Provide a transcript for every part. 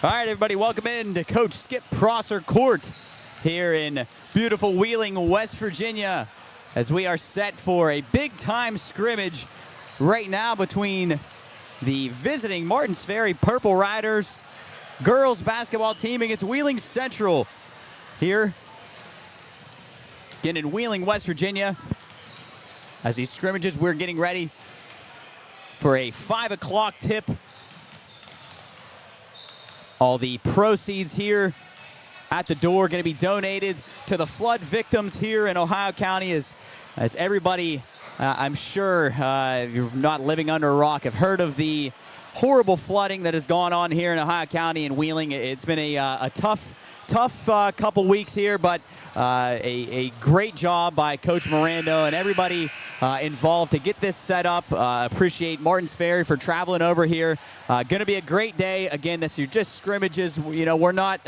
All right, everybody, welcome in to Coach Skip Prosser Court here in beautiful Wheeling, West Virginia, as we are set for a big-time scrimmage right now between the visiting Martins Ferry Purple Riders girls basketball team against Wheeling Central here again in Wheeling, West Virginia. As these scrimmages, we're getting ready for a 5 o'clock tip. All the proceeds here at the door going to be donated to the flood victims here in Ohio County, as everybody, I'm sure, if you're not living under a rock, have heard of the horrible flooding that has gone on here in Ohio County and Wheeling. It's been a tough couple weeks here, but a great job by Coach Mirando and everybody involved to get this set up. Appreciate Martins Ferry for traveling over here. Going to be a great day. Again, this is just scrimmages. You know, we're not,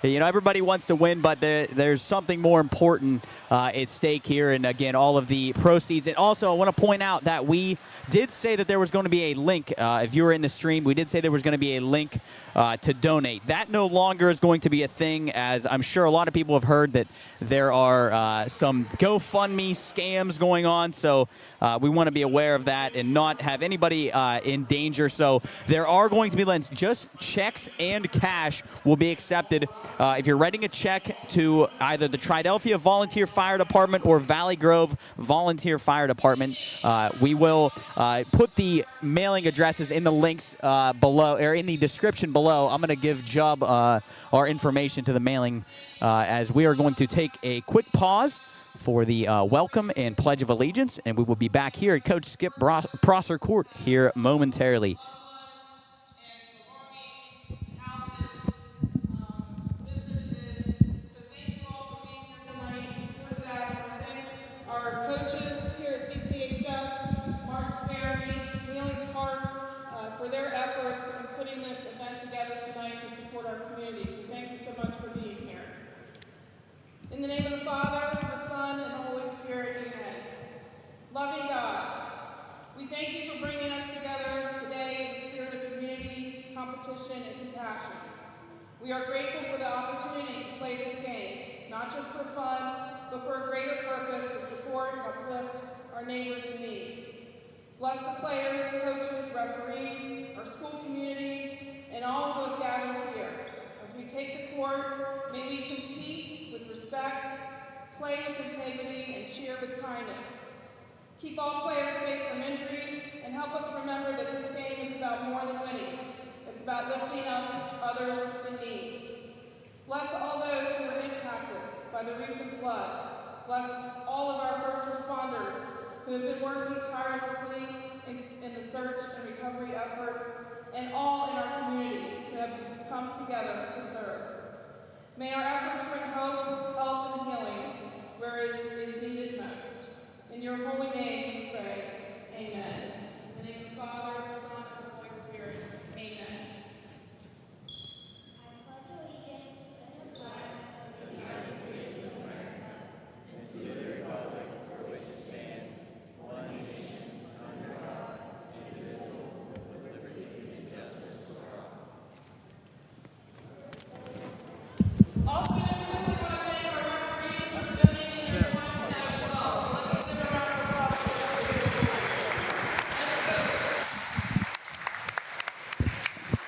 everybody wants to win, but there's something more important at stake here. And again, all of the proceeds. And also, I want to point out that we did say that there was going to be a link. If you were in the stream, we did say there was going to be a link to donate. That no longer is going to be a thing, as I'm sure a lot of people have heard that there are some GoFundMe scams going on. So we want to be aware of that and not have anybody in danger. So there are going to be lends. Just checks and cash will be accepted. If you're writing a check to either the Triadelphia Volunteer Fire Department or Valley Grove Volunteer Fire Department, we will put the mailing addresses in the links below, or in the description below. I'm going to give Jub our information to the mailing as we are going to take a quick pause for the welcome and Pledge of Allegiance, and we will be back here at Coach Skip Prosser Court here momentarily. In the name of the Father, the Son, and the Holy Spirit, amen. Loving God, we thank you for bringing us together today in the spirit of community, competition, and compassion. We are grateful for the opportunity to play this game, not just for fun, but for a greater purpose to support and uplift our neighbors in need. Bless the players, coaches, referees, our school communities, and all who have gathered here. As we take the court, may we compete with respect, play with integrity, and cheer with kindness. Keep all players safe from injury, and help us remember that this game is about more than winning. It's about lifting up others in need. Bless all those who were impacted by the recent flood. Bless all of our first responders who have been working tirelessly in the search and recovery efforts, and all in our community who have come together to serve. May our efforts bring hope, help, and healing where it is needed most. In your holy name we pray, amen. In the name of the Father, the Son, and the Holy Spirit, amen. I pledge allegiance to the flag of the United States of America and to the republic for which it stands, one nation, under God, indivisible, with liberty and justice for all. Also, just quickly want to thank our referees for donating their time tonight as well. So let's give them a round of applause for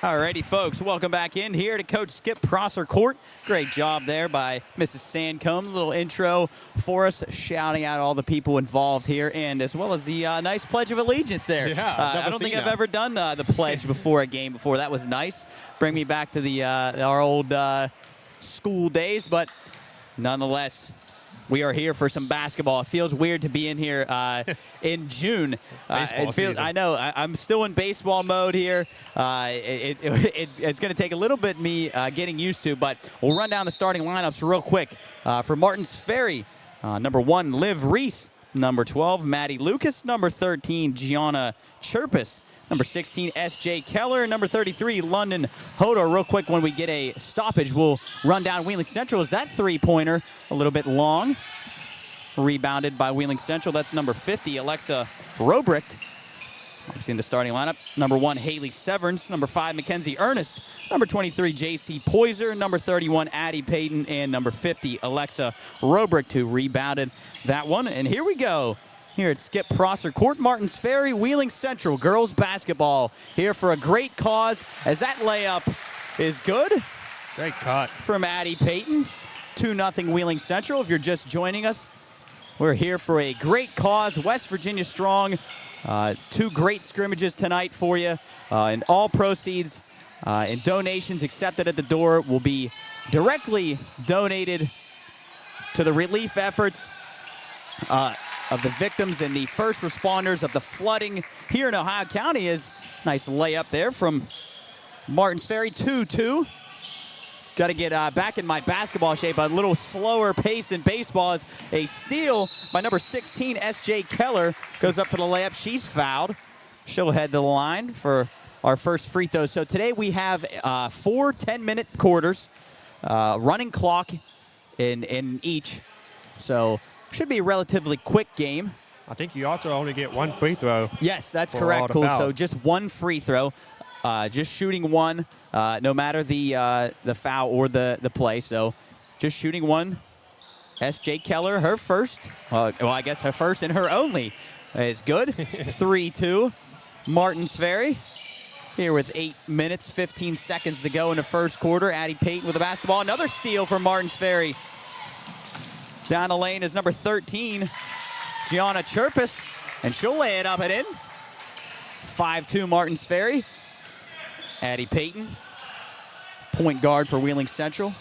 Alrighty, folks, welcome back in here to Coach Skip Prosser Court. Great job there by Mrs. Sandcombe. A little intro for us, shouting out all the people involved here, and as well as the nice Pledge of Allegiance there. Yeah, I don't think I've ever done the pledge before a game before. That was nice. Bring me back to the our old school days, but nonetheless, we are here for some basketball. It feels weird to be in here in June. Season. I know. I'm still in baseball mode here. It's going to take a little bit me getting used to, but we'll run down the starting lineups real quick. For Martins Ferry, number 1, Liv Reese. Number 12, Maddie Lucas. Number 13, Gianna Chirpus. Number 16, S.J. Keller. Number 33, London Hodor. Real quick, when we get a stoppage, we'll run down Wheeling Central. Is that three-pointer a little bit long? Rebounded by Wheeling Central. That's number 50, Alexa Robricht. Obviously in the starting lineup, number 1, Haley Severance, number 5, Mackenzie Ernest, number 23, J.C. Poyser, number 31, Addie Payton, and number 50, Alexa Robrick, who rebounded that one. And here we go. Here at Skip Prosser Court, Martins Ferry, Wheeling Central, girls basketball, here for a great cause, as that layup is good. Great cut. From Addie Payton, 2-0 Wheeling Central. If you're just joining us, we're here for a great cause, West Virginia Strong. 2 great scrimmages tonight for you, and all proceeds and donations accepted at the door will be directly donated to the relief efforts of the victims and the first responders of the flooding here in Ohio County. Is nice layup there from Martins Ferry, 2-2. Got to get back in my basketball shape. A little slower pace in baseball as a steal by number 16, S.J. Keller, goes up for the layup. She's fouled. She'll head to the line for our first free throw. So today we have 4 10-minute quarters, running clock in each. So should be a relatively quick game. I think you also only get 1 free throw. Yes, that's correct. Cool. So just 1 free throw. Just shooting 1, no matter the foul or the play. So just shooting 1. S.J. Keller, her first. Well, I guess her first and her only is good. 3-2. Martins Ferry here with 8 minutes, 15 seconds to go in the first quarter. Addie Payton with the basketball. Another steal for Martins Ferry. Down the lane is number 13, Gianna Chirpus, and she'll lay it up and in. 5-2 Martins Ferry. Addie Payton, point guard for Wheeling Central.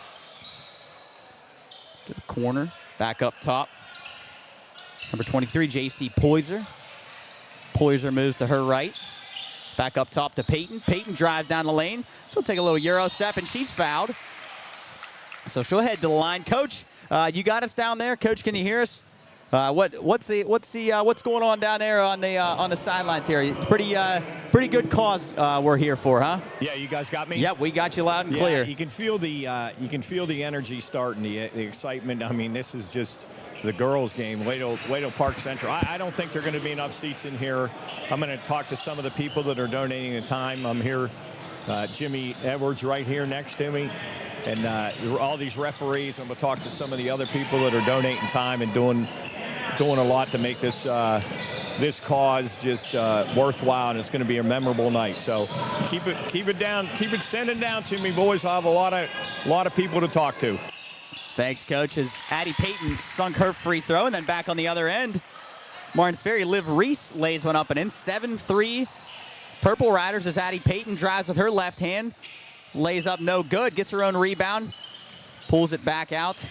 To the corner, back up top. Number 23, J.C. Poyser. Poyser moves to her right. Back up top to Payton. Payton drives down the lane. She'll take a little Euro step, and she's fouled. So she'll head to the line. Coach, you got us down there. Coach, can you hear us? What's going on down there on the sidelines here? Pretty good cause we're here for, huh? Yeah, you guys got me. Yep, we got you loud and clear. Yeah, you can feel the energy starting, the excitement. I mean, this is just the girls' game. Wado Park Central. I don't think there are going to be enough seats in here. I'm going to talk to some of the people that are donating the time. I'm here, Jimmy Edwards right here next to me. And all these referees. I'm going to talk to some of the other people that are donating time and doing a lot to make this this cause just worthwhile, and it's going to be a memorable night. So keep it down, send it down to me, boys. I have a lot of people to talk to. Thanks, Coach. As Addie Payton sunk her free throw, and then back on the other end, Martins Ferry, Liv Reese lays one up and in. 7-3 Purple Riders as Addie Payton drives with her left hand. Lays up no good, gets her own rebound, pulls it back out.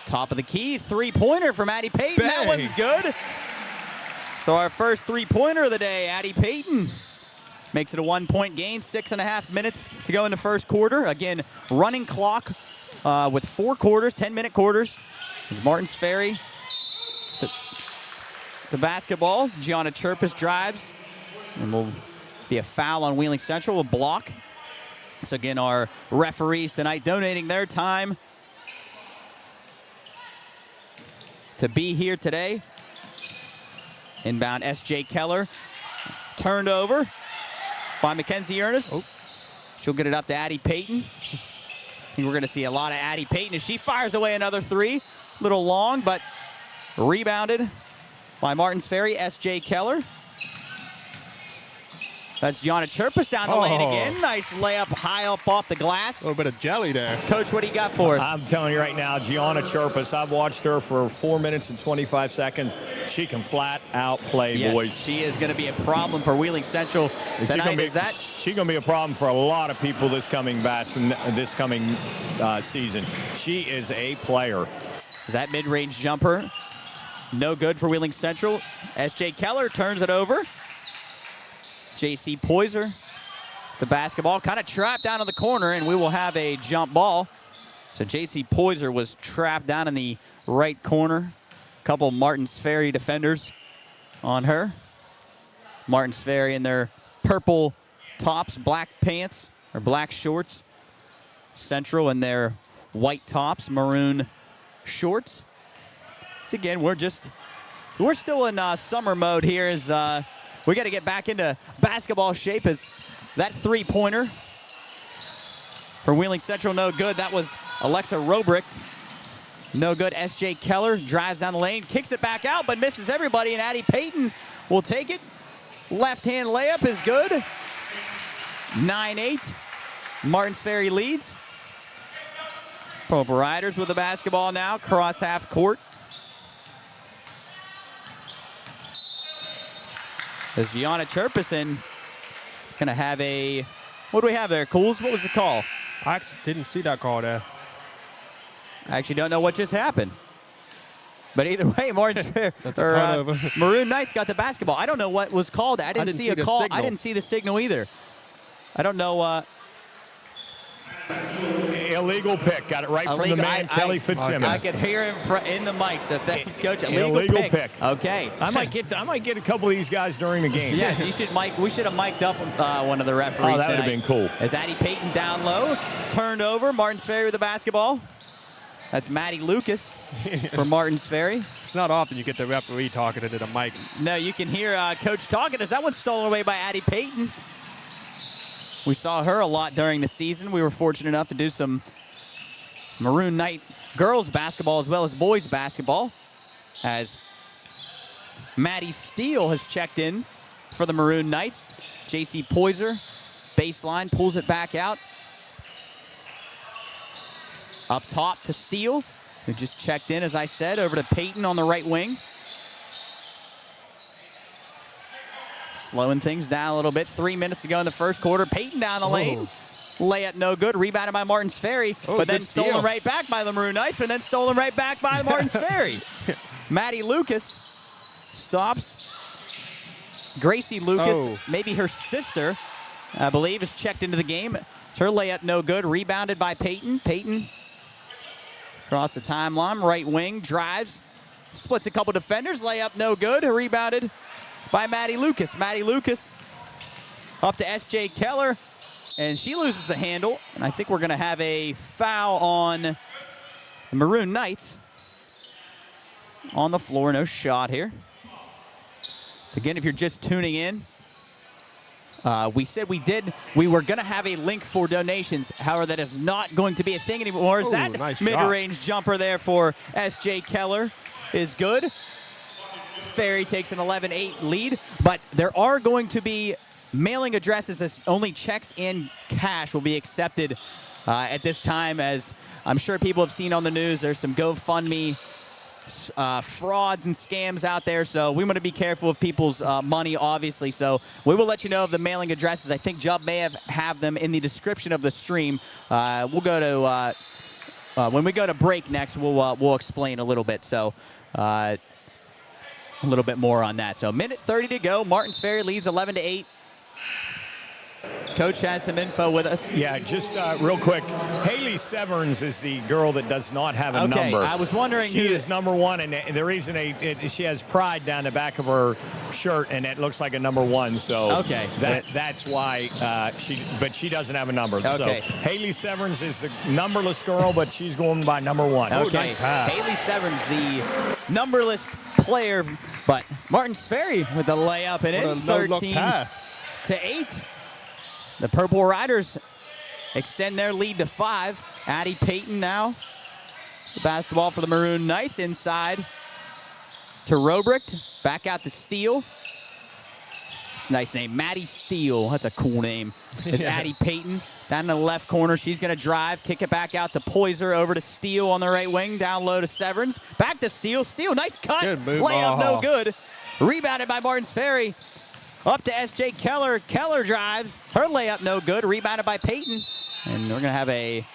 Top of the key, 3-pointer from Addie Payton. Bang. That one's good. So our first 3-pointer of the day, Addie Payton. Makes it a 1-point gain, 6.5 minutes to go in the first quarter. Again, running clock with 4 quarters, 10-minute quarters. As Martins Ferry, the basketball. Gianna Chirpus drives, and will be a foul on Wheeling Central, a block. So again, our referees tonight donating their time to be here today. Inbound S.J. Keller, turned over by Mackenzie Ernest. Oh. She'll get it up to Addie Payton. I think we're going to see a lot of Addie Payton as she fires away another 3. Little long, but rebounded by Martins Ferry, S.J. Keller. That's Gianna Chirpus down the lane again. Nice layup high up off the glass. A little bit of jelly there. Coach, what do you got for us? I'm telling you right now, Gianna Chirpus, I've watched her for 4 minutes and 25 seconds. She can flat out play, yes, boys. She is going to be a problem for Wheeling Central tonight. She's going to be a problem for a lot of people this coming season. She is a player. That mid-range jumper, no good for Wheeling Central. S.J. Keller turns it over. J.C. Poyser, the basketball, kind of trapped down in the corner, and we will have a jump ball. So J.C. Poyser was trapped down in the right corner. A couple Martins Ferry defenders on her. Martins Ferry in their purple tops, black pants, or black shorts. Central in their white tops, maroon shorts. So again, we're just we're still in summer mode here as we got to get back into basketball shape as that three-pointer for Wheeling Central, no good. That was Alexa Robrick. No good. S.J. Keller drives down the lane, kicks it back out, but misses everybody, and Addie Payton will take it. Left-hand layup is good. 9-8. Martins Ferry leads. Purple Riders with the basketball now, cross half court. As Gianna Cherpison going to have a, what do we have there, Cools? What was the call? I actually didn't see that call there. I actually don't know what just happened. But either way, Martins That's a turnover. Maroon Knights got the basketball. I don't know what was called. I didn't see a call. Signal. I didn't see the signal either. I don't know. Illegal pick. Got it right from the man, Kelly Fitzsimmons. I could hear him in the mic, so thanks, Coach. Illegal pick. Okay. I might get a couple of these guys during the game. Yeah, we should have mic'd up one of the referees. Oh, that would have been cool. As Addie Payton down low, turned over. Martins Ferry with the basketball. That's Maddie Lucas for Martins Ferry. It's not often you get the referee talking into the mic. No, you can hear Coach talking as that one's stolen away by Addie Payton. We saw her a lot during the season. We were fortunate enough to do some Maroon Knight girls basketball as well as boys basketball, as Maddie Steele has checked in for the Maroon Knights. J.C. Poyser, baseline, pulls it back out. Up top to Steele, who just checked in, as I said, over to Payton on the right wing. Slowing things down a little bit. 3 minutes to go in the first quarter. Payton down the lane. Layup no good. Rebounded by Martins Ferry, but then stolen right back by the Maroon Knights, and then stolen right back by the Martins Ferry. Maddie Lucas stops. Gracie Lucas, maybe her sister, I believe, is checked into the game. It's her layup no good. Rebounded by Payton. Payton across the timeline. Right wing. Drives. Splits a couple defenders. Layup no good. Rebounded by Maddie Lucas. Maddie Lucas up to S.J. Keller, and she loses the handle. And I think we're going to have a foul on the Maroon Knights on the floor. No shot here. So again, if you're just tuning in, we said we were going to have a link for donations. However, that is not going to be a thing anymore. Is that nice mid-range jumper there for S.J. Keller is good. Ferry takes an 11-8 lead, but there are going to be mailing addresses as only checks and cash will be accepted at this time, as I'm sure people have seen on the news. There's some GoFundMe frauds and scams out there, so we want to be careful of people's money, obviously. So we will let you know of the mailing addresses. I think Jubb may have them in the description of the stream. We'll go to when we go to break next. We'll explain a little bit. So. A little bit more on that. So minute 30 to go. Martins Ferry leads 11-8. Coach has some info with us. Yeah, just real quick. Haley Severns is the girl that does not have a number. I was wondering she is number one, and the reason she has pride down the back of her shirt, and it looks like a number one. So that's why she doesn't have a number. Okay. So Haley Severns is the numberless girl, but she's going by number one. Okay. Nice pass. Haley Severns, the numberless player, but Martins Ferry with the layup and in 13-8. The Purple Riders extend their lead to 5. Addie Payton now. The basketball for the Maroon Knights inside to Robrick. Back out to Steele. Nice name, Maddie Steele. That's a cool name. It's Addie Payton down in the left corner. She's going to drive, kick it back out to Poyser, over to Steele on the right wing, down low to Severns. Back to Steele. Steele, nice cut. Good move. Layup, no good. Rebounded by Martins Ferry. Up to S.J. Keller. Keller drives. Her layup no good. Rebounded by Payton. And we're going to have a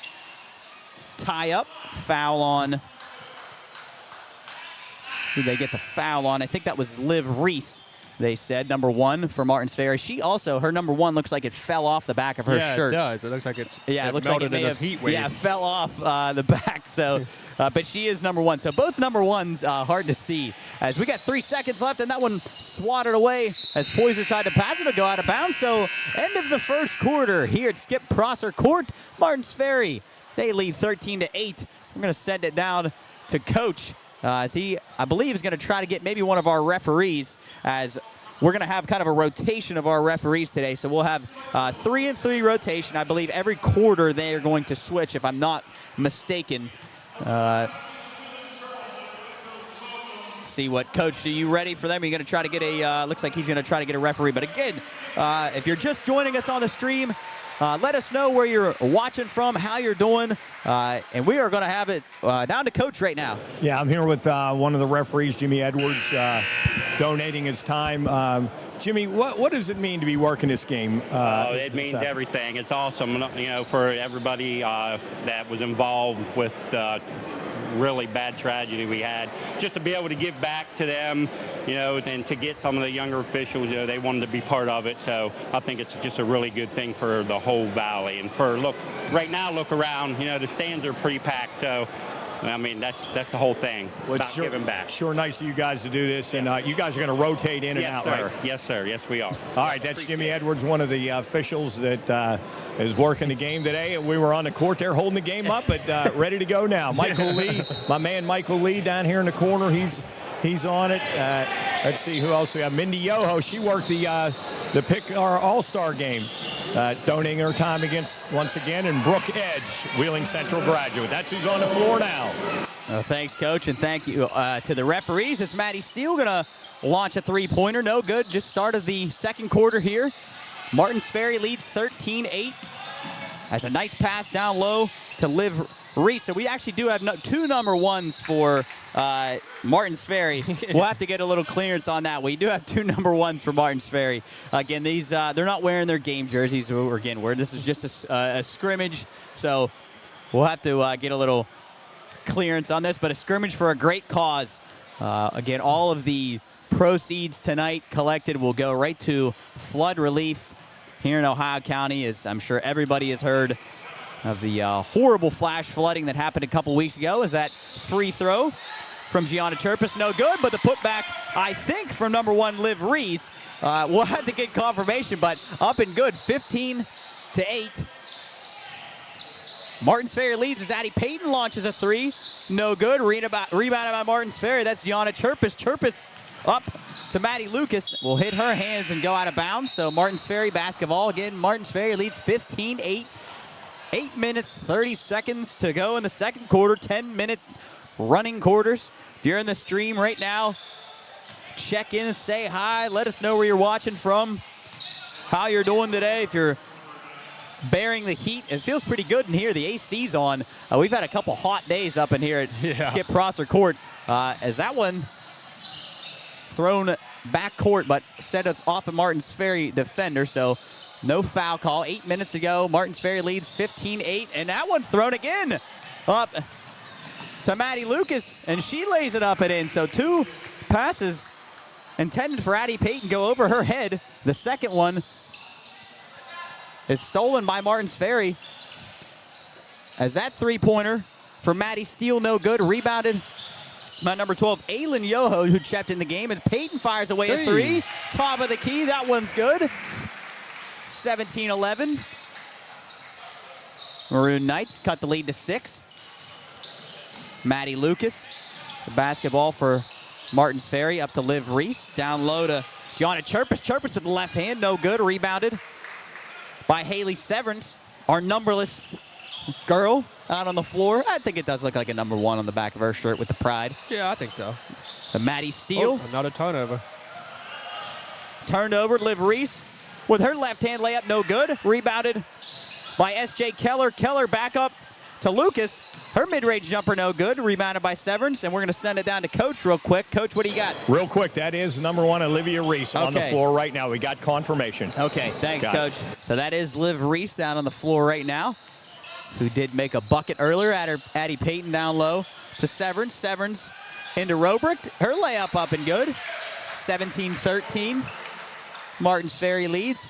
tie-up. Foul on. Who did they get the foul on? I think that was Liv Reese, they said, number 1 for Martins Ferry. She also, her number 1 looks like it fell off the back of her shirt. Yeah, it does. It looks like it's it looks like it may have heat wave. Yeah, fell off the back. So, but she is number 1. So both number 1s, hard to see. As we got 3 seconds left, and that one swatted away as Poyser tried to pass it to go out of bounds. So end of the first quarter here at Skip Prosser Court. Martins Ferry, they lead 13-8. We're going to send it down to Coach as he, I believe, is going to try to get maybe one of our referees, as we're going to have kind of a rotation of our referees today. So we'll have 3-and-3 rotation. I believe every quarter they are going to switch, if I'm not mistaken. See what, Coach, are you ready for them? Are you going to try to get a, looks like he's going to try to get a referee. But again, if you're just joining us on the stream, let us know where you're watching from, how you're doing, and we are going to have it down to Coach right now. Yeah, I'm here with one of the referees, Jimmy Edwards, donating his time. Jimmy, what does it mean to be working this game? It means everything. It's awesome, for everybody that was involved with the really bad tragedy we had, just to be able to give back to them, and to get some of the younger officials, they wanted to be part of it. So I think it's just a really good thing for the whole valley. And right now, look around, the stands are pretty packed. So, I mean, that's the whole thing, about giving back. Sure nice of you guys to do this. And you guys are going to rotate in and out, right? Yes, sir. Yes, we are. All right, that's Jimmy Edwards, one of the officials that is working the game today. And we were on the court there holding the game up, but ready to go now. Michael Lee, my man Michael Lee down here in the corner. He's on it. Let's see who else we have. Mindy Yoho, she worked the pick our All-Star game. Donating her time against, once again, and Brooke Edge, Wheeling Central graduate. That's who's on the floor now. Thanks, Coach, and thank you to the referees. It's Maddie Steele going to launch a three-pointer. No good. Just started the second quarter here. Martins Ferry leads 13-8. Has a nice pass down low to Liv Reese. So we actually do have two number ones for Martins Ferry. We'll have to get a little clearance on that. We do have two number ones for Martins Ferry. Again, these they're not wearing their game jerseys. Again, this is just a scrimmage. So we'll have to get a little clearance on this. But a scrimmage for a great cause. Again, all of the proceeds tonight collected will go right to flood relief here in Ohio County, as I'm sure everybody has heard of the horrible flash flooding that happened a couple weeks ago. Is that free throw from Gianna Chirpus? No good, but the putback, I think, from number one, Liv Reese. We'll have to get confirmation, but up and good, 15-8. Martins Ferry leads as Addie Payton launches a three. No good. Rebounded by Martins Ferry. That's Gianna Chirpus. Chirpus up to Maddie Lucas. Will hit her hands and go out of bounds. So Martins Ferry basketball. Again, Martins Ferry leads 15-8. 8 minutes, 30 seconds to go in the second quarter. 10-minute running quarters. If you're in the stream right now, check in, say hi. Let us know where you're watching from, how you're doing today. If you're bearing the heat, it feels pretty good in here. The AC's on. We've had a couple hot days up in here at Skip Prosser Court. As that one thrown back court, but sent us off a Martins Ferry defender. So no foul call. 8 minutes to go. Martins Ferry leads 15-8. And that one thrown again up to Maddie Lucas. And she lays it up and in. So two passes intended for Addie Payton go over her head. The second one is stolen by Martins Ferry. As that three-pointer for Maddie Steele, no good. Rebounded by number 12, Aylin Yoho, who checked in the game. And Payton fires away a three. Top of the key. That one's good. 17-11. Maroon Knights cut the lead to 6. Maddie Lucas, the basketball for Martins Ferry, up to Liv Reese. Down low to Gianna Chirpus. Chirpus with the left hand, no good. Rebounded by Haley Severance, our numberless girl out on the floor. I think it does look like a number 1 on the back of her shirt with the pride. Yeah, I think so. The Maddie Steele. Oh, another turnover. Turned over, Liv Reese with her left hand layup, no good. Rebounded by S.J. Keller. Keller back up to Lucas. Her mid-range jumper, no good. Rebounded by Severance, and we're going to send it down to Coach real quick. Coach, what do you got? Real quick, that is number 1, Olivia Reese, on the floor right now. We got confirmation. Okay, thanks, Coach. So that is Liv Reese down on the floor right now, who did make a bucket earlier at her Addie Payton down low to Severance. Severance into Robrick. Her layup up and good. 17-13. Martins Ferry leads.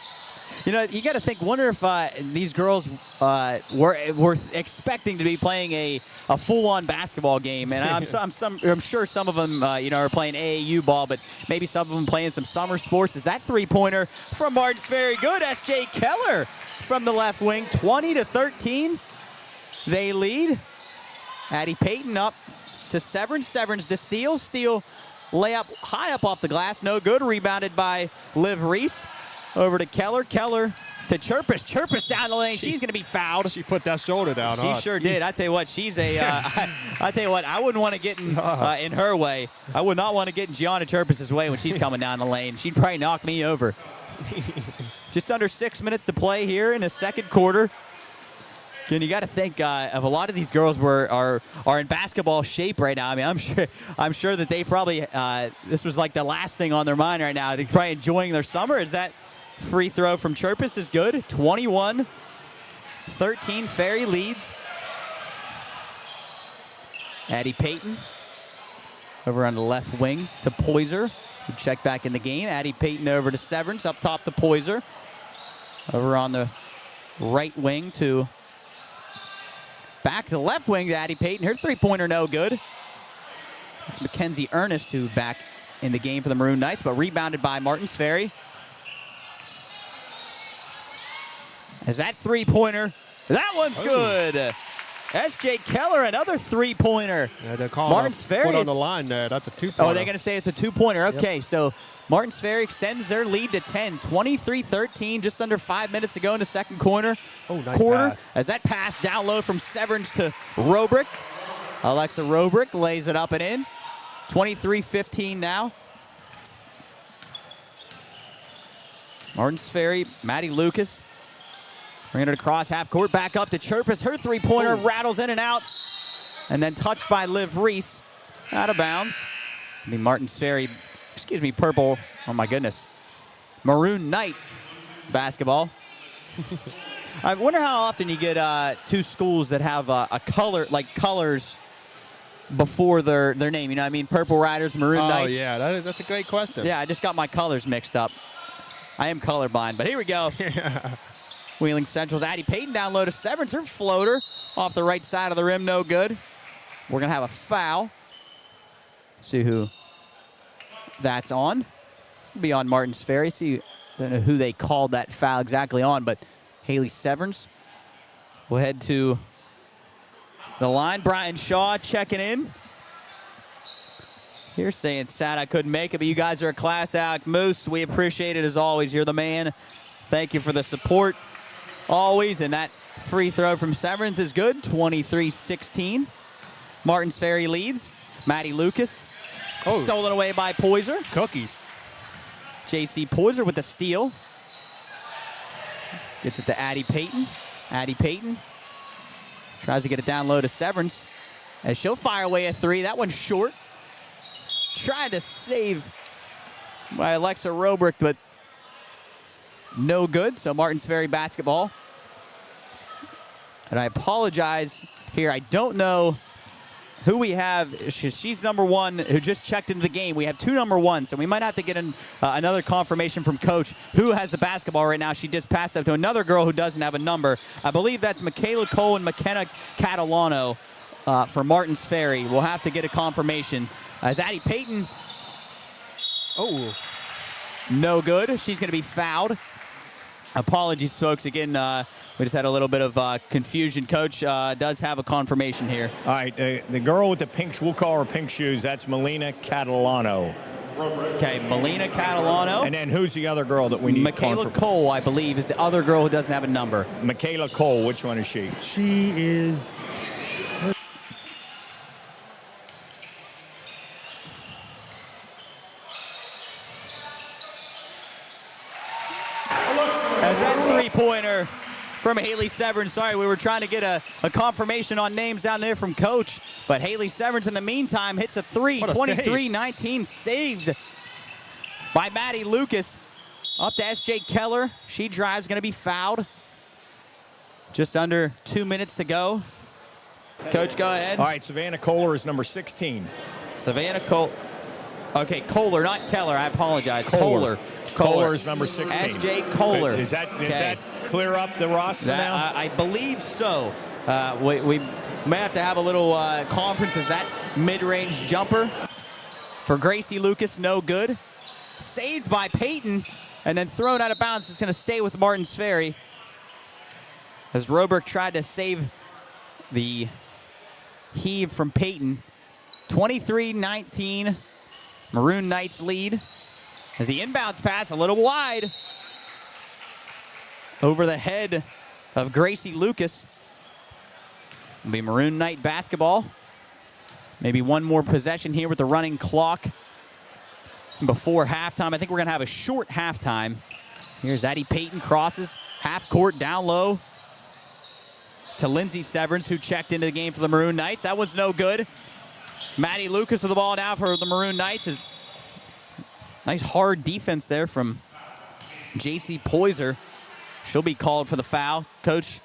You know, you got to think, wonder if these girls were expecting to be playing a full-on basketball game. And I'm sure some of them, are playing AAU ball, but maybe some of them playing some summer sports. Is that three-pointer from Martins Ferry? Good. S.J. Keller from the left wing. 20-13. They lead. Addie Payton up to Severance. Severance the steal. Layup high up off the glass. No good. Rebounded by Liv Reese. Over to Keller. Keller to Chirpus. Chirpus down the lane. She's going to be fouled. She put that shoulder down. She sure did. I tell you what, she's a. I tell you what, I wouldn't want to get in her way. I would not want to get in Gianna Chirpus's way when she's coming down the lane. She'd probably knock me over. Just under 6 minutes to play here in the second quarter. And you got to think of a lot of these girls are in basketball shape right now. I mean, I'm sure that they probably this was like the last thing on their mind right now. They're probably enjoying their summer. Is that free throw from Chirpus is good. 21-13. Ferry leads. Addie Payton over on the left wing to Poyser, who checked back in the game. Addie Payton over to Severance, up top to Poyser. Over on the right wing to back to the left wing to Addie Payton. Her three-pointer no good. It's Mackenzie Ernest who back in the game for the Maroon Knights, but rebounded by Martins Ferry. As that three-pointer, that one's good. S.J. Keller, another three-pointer. Yeah, they're calling Martins Ferry on the line there. That's a two-pointer. Oh, they're going to say it's a two-pointer. Okay, so Martins Ferry extends their lead to 10, 23-13, just under 5 minutes to go in the second quarter. Oh, nice pass. As that pass down low from Severance to Robrick. Alexa Robrick lays it up and in. 23-15 now. Martins Ferry, Maddie Lucas. Bringing it across half court, back up to Chirpus. Her three-pointer rattles in and out. And then touched by Liv Reese. Out of bounds. The Martins Ferry, Purple, oh my goodness. Maroon Knights basketball. I wonder how often you get two schools that have a color, like colors before their name. You know what I mean? Purple Riders, Maroon Knights. Oh, yeah, that's a great question. Yeah, I just got my colors mixed up. I am colorblind, but here we go. Wheeling Central's Addie Payton down low to Severance. Her floater off the right side of the rim, no good. We're going to have a foul. See who that's on. It's going to be on Martins Ferry. I don't know who they called that foul exactly on, but Haley Severance will head to the line. Brian Shaw checking in. You're saying sad I couldn't make it, but you guys are a class act. Moose, we appreciate it as always. You're the man. Thank you for the support always. And that free throw from Severance is good. 23-16. Martins Ferry leads. Maddie Lucas. Oh. Stolen away by Poyser. Cookies. J.C. Poyser with the steal. Gets it to Addie Payton. Addie Payton tries to get it down low to Severance. As she'll fire away a three. That one's short. Tried to save by Alexa Robrick, but no good. So Martins Ferry basketball. And I apologize here. I don't know who we have. She's number one who just checked into the game. We have two number ones, so we might have to get another confirmation from Coach who has the basketball right now. She just passed up to another girl who doesn't have a number. I believe that's Michaela Cole and McKenna Catalano for Martins Ferry. We'll have to get a confirmation. As Addie Payton, no good. She's going to be fouled. Apologies, folks. Again, we just had a little bit of confusion. Coach does have a confirmation here. All right, the girl with the pink, we'll call her pink shoes, that's Melina Catalano. Okay, Melina Catalano. And then who's the other girl that we need? Michaela Cole, I believe, is the other girl who doesn't have a number. Michaela Cole, which one is she? She is... As that three-pointer from Haley Severance. Sorry, we were trying to get a confirmation on names down there from Coach. But Haley Severance, in the meantime, hits a three. 23-19, saved by Maddie Lucas. Up to S.J. Keller. She drives, going to be fouled. Just under 2 minutes to go. Coach, go ahead. All right, Savannah Kohler is number 16. Savannah Kohler. Okay, Kohler, not Keller. I apologize. Kohler is number 16. S.J. Kohler. Is that clear up the roster now? I believe so. We may have to have a little conference. Is that mid-range jumper for Gracie Lucas? No good. Saved by Payton and then thrown out of bounds. It's going to stay with Martins Ferry. As Roberg tried to save the heave from Payton. 23-19. Maroon Knights lead. As the inbounds pass a little wide over the head of Gracie Lucas. It'll be Maroon Knight basketball. Maybe one more possession here with the running clock before halftime. I think we're going to have a short halftime. Here's Addie Payton, crosses half court down low to Lindsey Severance, who checked into the game for the Maroon Knights. That was no good. Maddie Lucas with the ball now for the Maroon Knights. Is nice hard defense there from J.C. Poyser. She'll be called for the foul. Coach?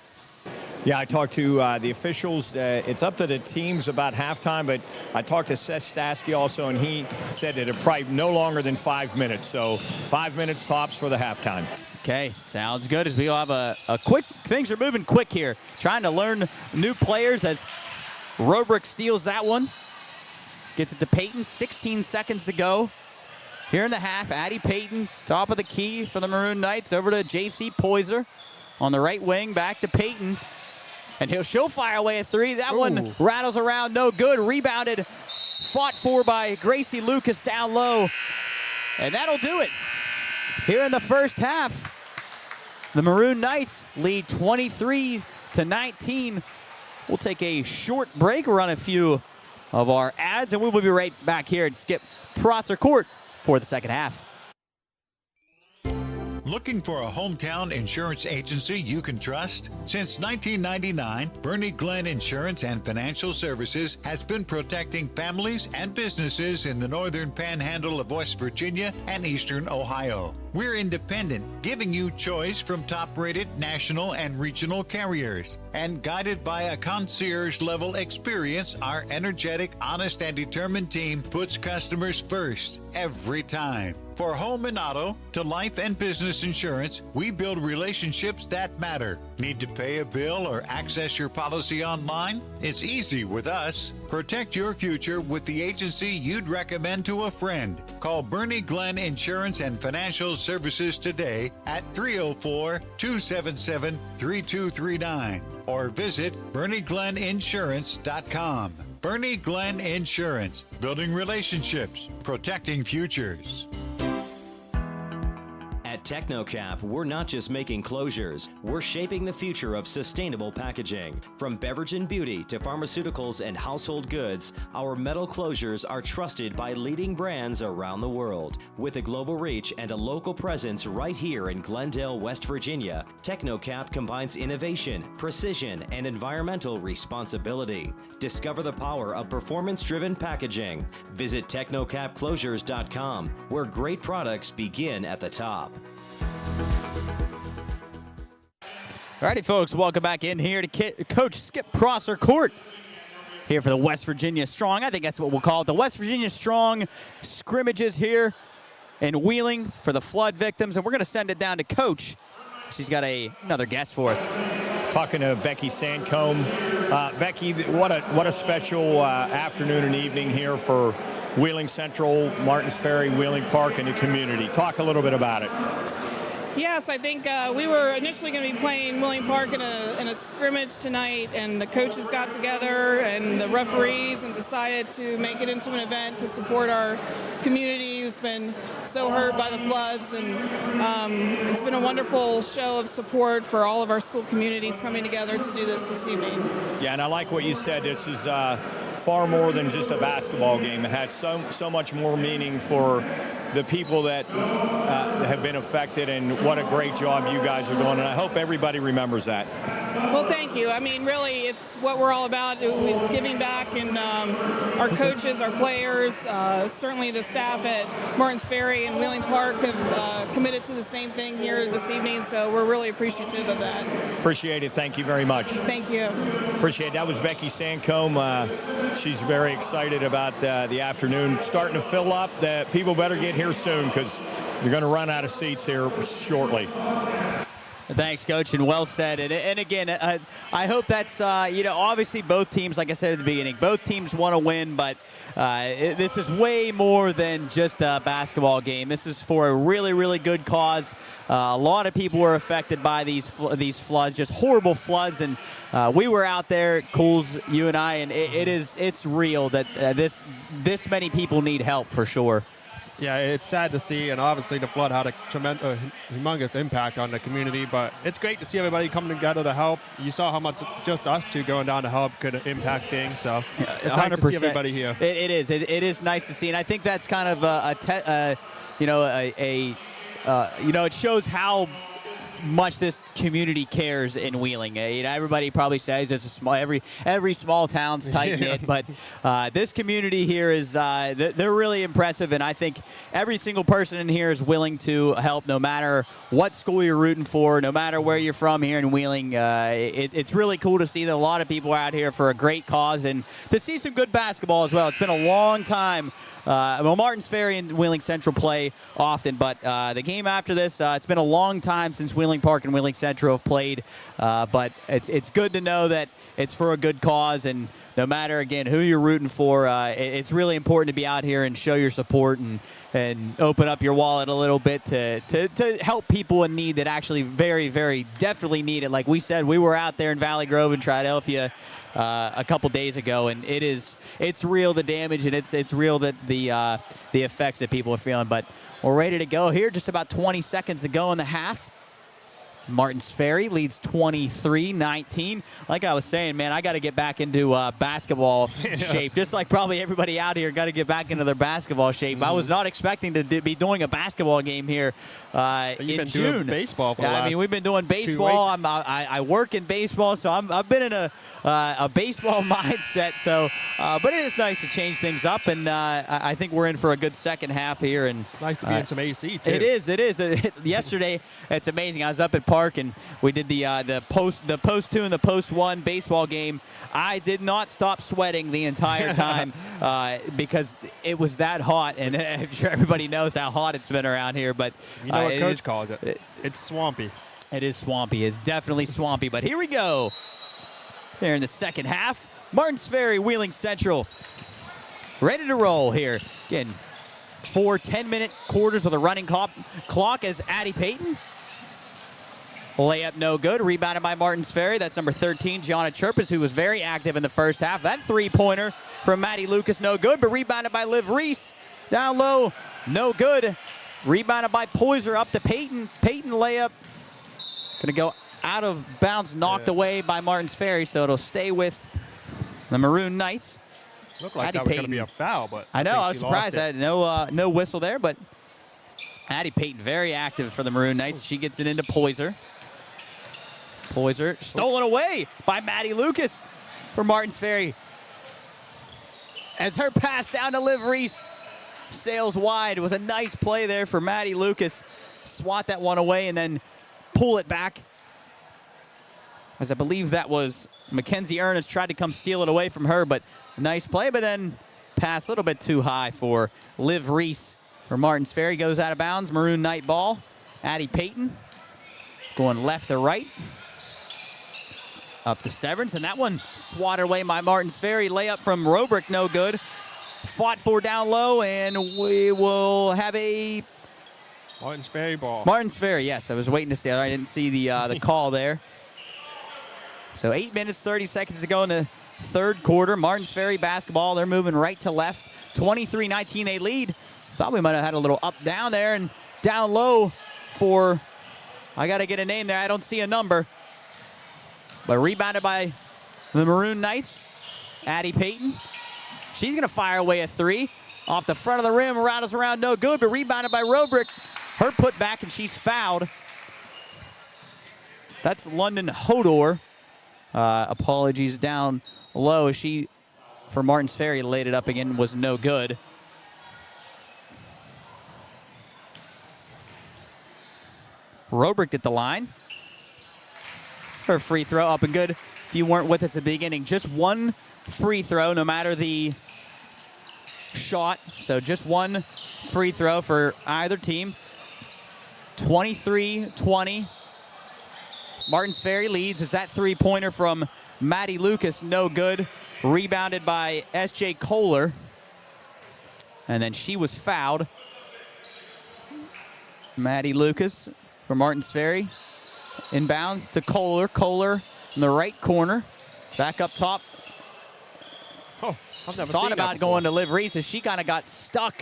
Yeah, I talked to the officials. It's up to the teams about halftime, but I talked to Seth Stasky also, and he said that it'd probably no longer than 5 minutes. So 5 minutes tops for the halftime. Okay, sounds good as we all have a quick, things are moving quick here. Trying to learn new players as Robrick steals that one. Gets it to Payton, 16 seconds to go. Here in the half, Addie Payton, top of the key for the Maroon Knights, over to J.C. Poyser on the right wing, back to Payton. And she'll fire away a three. That one rattles around, no good. Rebounded, fought for by Gracie Lucas down low. And that'll do it. Here in the first half, the Maroon Knights lead 23-19. We'll take a short break, run a few of our ads, and we will be right back here at Skip Prosser Court for the second half. Looking for a hometown insurance agency you can trust? Since 1999, Bernie Glenn Insurance and Financial Services has been protecting families and businesses in the northern panhandle of West Virginia and eastern Ohio. We're independent, giving you choice from top-rated national and regional carriers. And guided by a concierge-level experience, our energetic, honest, and determined team puts customers first every time. For home and auto to life and business insurance, we build relationships that matter. Need to pay a bill or access your policy online? It's easy with us. Protect your future with the agency you'd recommend to a friend. Call Bernie Glenn Insurance and Financial Services today at 304-277-3239 or visit BernieGlennInsurance.com. Bernie Glenn Insurance, building relationships, protecting futures. At TechnoCap, we're not just making closures, we're shaping the future of sustainable packaging. From beverage and beauty to pharmaceuticals and household goods, our metal closures are trusted by leading brands around the world. With a global reach and a local presence right here in Glendale, West Virginia, TechnoCap combines innovation, precision, and environmental responsibility. Discover the power of performance-driven packaging. Visit TechnoCapClosures.com, where great products begin at the top. All righty, folks, welcome back in here to Coach Skip Prosser Court here for the West Virginia Strong. I think that's what we'll call it, the West Virginia Strong scrimmages here in Wheeling for the flood victims, and we're going to send it down to Coach. She's got another guest for us. Talking to Becky Sancombe. Becky, what a special afternoon and evening here for Wheeling Central, Martins Ferry, Wheeling Park, and the community. Talk a little bit about it. Yes, I think we were initially going to be playing Wheeling Park in a scrimmage tonight, and the coaches got together and the referees and decided to make it into an event to support our community who's been so hurt by the floods. And it's been a wonderful show of support for all of our school communities coming together to do this evening. Yeah, and I like what you said. This is far more than just a basketball game. It has so much more meaning for the people that have been affected, and what a great job you guys are doing, and I hope everybody remembers that. Well, thank you. I mean, really, it's what we're all about, giving back, and our coaches, our players, certainly the staff at Martins Ferry and Wheeling Park have committed to the same thing here this evening, so we're really appreciative of that. Appreciate it. Thank you very much. Thank you. Appreciate it. That was Becky Sancombe. She's very excited about the afternoon. Starting to fill up. People better get here soon because you're going to run out of seats here shortly. Thanks, Coach, and well said. And again, I hope that's, obviously both teams, like I said at the beginning, both teams want to win, but this is way more than just a basketball game. This is for a really, really good cause. A lot of people were affected by these floods, just horrible floods, and we were out there, Cools, you and I, and it's real that this many people need help for sure. Yeah, it's sad to see, and obviously the flood had a tremendous, humongous impact on the community, but it's great to see everybody coming together to help. You saw how much just us two going down to help could impact things, so it's nice to see everybody here. It is nice to see, and I think that's kind of it shows how much this community cares in Wheeling. Everybody probably says it's a small, every small town's tight knit, but this community here is they're really impressive, and I think every single person in here is willing to help, no matter what school you're rooting for, no matter where you're from here in Wheeling. It's really cool to see that a lot of people are out here for a great cause and to see some good basketball as well. It's been a long time. Martins Ferry and Wheeling Central play often, but the game after this, it's been a long time since Wheeling Park and Wheeling Central have played, but it's good to know that it's for a good cause, and no matter, again, who you're rooting for, it's really important to be out here and show your support and open up your wallet a little bit to help people in need that actually very, very definitely need it. Like we said, we were out there in Valley Grove and Triadelphia a couple days ago, and it's real, the damage, and it's real that the effects that people are feeling. But we're ready to go here. Just about 20 seconds to go in the half. Martins Ferry leads 23-19. Like I was saying, man, I got to get back into basketball shape. Just like probably everybody out here got to get back into their basketball shape. I was not expecting to be doing a basketball game here in June. Doing baseball for the last we've been doing baseball. I work in baseball, so I've been in a baseball mindset. So, but it is nice to change things up, and I think we're in for a good second half here. And nice to be in some AC too. It is. Yesterday, it's amazing. I was up at Park, and we did the post 2 and the post 1 baseball game. I did not stop sweating the entire time because it was that hot, and I'm sure everybody knows how hot it's been around here. But you know what Coach calls it? It's swampy. It is swampy. It's definitely swampy. But here we go. There in the second half, Martins Ferry, Wheeling Central, ready to roll here. Again, 4 10-minute quarters with a running clock as Addie Payton. Layup no good. Rebounded by Martins Ferry. That's number 13, Gianna Chirpus, who was very active in the first half. That three-pointer from Maddie Lucas, no good, but rebounded by Liv Reese. Down low, no good. Rebounded by Poyser up to Payton. Payton layup. Going to go out of bounds, knocked away by Martins Ferry, so it'll stay with the Maroon Knights. Looked like Addie that was going to Payton. be a foul, but I know, I was she surprised. lost I had no whistle there, but Addie Payton very active for the Maroon Knights. She gets it into Poyser. Poyser stolen away by Maddie Lucas for Martins Ferry. As her pass down to Liv Reese sails wide. It was a nice play there for Maddie Lucas. Swat that one away and then pull it back. As I believe that was Mackenzie Ernest tried to come steal it away from her, but nice play, but then pass a little bit too high for Liv Reese for Martins Ferry. Goes out of bounds. Maroon Knight ball. Addie Payton going left to right. Up to Severance, and that one swatted away by Martins Ferry. Layup from Robrick, no good. Fought for down low, and we will have a Martins Ferry ball. Martins Ferry, yes. I was waiting to see. I didn't see the call there. So 8 minutes, 30 seconds to go in the third quarter. Martins Ferry basketball. They're moving right to left. 23-19 they lead. Thought we might have had a little up-down there, and down low for, I got to get a name there. I don't see a number. But rebounded by the Maroon Knights. Addie Payton. She's going to fire away a three. Off the front of the rim, rattles around, no good, but rebounded by Robrick. Her put back, and she's fouled. That's London Hodor. Apologies down low. She, for Martins Ferry, laid it up again, was no good. Robrick at the line. Her free throw up and good. If you weren't with us at the beginning, just one free throw, no matter the shot. So just one free throw for either team. 23-20. Martins Ferry leads as that three-pointer from Maddie Lucas, no good. Rebounded by S.J. Kohler. And then she was fouled. Maddie Lucas from Martins Ferry. Inbound to Kohler. Kohler in the right corner. Back up top. Oh, I've never Thought seen that about before. going to Liv Reese as she kind of got stuck.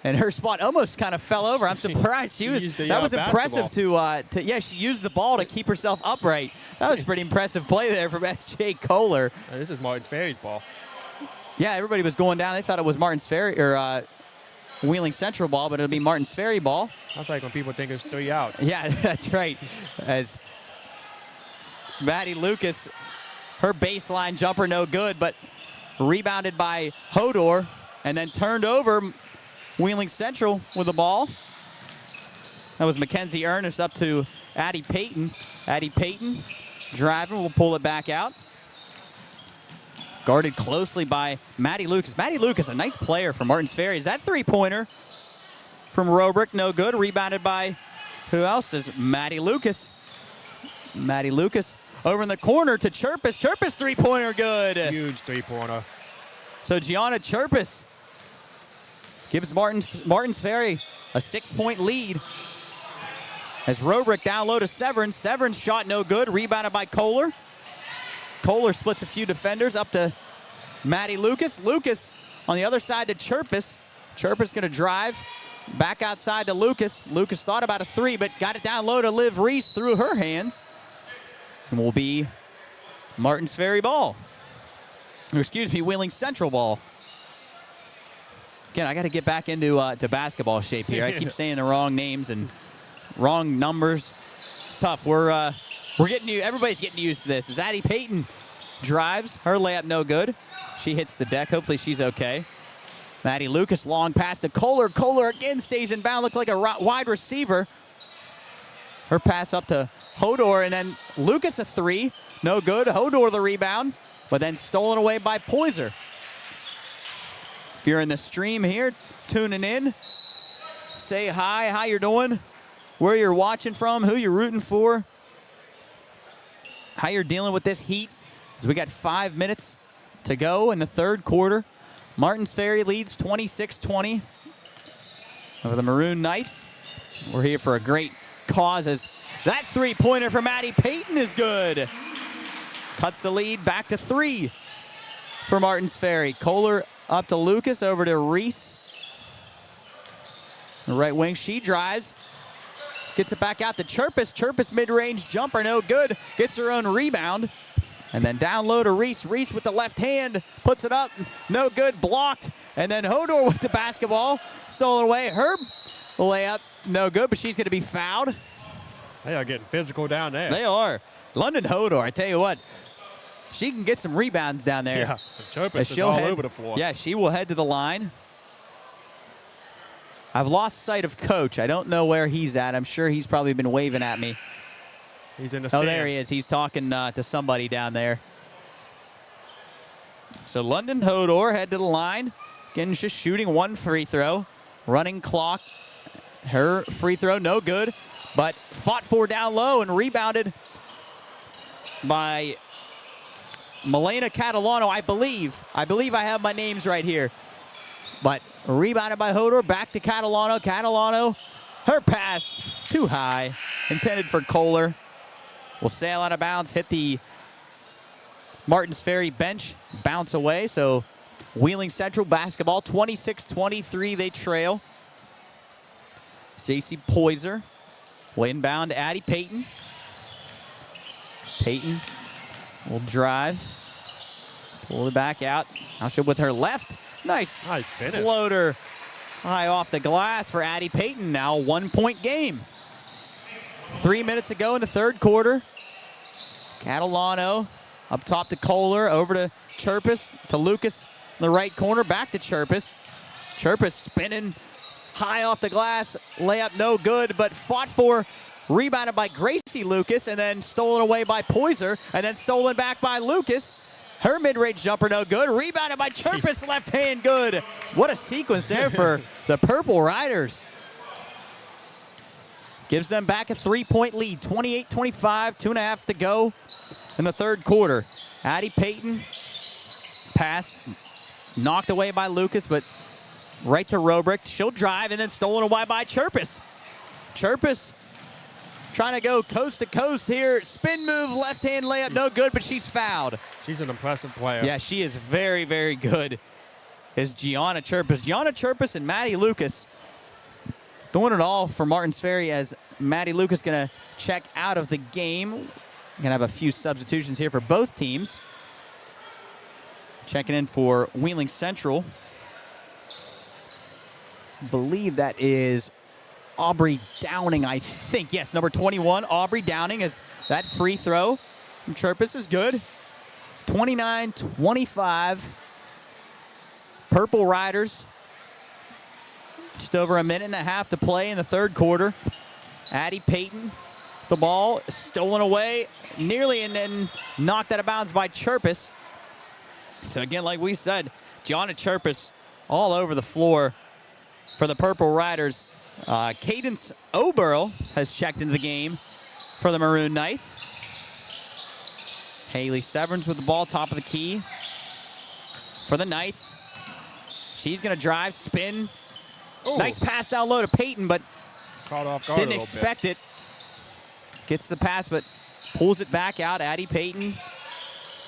And her spot almost kind of fell over. I'm surprised She used the, that was basketball. impressive to yeah, she used the ball to keep herself upright. That was a pretty impressive play there from S.J. Kohler. This is Martins Ferry's ball. Yeah, everybody was going down. They thought it was Martins Ferry or Wheeling Central ball, but it'll be Martins Ferry ball. That's like when people think it's 3 out. Yeah, that's right. As Maddie Lucas, her baseline jumper no good, but rebounded by Hodor and then turned over. Wheeling Central with the ball. That was Mackenzie Ernest up to Addie Payton. Addie Payton driving, will pull it back out. Guarded closely by Maddie Lucas. Maddie Lucas, a nice player for Martins Ferry. Is that three-pointer from Robrick? No good. Rebounded by, who else is Maddie Lucas? Maddie Lucas over in the corner to Chirpus. Chirpus three-pointer good. Huge three-pointer. So Gianna Chirpus gives Martins Ferry a 6-point lead. As Robrick down low to Severance. Severance shot no good. Rebounded by Kohler. Kohler splits a few defenders up to Maddie Lucas. Lucas on the other side to Chirpus. Chirpus going to drive back outside to Lucas. Lucas thought about a three, but got it down low to Liv Reese through her hands. And will be Martins Ferry ball. Or excuse me, Wheeling Central ball. Again, I got to get back into to basketball shape here. I keep saying the wrong names and wrong numbers. It's tough. We're getting you. Everybody's getting used to this. As Addie Payton drives, her layup no good. She hits the deck. Hopefully she's okay. Maddie Lucas long pass to Kohler. Kohler again stays in bound. Looked like a wide receiver. Her pass up to Hodor, and then Lucas a three. No good. Hodor the rebound, but then stolen away by Poyser. If you're in the stream here, tuning in, say hi, how you're doing, where you're watching from, who you're rooting for, how you're dealing with this heat. As we got 5 minutes to go in the third quarter. Martins Ferry leads 26-20 over the Maroon Knights. We're here for a great cause as that three-pointer from Addie Payton is good. Cuts the lead back to 3 for Martins Ferry. Kohler up to Lucas, over to Reese. The right wing, she drives. Gets it back out to Chirpus. Chirpus mid-range jumper, no good. Gets her own rebound. And then down low to Reese. Reese with the left hand, puts it up, no good, blocked. And then Hodor with the basketball, stolen away. Herb layup, no good, but she's gonna be fouled. They are getting physical down there. They are. London Hodor, I tell you what, she can get some rebounds down there. Yeah, Chirpus is all over the floor. Yeah, she will head to the line. I've lost sight of Coach. I don't know where he's at. I'm sure he's probably been waving at me. He's in the Oh, stand. there he is. He's talking to somebody down there. So London Hodor head to the line. Again, just shooting one free throw. Running clock. Her free throw, no good. But fought for down low and rebounded by Milena Catalano, I believe. I have my names right here. But rebounded by Hodor, back to Catalano. Catalano, her pass too high, intended for Kohler. Will sail out of bounds, hit the Martins Ferry bench, bounce away. So Wheeling Central basketball, 26-23, they trail. Stacey Poyser will inbound to Addie Payton. Payton will drive, pull it back out. Now she'll with her left. Nice finish. Floater high off the glass for Addie Payton. Now 1 point game. 3 minutes to go in the third quarter. Catalano up top to Kohler, over to Chirpus, to Lucas in the right corner, back to Chirpus. Chirpus spinning high off the glass, layup no good, but fought for, rebounded by Gracie Lucas, and then stolen away by Poyser, and then stolen back by Lucas. Her mid-range jumper no good, rebounded by Chirpus, left hand good. What a sequence there for the Purple Riders. gives them back a 3-point lead, 28-25, 2.5 to go in the third quarter. Addie Payton, pass knocked away by Lucas, but right to Robrick. She'll drive and then stolen away by Chirpus. Chirpus trying to go coast to coast here. Spin move, left-hand layup, no good, but she's fouled. She's an impressive player. Yeah, she is very, very good. Is Gianna Chirpus. Gianna Chirpus and Maddie Lucas doing it all for Martins Ferry, as Maddie Lucas going to check out of the game. Going to have a few substitutions here for both teams. Checking in for Wheeling Central. I believe that is Aubrey Downing, I think. Yes, number 21, Aubrey Downing, as that free throw from Chirpus is good. 29-25. Purple Riders. Just over a minute and a half to play in the third quarter. Addie Payton, the ball stolen away nearly and then knocked out of bounds by Chirpus. So again, like we said, Gianna Chirpus all over the floor for the Purple Riders. Cadence Oberl has checked into the game for the Maroon Knights. Haley Severns with the ball, top of the key for the Knights. She's going to drive, spin. Ooh. Nice pass down low to Payton, but caught off guard didn't expect it. Gets the pass, but pulls it back out. Addie Payton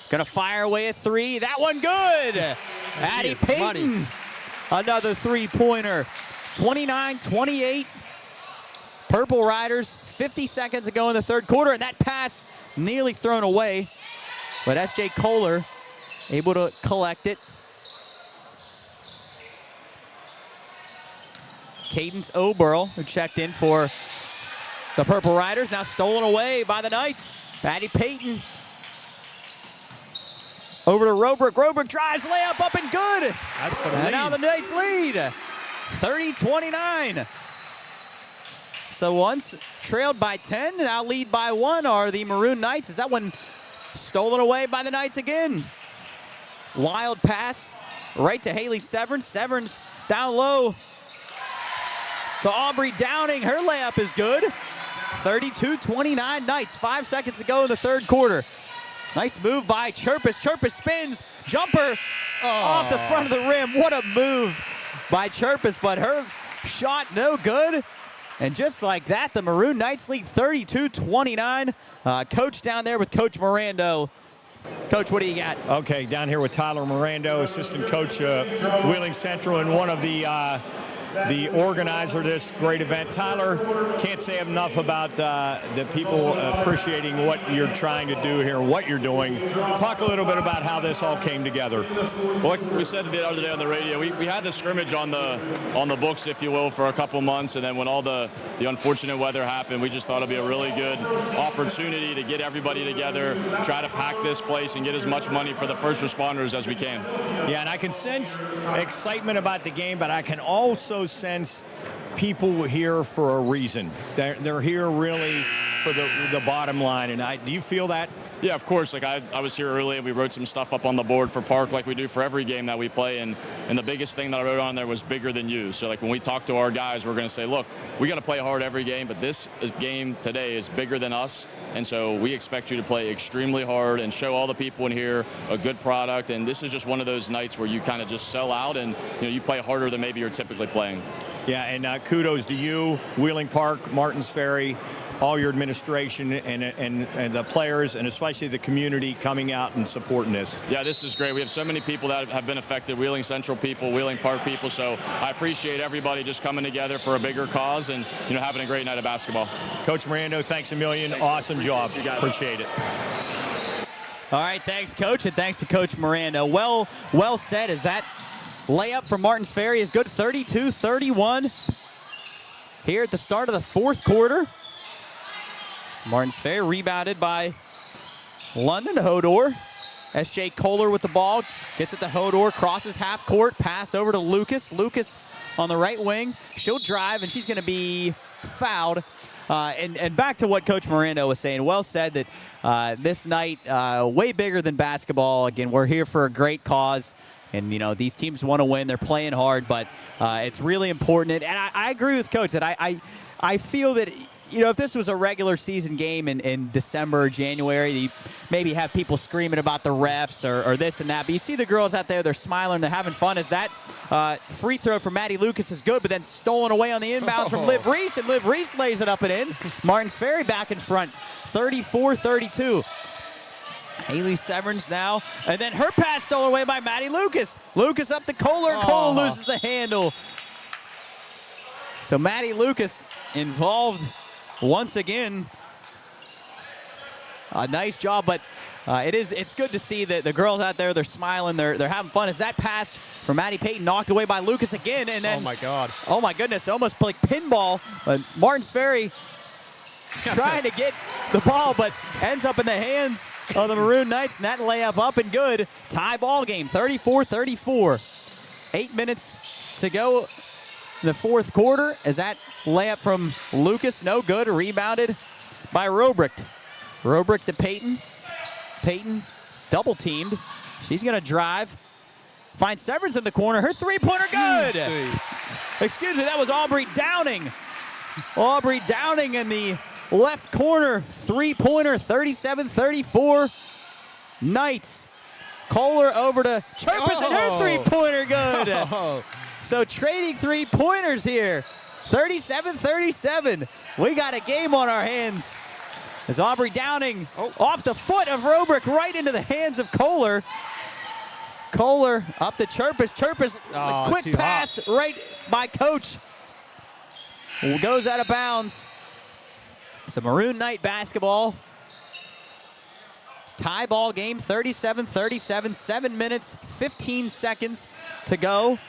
going to fire away a three. That one good. Addie Payton, another three-pointer. 29-28. Purple Riders, 50 seconds to go in the third quarter, and that pass nearly thrown away. But S.J. Kohler able to collect it. Cadence Oberl, who checked in for the Purple Riders, now stolen away by the Knights. Addie Payton over to Robrick. Robrick drives, layup up and good. That's for the and lead. now the Knights lead, 30-29. So once trailed by 10, now lead by 1 are the Maroon Knights. Is that one stolen away by the Knights again? Wild pass right to Haley Severns. Severns down low to Aubrey Downing. Her layup is good. 32-29 Knights. 5 seconds to go in the third quarter. Nice move by Chirpus. Chirpus spins. Jumper off the front of the rim. What a move by Chirpus, but her shot no good. And just like that, the Maroon Knights lead 32-29. Coach down there with Coach Mirando. Coach, what do you got? Okay, down here with Tyler Mirando, assistant coach Wheeling Central, and one of the organizer of this great event. Tyler, can't say enough about the people appreciating what you're trying to do here, what you're doing. Talk a little bit about how this all came together. Well, like we said the other day on the radio, we had the scrimmage on the books, if you will, for a couple months, and then when all the unfortunate weather happened, we just thought it'd be a really good opportunity to get everybody together, try to pack this place, and get as much money for the first responders as we can. Yeah, and I can sense excitement about the game, but I can also sense people here for a reason. They're here really for the bottom line. And do you feel that? Yeah, of course. Like I was here early and we wrote some stuff up on the board for Park like we do for every game that we play. And the biggest thing that I wrote on there was bigger than you. So like when we talk to our guys, we're going to say, look, we got to play hard every game, but this game today is bigger than us. And so we expect you to play extremely hard and show all the people in here a good product. And this is just one of those nights where you kind of just sell out and you play harder than maybe you're typically playing. Yeah, and kudos to you, Wheeling Park, Martins Ferry, all your administration and the players, and especially the community coming out and supporting this. Yeah, this is great. We have so many people that have been affected, Wheeling Central people, Wheeling Park people, so I appreciate everybody just coming together for a bigger cause and having a great night of basketball. Coach Mirando, thanks a million. Awesome job. Appreciate it. All right, thanks, Coach, and thanks to Coach Miranda. Well said, as that layup from Martins Ferry is good. 32-31 here at the start of the fourth quarter. Martins Ferry rebounded by London Hodor. S.J. Kohler with the ball. Gets it to Hodor, crosses half court, pass over to Lucas. Lucas on the right wing. She'll drive, and she's going to be fouled. And back to what Coach Miranda was saying. Well said that this night, way bigger than basketball. Again, we're here for a great cause. And, these teams want to win. They're playing hard, but it's really important. And I agree with Coach that I feel that if this was a regular season game in December or January, you maybe have people screaming about the refs or this and that. But you see the girls out there, they're smiling, they're having fun. As that free throw from Maddie Lucas is good, but then stolen away on the inbounds from Liv Reese, and Liv Reese lays it up and in. Martins Ferry back in front, 34-32. Haley Severns now, and then her pass stolen away by Maddie Lucas. Lucas up to Kohler, and Kohler loses the handle. So Maddie Lucas involved once again. A nice job, but it's good to see that the girls out there, they're smiling, they're having fun. As that pass from Maddie Payton knocked away by Lucas again, and then oh my goodness, almost like pinball. But Martins Ferry trying to get the ball, but ends up in the hands of the Maroon Knights, and that layup up and good. Tie ball game, 34-34. 8 minutes to go in the fourth quarter, as that layup from Lucas, no good, rebounded by Robricht. Robricht to Payton. Payton double teamed. She's gonna drive. Finds Severns in the corner. Her three-pointer good. Excuse me, that was Aubrey Downing. Aubrey Downing in the left corner. Three-pointer, 37-34. Knights. Kohler over to Chirpus, and her three-pointer good. So trading three-pointers here. 37-37. We got a game on our hands. As Aubrey Downing off the foot of Robrick right into the hands of Kohler. Kohler up to Chirpus. Chirpus, quick pass right by Coach. Goes out of bounds. It's a Maroon Knight basketball. Tie ball game, 37-37, 7 minutes, 15 seconds to go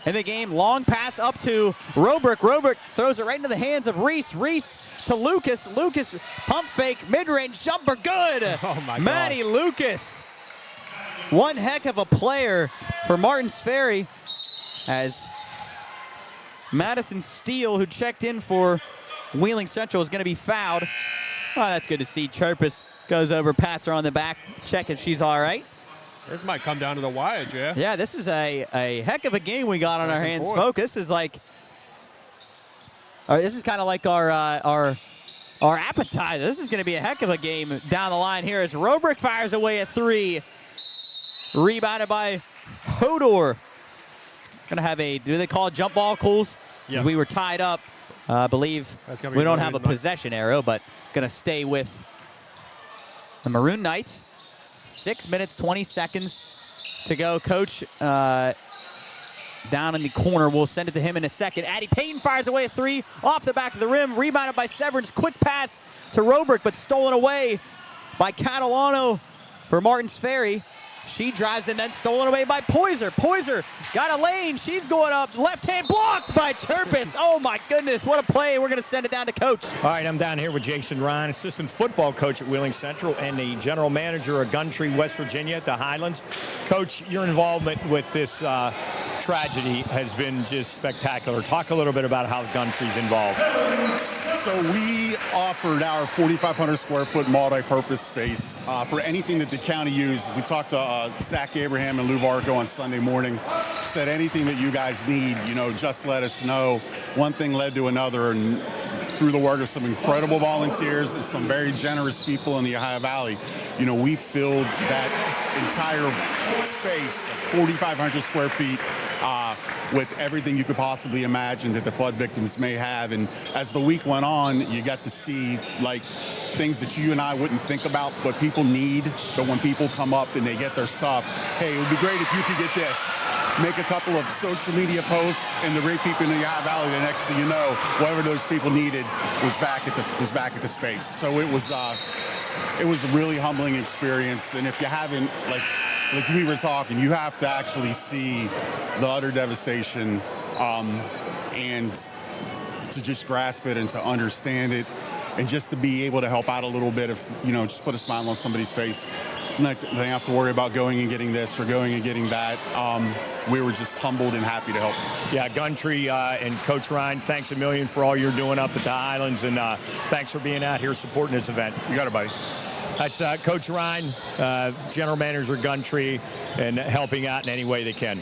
in the game. Long pass up to Robrick. Robrick throws it right into the hands of Reese. Reese to Lucas. Lucas, pump fake, mid-range jumper, good. Oh my God. Maddie Lucas. One heck of a player for Martins Ferry, as Madison Steele, who checked in for Wheeling Central, is going to be fouled. Oh, that's good to see. Chirpus goes over, pats her on the back, check if she's all right. This might come down to the wire, Jeff. Yeah, this is a heck of a game we got on our hands, folks. This is like, this is kind of like our appetizer. This is going to be a heck of a game down the line here as Robrick fires away a three. Rebounded by Hodor. Gonna have a, do they call it jump ball, Cools? Yeah. We were tied up. I believe we don't have a Knights. possession arrow, but gonna stay with the Maroon Knights. 6 minutes, 20 seconds to go. Coach down in the corner. We'll send it to him in a second. Addie Payton fires away a three off the back of the rim. Rebounded by Severns. Quick pass to Robrick, but stolen away by Catalano for Martins Ferry. She drives and then stolen away by Poyser. Poyser got a lane. She's going up. Left hand blocked by Chirpus. Oh my goodness, what a play. We're going to send it down to Coach. All right, I'm down here with Jason Ryan, assistant football coach at Wheeling Central and the general manager of Gundry, West Virginia at the Highlands. Coach, your involvement with this tragedy has been just spectacular. Talk a little bit about how Gundry's involved. So we offered our 4,500 square foot multi-purpose space for anything that the county used. We talked to Zach Abraham and Lou Varco on Sunday morning, said anything that you guys need, just let us know. One thing led to another, and through the work of some incredible volunteers and some very generous people in the Ohio Valley, we filled that entire space, 4,500 square feet, with everything you could possibly imagine that the flood victims may have. And as the week went on, you got to see things that you and I wouldn't think about, but people need. But when people come up and they get their stuff, hey, it would be great if you could get this. Make a couple of social media posts, and the great people in the Ohio Valley, the next thing you know, whatever those people needed was back at the space. So it was a really humbling experience. And if you haven't, like we were talking, you have to actually see the utter devastation and to just grasp it and to understand it, and just to be able to help out a little bit, just put a smile on somebody's face. They have to worry about going and getting this or going and getting that. We were just humbled and happy to help. Yeah, Gundry and Coach Ryan, thanks a million for all you're doing up at the Highlands, and thanks for being out here supporting this event. You got it, buddy. That's Coach Ryan, General Manager Gundry, and helping out in any way they can.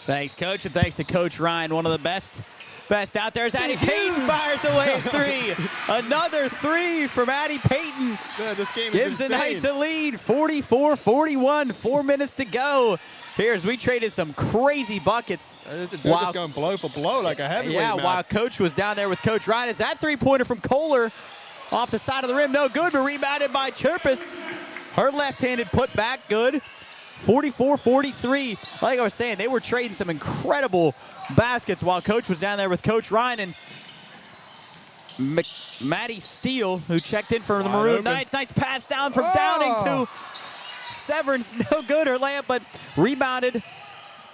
Thanks, Coach, and thanks to Coach Ryan, one of the best Best out there is Addie Payton, fires away a three. Another three from Addie Payton. Man, this game Gives is the insane. Knights a lead, 44-41, 4 minutes to go. Here's, we traded some crazy buckets. They're just going blow for blow like a heavyweight match. While Coach was down there with Coach Ryan. It's that three-pointer from Kohler off the side of the rim. No good, but rebounded by Chirpus. Her left-handed putback, good. 44-43. Like I was saying, they were trading some incredible baskets while Coach was down there with Coach Ryan. And Maddie Steele, who checked in for the Maroon Knights. Nice pass down from Downing to Severance. No good, her layup, but rebounded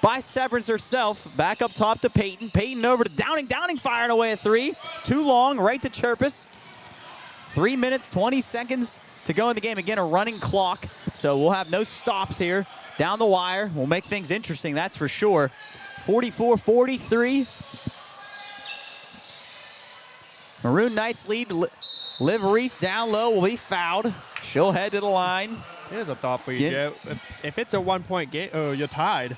by Severance herself. Back up top to Payton. Payton over to Downing. Downing firing away a three. Too long, right to Chirpus. 3 minutes, 20 seconds to go in the game. Again, a running clock, so we'll have no stops here. Down the wire, we'll make things interesting, that's for sure. 44-43. Maroon Knights lead. Liv Reese down low will be fouled. She'll head to the line. Here's a thought for you, Joe. If it's a one-point game, you're tied,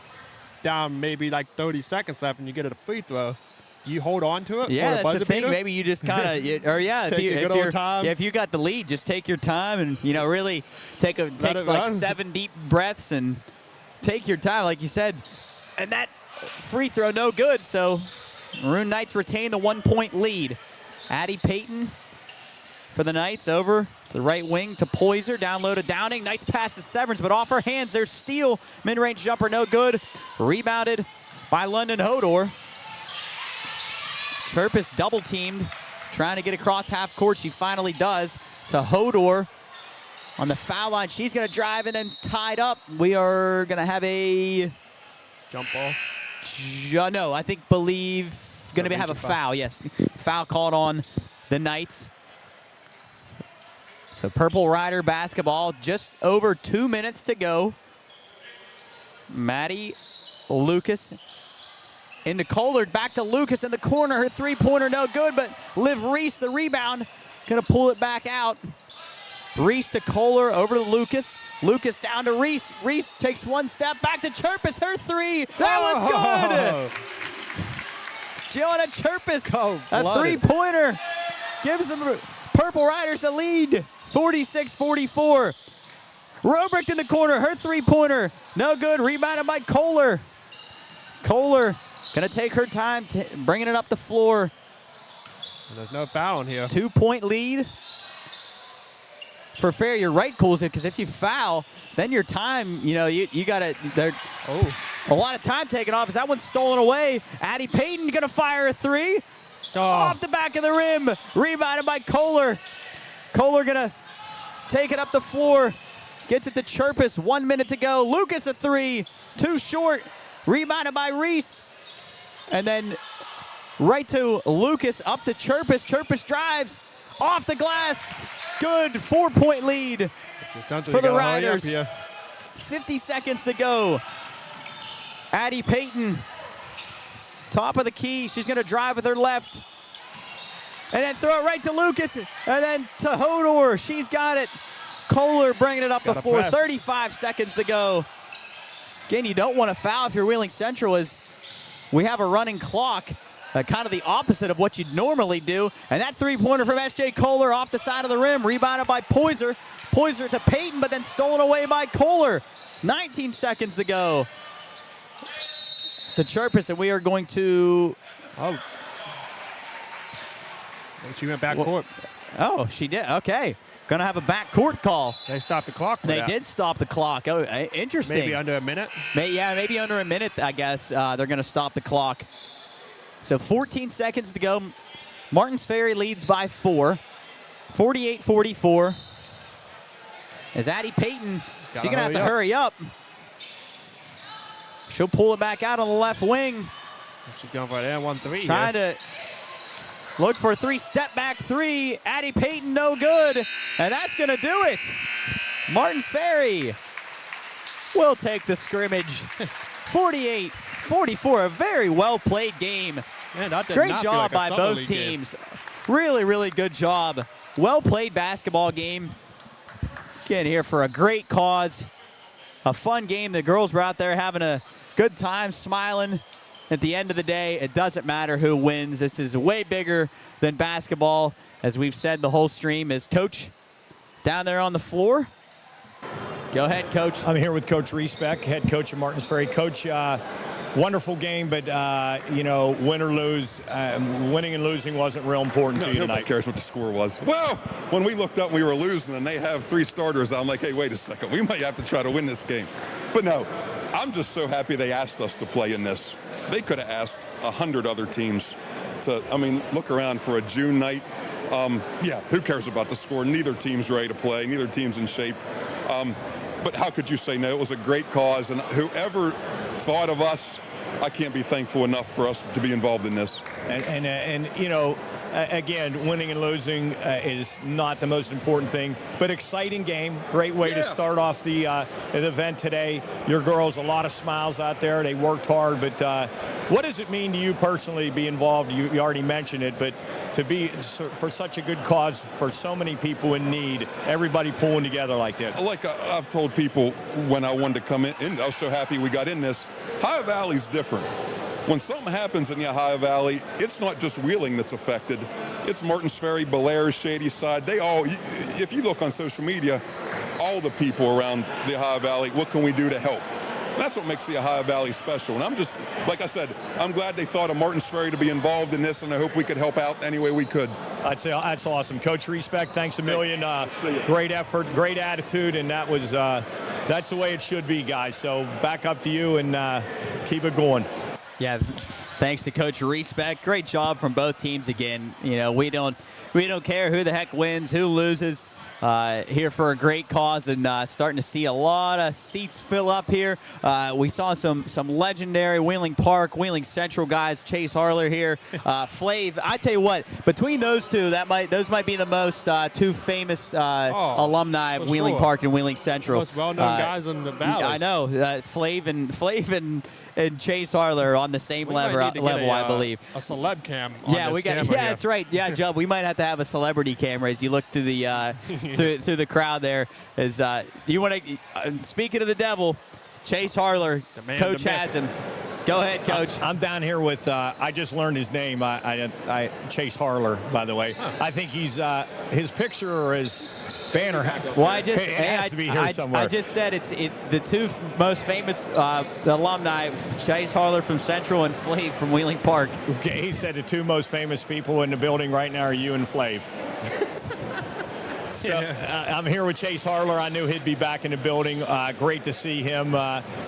down maybe like 30 seconds left, and you get a free throw, you hold on to it? Yeah, for a that's the thing. beater? Maybe you just kind of, if you got the lead, just take your time and really take like run. 7 deep breaths and take your time, like you said. And that free throw, no good. So Maroon Knights retain the 1-point lead. Addie Payton for the Knights over the right wing to Poyser, down low to Downing. Nice pass to Severance, but off her hands. There's Steele, mid-range jumper, no good. Rebounded by London Hodor. Chirpus double teamed, trying to get across half court. She finally does to Hodor on the foul line. She's going to drive and then tied up. We are going to have a jump ball. No, I believe going to have a foul. Yes, foul called on the Knights. So Purple Rider basketball, just over 2 minutes to go. Maddie Lucas into Kohler, back to Lucas in the corner. Her three-pointer no good, but Liv Reese, the rebound, gonna pull it back out. Reese to Kohler, over to Lucas. Lucas down to Reese. Reese takes one step, back to Chirpus, her three. That one's good. Gianna Chirpus, a three-pointer, gives the Purple Riders the lead, 46-44. Robrick in the corner, her three-pointer, no good, rebounded by Kohler. Kohler gonna take her time, bringing it up the floor. There's no foul in here. 2-point lead. For fair, you're right, Coles, because if you foul, then your time, you gotta, a lot of time taken off as that one's stolen away. Addie Payton gonna fire a three. Off the back of the rim, rebounded by Kohler. Kohler gonna take it up the floor, gets it to Chirpus, 1 minute to go. Lucas a three, too short, rebounded by Reese. And then right to Lucas, up to Chirpus. Chirpus drives, off the glass. Good 4-point lead for the Riders. 50 seconds to go. Addie Payton, top of the key. She's gonna drive with her left. And then throw it right to Lucas. And then to Hodor, she's got it. Kohler bringing it up the floor, 35 seconds to go. Again, you don't want to foul if you're Wheeling Central, as we have a running clock. Kind of the opposite of what you'd normally do. And that three-pointer from S.J. Kohler off the side of the rim, rebounded by Poyser. Poyser to Payton, but then stolen away by Kohler. 19 seconds to go. To Chirpus, and we are going to... She went back court. Oh, she did. Okay. Going to have a back court call. They stopped the clock for They that. did stop the clock. Oh, interesting. Maybe under a minute? Maybe under a minute, I guess. They're going to stop the clock. So 14 seconds to go. Martins Ferry leads by 4. 48-44. As Addie Payton, she's going to have to hurry up. She'll pull it back out on the left wing. She's going for that 1-3. Trying to look for a step back three. Addie Payton, no good. And that's going to do it. Martins Ferry will take the scrimmage. 48-44, a very well-played game. Man, that did Great not feel job like a by summer both league teams. Really, really good job. Well-played basketball game. Again, here for a great cause. A fun game. The girls were out there having a good time, smiling. at the end of the day, it doesn't matter who wins. This is way bigger than basketball, as we've said the whole stream. Is Coach down there on the floor? Go ahead, Coach. I'm here with Coach Riesbeck, head coach of Martins Ferry. Coach, wonderful game, but, win or lose, winning and losing wasn't real important to you tonight. Nobody cares what the score was. Well, when we looked up, we were losing, and they have 3 starters. I'm like, hey, wait a second. We might have to try to win this game. But no, I'm just so happy they asked us to play in this. They could have asked 100 other teams to, look around for a June night. Who cares about the score? Neither team's ready to play. Neither team's in shape. But how could you say no? It was a great cause, and whoever thought of us, I can't be thankful enough for us to be involved in this. Again, winning and losing is not the most important thing, but exciting game. Great way to start off the event today. Your girls, a lot of smiles out there. They worked hard, but what does it mean to you personally to be involved? You already mentioned it, but to be for such a good cause, for so many people in need, everybody pulling together like this. Like I've told people when I wanted to come in, I was so happy we got in this. Ohio Valley's different. When something happens in the Ohio Valley, it's not just Wheeling that's affected. It's Martins Ferry, Belair, Shady Side. They all, if you look on social media, all the people around the Ohio Valley, what can we do to help? That's what makes the Ohio Valley special. And I'm just, like I said, I'm glad they thought of Martins Ferry to be involved in this, and I hope we could help out any way we could. I'd say that's awesome. Coach Riesbeck, thanks a million. Great effort, great attitude, and that's the way it should be, guys. So back up to you and keep it going. Yeah, thanks to Coach Riesbeck. Great job from both teams again. We don't care who the heck wins, who loses. Here for a great cause, and starting to see a lot of seats fill up here. We saw some legendary Wheeling Wheeling Central guys. Chase Harler here, Flav. I tell you what, between those two, those might be the most 2 famous alumni of Wheeling Park and Wheeling Central. Most well-known guys in the valley. I know, Flav and Chase Harler on the same level, I believe. A celeb cam. That's right. Yeah, Joe, we might have to have a celebrity camera as you look to the through the crowd there. As you want to speaking of the devil, Chase Harler, Coach has him. Go ahead, Coach. I'm down here with, I just learned his name, Chase Harler, by the way. I think he's, his picture or his banner. Well, I just, has to be here somewhere. I just said the 2 most famous alumni, Chase Harler from Central and Flav from Wheeling Park. Okay, he said the 2 most famous people in the building right now are you and Flav. So, I'm here with Chase Harler. I knew he'd be back in the building. Great to see him.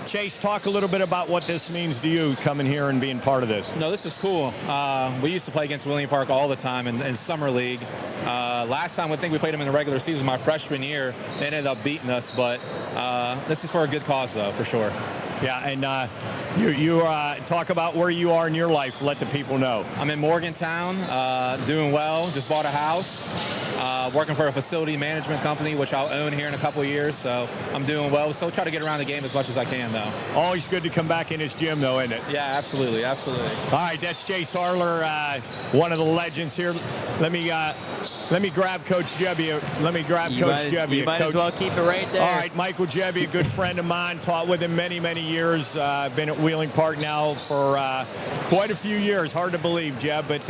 Chase, talk a little bit about what this means to you coming here and being part of this. No, this is cool. We used to play against Wheeling Park all the time in Summer League. Last time I think we played them in the regular season my freshman year. They ended up beating us, but this is for a good cause, though, for sure. Yeah, and you talk about where you are in your life. Let the people know. I'm in Morgantown, doing well. Just bought a house. Working for a facility management company, which I'll own here in a couple of years. So I'm doing well. So try to get around the game as much as I can, though. Always good to come back in his gym, though, isn't it? Yeah, absolutely, absolutely. All right, that's Chase Harler, one of the legends here. Let me grab Coach Jebbia. You might as well keep it right there. All right, Michael Jebbia, a good friend of mine. Taught with him many, many years. Been at Wheeling Park now for quite a few years. Hard to believe, Jeb, but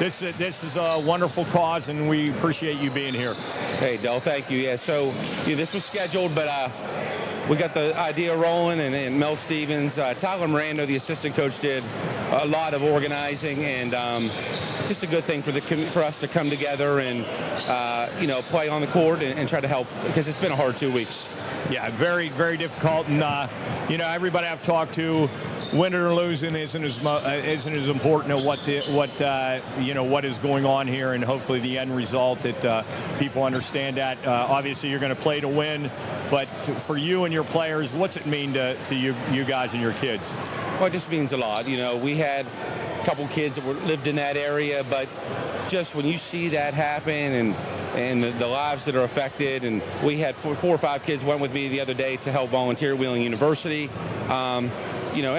this is a wonderful cause, and we appreciate you being here. Hey, Del, thank you. Yeah, so this was scheduled, but we got the idea rolling, and Mel Stevens, Tyler Miranda, the assistant coach, did a lot of organizing, and just a good thing for us to come together and play on the court and try to help, because it's been a hard 2 weeks. Yeah, very, very difficult, and everybody I've talked to, winning or losing isn't as important as what is going on here, and hopefully the end result that people understand that. Obviously, you're going to play to win, but for you and your players, what's it mean to you guys and your kids? Well, it just means a lot. We had a couple kids that lived in that area, but just when you see that happen and the lives that are affected, and we had 4 or 5 kids went with me the other day to help volunteer at Wheeling University.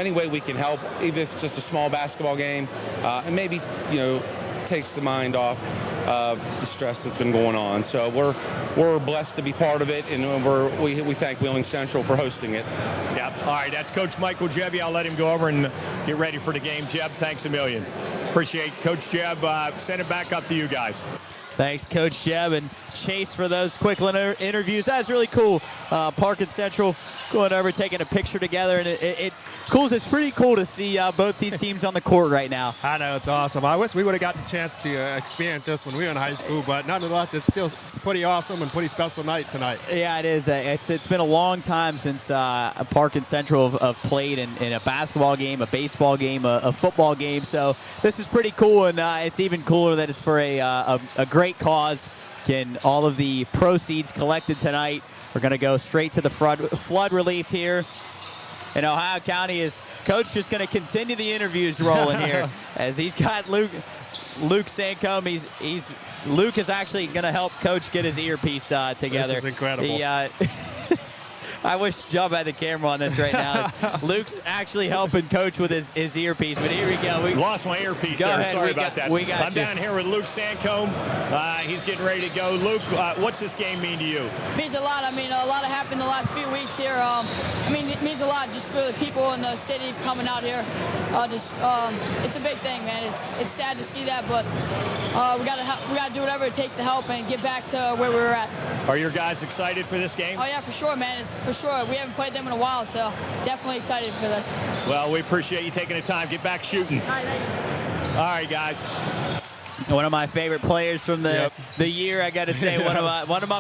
Any way we can help, even if it's just a small basketball game, and maybe, takes the mind off of the stress that's been going on. So we're blessed to be part of it, and we thank Wheeling Central for hosting it. Yep. All right, that's Coach Michael Jebby. I'll let him go over and get ready for the game. Jeb, thanks a million. Appreciate Coach Jeb. Send it back up to you guys. Thanks, Coach Jeb and Chase, for those quick little interviews. That was really cool. Park and Central going over, taking a picture together, and it's pretty cool to see both these teams on the court right now. I know, it's awesome. I wish we would have got the chance to experience this when we were in high school, but nonetheless, it's still pretty awesome and pretty special night tonight. Yeah, it is. It's been a long time since Park and Central have played in a basketball game, a baseball game, a football game. So this is pretty cool, and it's even cooler that it's for a great cause. Again, all of the proceeds collected tonight are going to go straight to the flood relief here in Ohio County. Is Coach just going to continue the interviews rolling here as he's got Luke Sancombe. Luke is actually going to help Coach get his earpiece together. This is incredible. I wish Job had the camera on this right now. Luke's actually helping Coach with his earpiece, but here we go. We lost my earpiece go there. Ahead. Sorry about that. I'm down here with Luke Sancombe. He's getting ready to go. Luke, what's this game mean to you? It means a lot. I mean, a lot happened the last few weeks here. It means a lot just for the people in the city coming out here. It's a big thing, man. It's sad to see that, but we gotta do whatever it takes to help and get back to where we were at. Are your guys excited for this game? Oh yeah, for sure, man. It's for sure. We haven't played them in a while, so definitely excited for this. Well, we appreciate you taking the time. Get back shooting. All right, thank you. All right, guys. One of my favorite players from the year, I got to say, one of my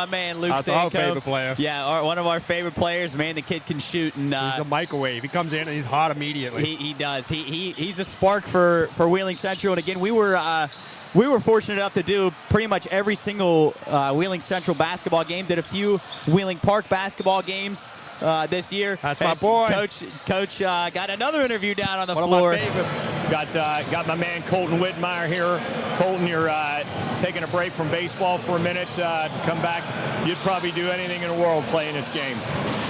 man Luke Sancombe. That's our favorite player. Yeah, one of our favorite players. Man, the kid can shoot, and he's a microwave. He comes in and he's hot immediately. He does. He's a spark for Wheeling Central. And again, we were fortunate enough to do pretty much every single Wheeling Central basketball game. Did a few Wheeling Park basketball games this year. That's my boy. Coach got another interview down on the floor. One of my favorites. Got my man Colton Whitmire here. Colton, you're taking a break from baseball for a minute. Come back. You'd probably do anything in the world playing this game.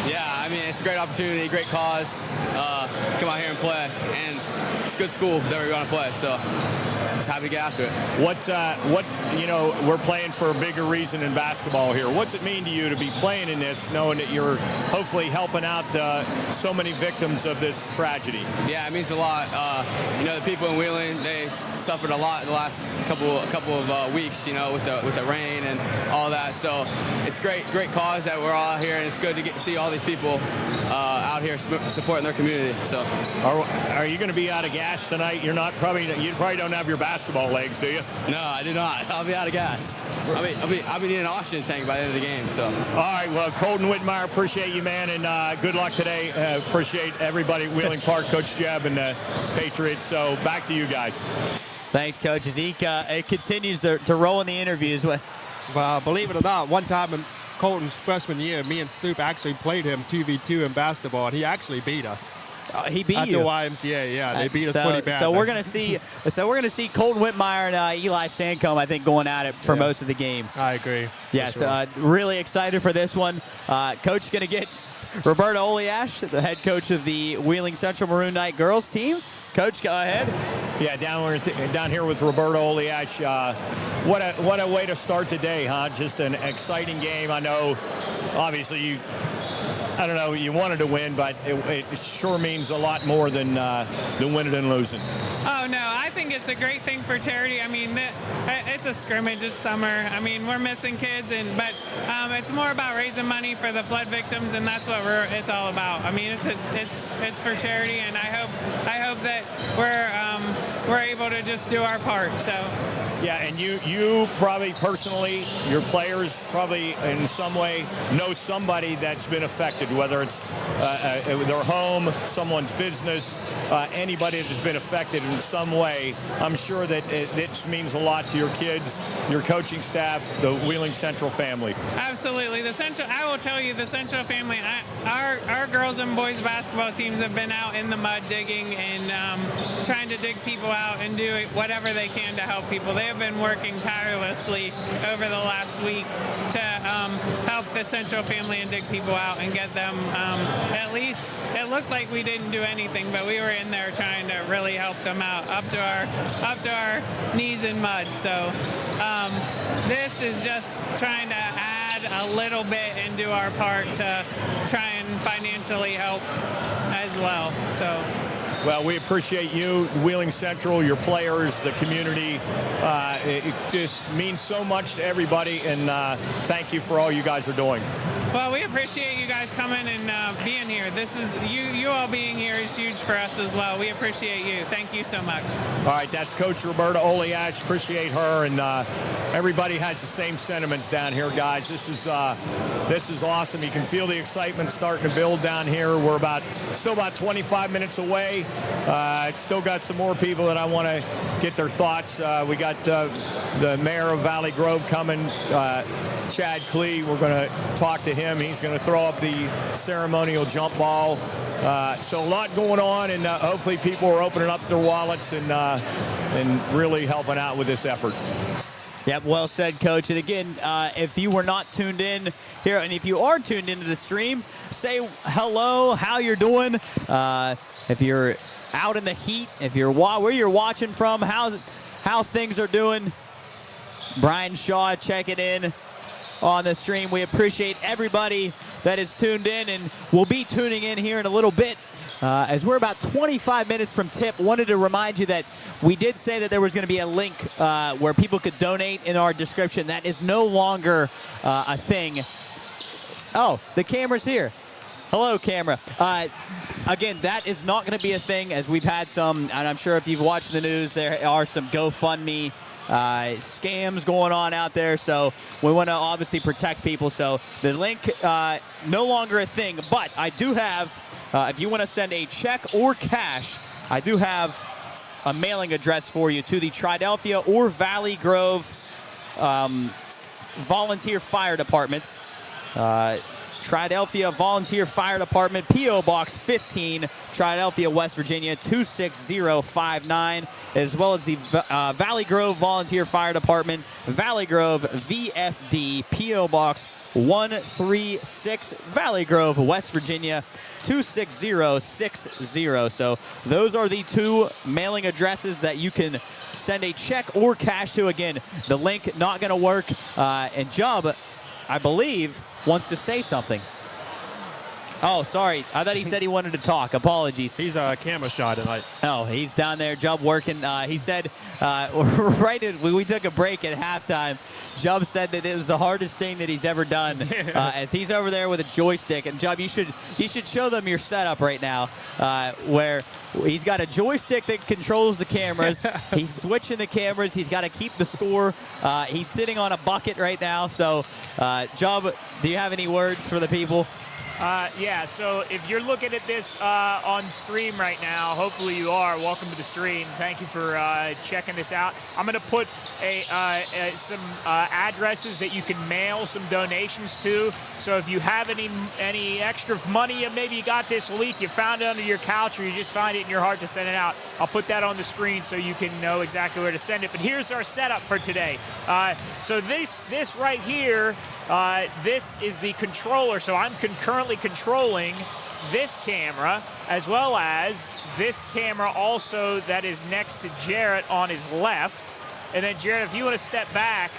Yeah, I mean, it's a great opportunity, great cause. Come out here and play. And it's a good school that we're going to play, so I'm just happy to get after it. We're playing for a bigger reason in basketball here. What's it mean to you to be playing in this, knowing that you're hopefully helping out so many victims of this tragedy? Yeah, it means a lot. The people in Wheeling, they suffered a lot in the last couple of weeks, with the rain and all that. So it's great cause that we're all out here, and it's good to get to see all these people out here supporting their community. So, are you going to be out of gas tonight? You probably don't have your basketball legs, do you? No, I do not. I'll be out of gas. I'll be needing an oxygen tank by the end of the game. So. All right. Well, Colton Whitmire, appreciate you, man, and good luck today. Appreciate everybody at Wheeling Park, Coach Jeb, and the Patriots. So back to you guys. Thanks, Coach. As he continues to roll in the interviews. Well, believe it or not, one time in Colton's freshman year, me and Soup actually played him 2v2 in basketball, and he actually beat us. He beat at you the YMCA. Yeah, they beat us pretty bad. So we're gonna see. Colton Whitmire and Eli Sancombe, I think, going at it for most of the game. I agree. Yeah, so really excited for this one. Coach gonna get Roberta Oliash, the head coach of the Wheeling Central Maroon Knight girls team. Coach, go ahead. Yeah, down here with Roberta Oliash. What a way to start the day, huh? Just an exciting game. I know, obviously, you wanted to win, but it sure means a lot more than winning and losing. Oh, no, I think it's a great thing for charity. I mean, it's a scrimmage. It's summer. I mean, we're missing kids, but it's more about raising money for the flood victims, and that's what it's all about. I mean, it's for charity, and I hope that we're able to just do our part. So. Yeah, and you probably personally, your players probably in some way know somebody that's been affected, whether it's their home, someone's business, anybody that's been affected in some way. I'm sure that it means a lot to your kids, your coaching staff, the Wheeling Central family. Absolutely. I will tell you, the Central family, our girls and boys basketball teams have been out in the mud digging and trying to dig people out and do whatever they can to help people. They have been working tirelessly over the last week to help the Central family and dig people out and get them at least, it looked like we didn't do anything, but we were in there trying to really help them out up to our knees in mud. So this is just trying to add a little bit and do our part to try and financially help as well. So. Well, we appreciate you, Wheeling Central, your players, the community. It just means so much to everybody, and thank you for all you guys are doing. Well, we appreciate you guys coming and being here. This is you all being here is huge for us as well. We appreciate you. Thank you so much. All right, that's Coach Roberta Oliash. Appreciate her, and everybody has the same sentiments down here, guys. This is awesome. You can feel the excitement starting to build down here. We're still about 25 minutes away. Still got some more people that I want to get their thoughts. We got the mayor of Valley Grove coming, Chad Klee. We're going to talk to him. He's going to throw up the ceremonial jump ball. So a lot going on, and hopefully people are opening up their wallets and really helping out with this effort. Yep, well said, Coach. And again, if you were not tuned in here, and if you are tuned into the stream, say hello, how you're doing. If you're out in the heat, if you're where you're watching from, how things are doing. Brian Shaw checking in on the stream. We appreciate everybody that is tuned in, and we'll be tuning in here in a little bit. As we're about 25 minutes from tip, wanted to remind you that we did say that there was going to be a link where people could donate in our description. That is no longer a thing. Oh, the camera's here. Hello, camera. Again, that is not going to be a thing, as we've had some, and I'm sure if you've watched the news, there are some GoFundMe scams going on out there, so we want to obviously protect people. So the link, no longer a thing, but I do have, if you want to send a check or cash, I do have a mailing address for you to the Triadelphia or Valley Grove volunteer fire departments. Triadelphia Volunteer Fire Department, P.O. Box 15, Triadelphia, West Virginia, 26059, as well as the Valley Grove Volunteer Fire Department, Valley Grove VFD, P.O. Box 136, Valley Grove, West Virginia, 26060. So those are the two mailing addresses that you can send a check or cash to. Again, the link not going to work. And Jubb, I believe, wants to say something. Oh, sorry. I thought he said he wanted to talk. Apologies. He's a camera shy tonight. Oh, he's down there, Jubb, working. He said, we took a break at halftime. Jubb said that it was the hardest thing that he's ever done, as he's over there with a joystick. And Jubb, you should show them your setup right now, where he's got a joystick that controls the cameras. He's switching the cameras. He's got to keep the score. He's sitting on a bucket right now. So, Jubb, do you have any words for the people? Yeah, so if you're looking at this on stream right now, hopefully you are. Welcome to the stream. Thank you for checking this out. I'm going to put some addresses that you can mail some donations to. So if you have any extra money, maybe you got this week, you found it under your couch, or you just find it in your heart to send it out, I'll put that on the screen so you can know exactly where to send it. But here's our setup for today. So this right here, this is the controller. So I'm concurrently controlling this camera, as well as this camera also that is next to Jarrett on his left. And then Jarrett, if you want to step back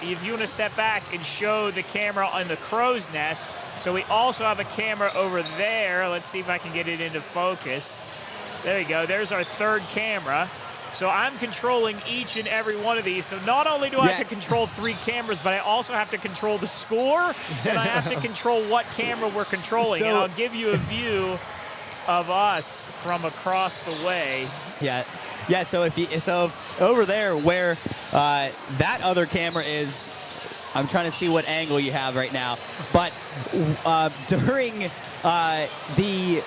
and show the camera on the crow's nest. So we also have a camera over there. Let's see if I can get it into focus. There you go. There's our third camera. So I'm controlling each and every one of these. So not only do I have to control 3 cameras, but I also have to control the score, and I have to control what camera we're controlling. And I'll give you a view of us from across the way. Yeah. So over there where that other camera is, I'm trying to see what angle you have right now. But during the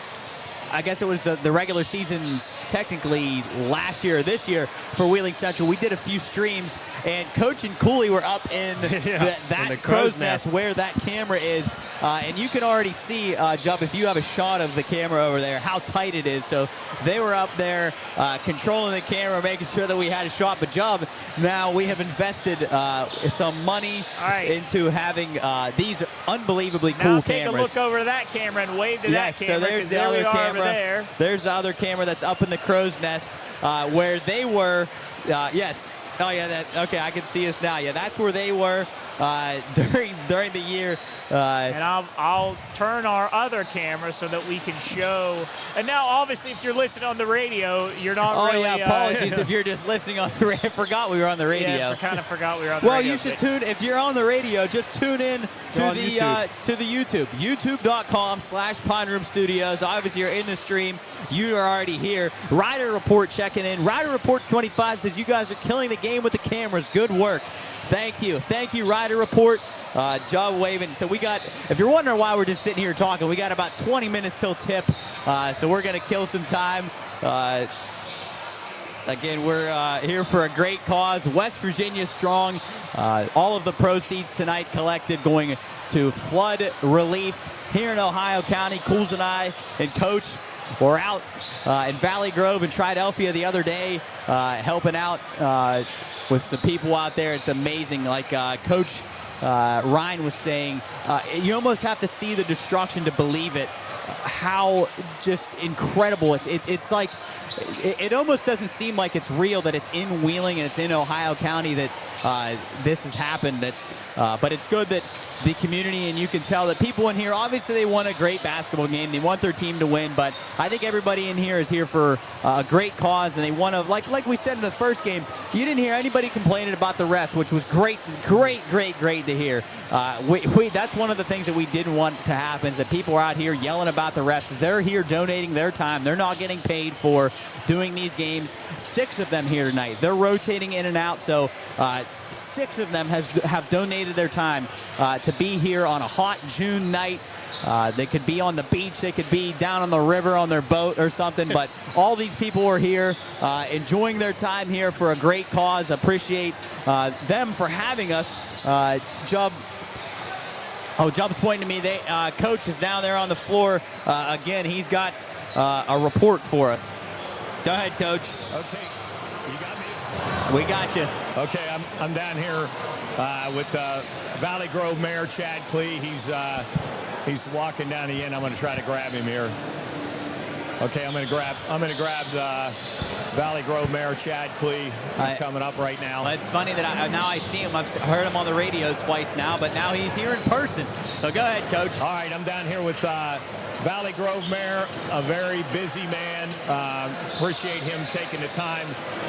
I guess it was the regular season technically last year or this year for Wheeling Central. We did a few streams, and Coach and Cooley were up in that crow's nest where that camera is. And you can already see, Jubb, if you have a shot of the camera over there, how tight it is. So they were up there controlling the camera, making sure that we had a shot. But Jubb, now we have invested some money into having these unbelievably cool cameras. Take a look over that camera and wave to that camera. So there's the other camera. There's the other camera that's up in the crow's nest where they were. Yes. Oh yeah. Okay, I can see us now. Yeah, that's where they were during the year. And I'll turn our other camera so that we can show. And now, obviously, if you're listening on the radio, you're not really. Oh, yeah, apologies if you're just listening on the radio. I forgot we were on the radio. Yeah, I kind of forgot we were on the radio. Well, you should tune. If you're on the radio, just tune in to the YouTube. YouTube.com/Pine Room Studios. Obviously, you're in the stream. You are already here. Rider Report checking in. Rider Report 25 says you guys are killing the game with the cameras. Good work. Thank you. Thank you, Rider Report. Job waving. So we got, if you're wondering why we're just sitting here talking, we got about 20 minutes till tip. So we're going to kill some time. Again, we're here for a great cause. West Virginia strong. All of the proceeds tonight collected going to flood relief here in Ohio County. Cools and I and Coach were out in Valley Grove and Triadelphia the other day helping out with some people out there. It's amazing. Like Coach Ryan was saying, you almost have to see the destruction to believe it. How just incredible. It's like, it almost doesn't seem like it's real that it's in Wheeling and it's in Ohio County that this has happened. But it's good that the community, and you can tell that people in here, obviously they want a great basketball game. They want their team to win, but I think everybody in here is here for a great cause, and they want to, like we said in the first game, you didn't hear anybody complaining about the refs, which was great to hear. That's one of the things that we didn't want to happen, is that people are out here yelling about the refs. They're here donating their time. They're not getting paid for doing these games. 6 of them here tonight. They're rotating in and out, so 6 of them have donated their time to be here on a hot June night. They could be on the beach, they could be down on the river on their boat or something, but all these people are here enjoying their time here for a great cause. Appreciate them for having us. Jubb's pointing to me. Coach is down there on the floor. Again, he's got a report for us. Go ahead, Coach. Okay, you got me? We got you. Okay, I'm down here with Valley Grove Mayor Chad Klee. He's walking down the end. I'm going to try to grab him here. Okay, I'm going to grab Valley Grove Mayor Chad Klee. He's coming up right now. It's funny that now I see him. I've heard him on the radio twice now, but now he's here in person. So go ahead, Coach. All right, I'm down here with Valley Grove Mayor, a very busy man. Appreciate him taking the time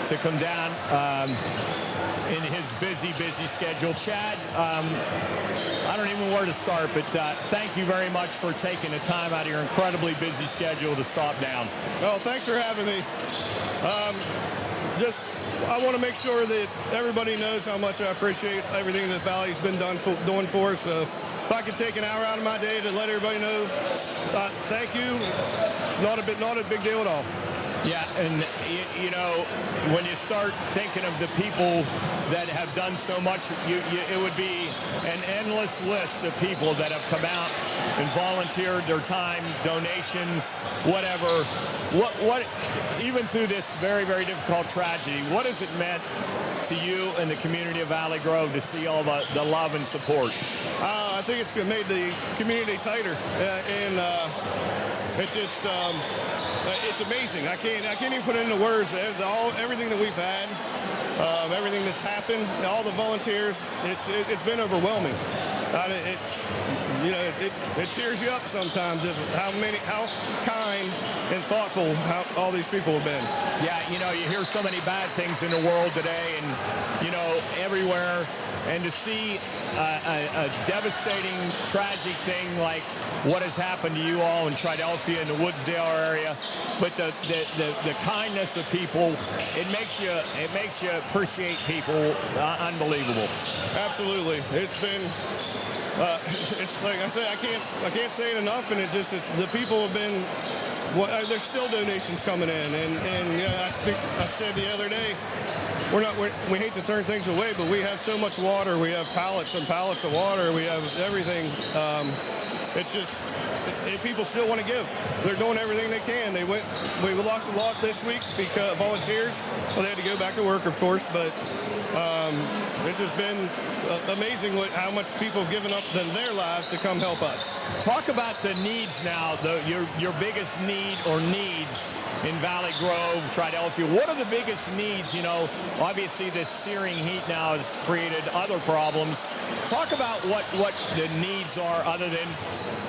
to come down in his busy schedule. Chad, I don't even know where to start, but thank you very much for taking the time out of your incredibly busy schedule to stop down. Well, thanks for having me. I want to make sure that everybody knows how much I appreciate everything that Valley's been doing for us. If I could take an hour out of my day to let everybody know, thank you. Not a big deal at all. Yeah, and you know, when you start thinking of the people that have done so much, it would be an endless list of people that have come out and volunteered their time, donations, whatever. What even through this very, very difficult tragedy, what has it meant to you and the community of Valley Grove to see all the love and support? I think it's made the community tighter, and it's just it's amazing. I can't even put it into words. Everything that we've had, everything that's happened, all the volunteers, it's been overwhelming. It tears you up sometimes how kind and thoughtful how all these people have been. Yeah, you know, you hear so many bad things in the world today, and you know, everywhere, and to see a devastating, tragic thing like what has happened to you all in Triadelphia and the Woodsdale area, but the kindness of people, it makes you appreciate people. Unbelievable. Absolutely, it's been. It's like I said, I can't say it enough, and the people have been there's still donations coming in, and you know, I said the other day, we hate to turn things away, but we have so much water. We have pallets and pallets of water. We have everything. It's just people still want to give. They're doing everything they can. We lost a lot this week because volunteers. Well, they had to go back to work, of course, but it's just been amazing how much people have given up in their lives to come help us. Talk about the needs now, your biggest need or needs in Valley Grove, Triadelphia. What are the biggest needs? You know, obviously this searing heat now has created other problems. Talk about what the needs are other than,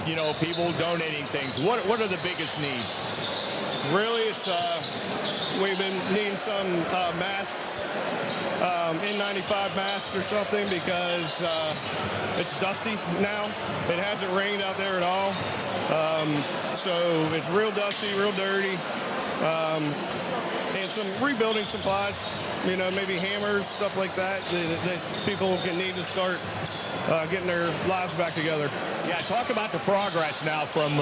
you know, people donating things. What are the biggest needs? Really, it's we've been needing some masks, N95 masks or something, because it's dusty now. It hasn't rained out there at all, so it's real dusty, real dirty, and some rebuilding supplies. You know, maybe hammers, stuff like that people can need to start getting their lives back together. Yeah, talk about the progress now from,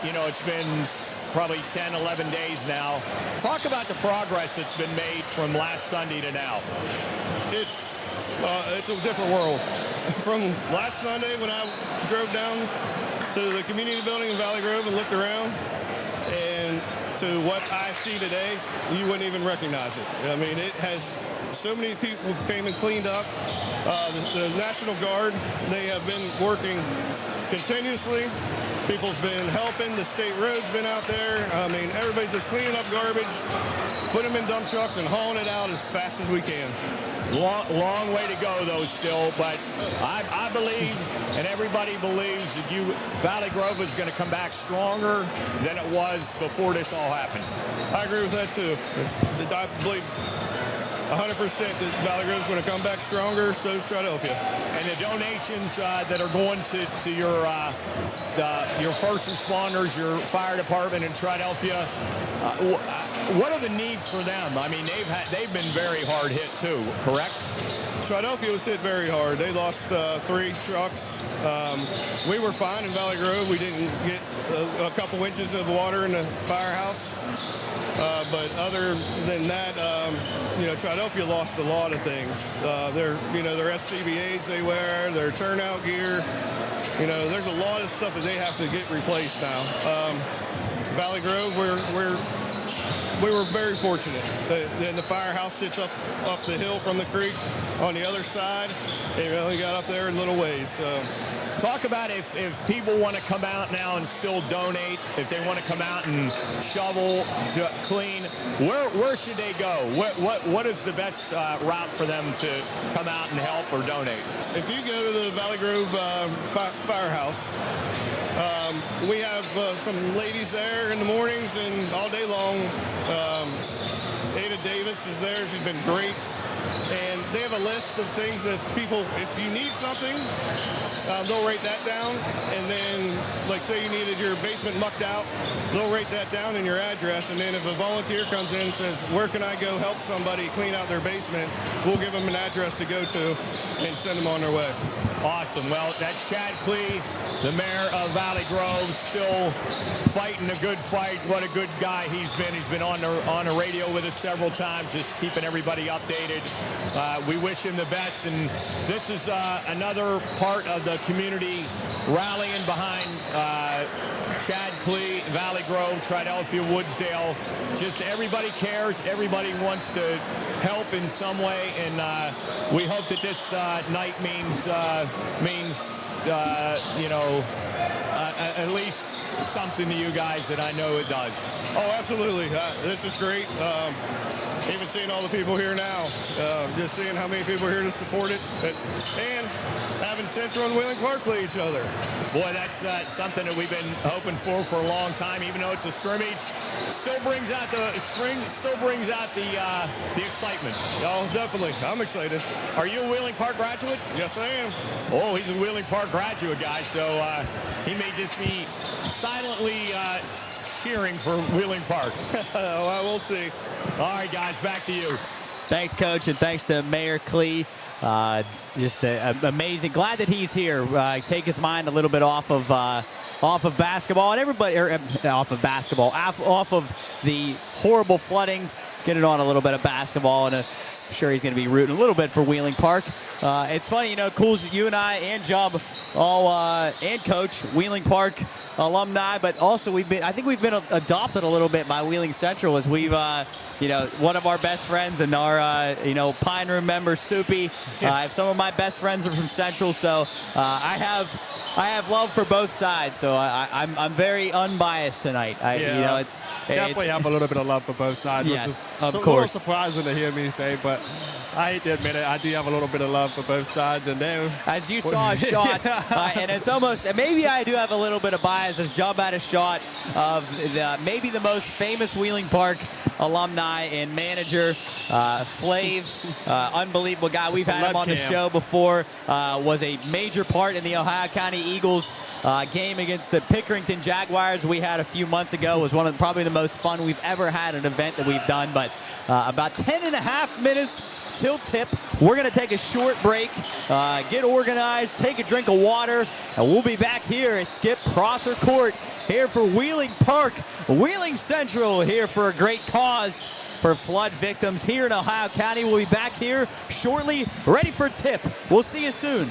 you know, it's been probably 10, 11 days now. Talk about the progress that's been made from last Sunday to now. It's a different world. From last Sunday when I drove down to the community building in Valley Grove and looked around, and to what I see today, you wouldn't even recognize it. I mean, it has so many people came and cleaned up. The National Guard, they have been working continuously. People's been helping. The state road's been out there. I mean, everybody's just cleaning up garbage, putting them in dump trucks and hauling it out as fast as we can. Long way to go, though, still. But I believe, and everybody believes, that Valley Grove is going to come back stronger than it was before this all happened. I agree with that, too. I believe 100% that Valley Grove is going to come back stronger, so is Triadelphia. And the donations that are going to your first responders, your fire department in Triadelphia, what are the needs for them? I mean, they've been very hard hit too, correct? Triadelphia was hit very hard. They lost 3 trucks. We were fine in Valley Grove. We didn't get a couple inches of water in the firehouse. But other than that, you know, Triadelphia lost a lot of things. Their SCBAs they wear, their turnout gear. You know, there's a lot of stuff that they have to get replaced now. Valley Grove, we were very fortunate. The firehouse sits up the hill from the creek on the other side. It only got up there in little ways. So. Talk about if people want to come out now and still donate, if they want to come out and shovel, clean, where should they go? What is the best route for them to come out and help or donate? If you go to the Valley Grove firehouse, we have some ladies there in the mornings and all day long. Ada Davis is there. She's been great. And they have a list of things that people, if you need something, they'll write that down. And then, like, say you needed your basement mucked out, they'll write that down in your address. And then if a volunteer comes in and says, where can I go help somebody clean out their basement, we'll give them an address to go to and send them on their way. Awesome. Well, that's Chad Klee, the mayor of Valley Grove, still fighting a good fight. What a good guy he's been. He's been on the radio with us several times, just keeping everybody updated. We wish him the best, and this is another part of the community rallying behind Chad Klee, Valley Grove, Triadelphia, Woodsdale. Just everybody cares. Everybody wants to help in some way, and we hope that this night means you know, at least something to you guys, that I know it does. Oh, absolutely. This is great. Even seeing all the people here now, just seeing how many people are here to support it, and having Central and Wheeling Park play each other. Boy, that's something that we've been hoping for a long time. Even though it's a scrimmage, still brings out the excitement. Oh, definitely. I'm excited. Are you a Wheeling Park graduate? Yes, I am. Oh, he's a Wheeling Park graduate, guy. So he may just be silently cheering for Wheeling Park. Oh, I will see. All right, guys, back to you. Thanks, Coach, and thanks to Mayor Klee. Just amazing. Glad that he's here. Take his mind a little bit off of off of basketball, and everybody off of the horrible flooding. Get it on a little bit of basketball, and I'm sure he's going to be rooting a little bit for Wheeling Park. It's funny, Cools, you and I and Jubb and Coach, Wheeling Park alumni, but also I think we've been adopted a little bit by Wheeling Central as we've, one of our best friends and our, Pine Room member, Soupy. Some of my best friends are from Central, so I have love for both sides, so I'm very unbiased tonight. Definitely have a little bit of love for both sides, yes, which is of a little course. surprising to hear me say, but I hate to admit it, I do have a little bit of love for both sides. And as you saw a shot, and it's almost, maybe I do have a little bit of bias as Jubb had a shot of maybe the most famous Wheeling Park alumni and manager, Flav, unbelievable guy. We've had him on the show before, was a major part in the Ohio County Eagles game against the Pickerington Jaguars we had a few months ago. Was one of probably the most fun we've ever had an event that we've done, but about 10.5 minutes till tip. We're going to take a short break, get organized, take a drink of water, and we'll be back here at Skip Prosser Court here for Wheeling Park. Wheeling Central here for a great cause for flood victims here in Ohio County. We'll be back here shortly, ready for tip. We'll see you soon.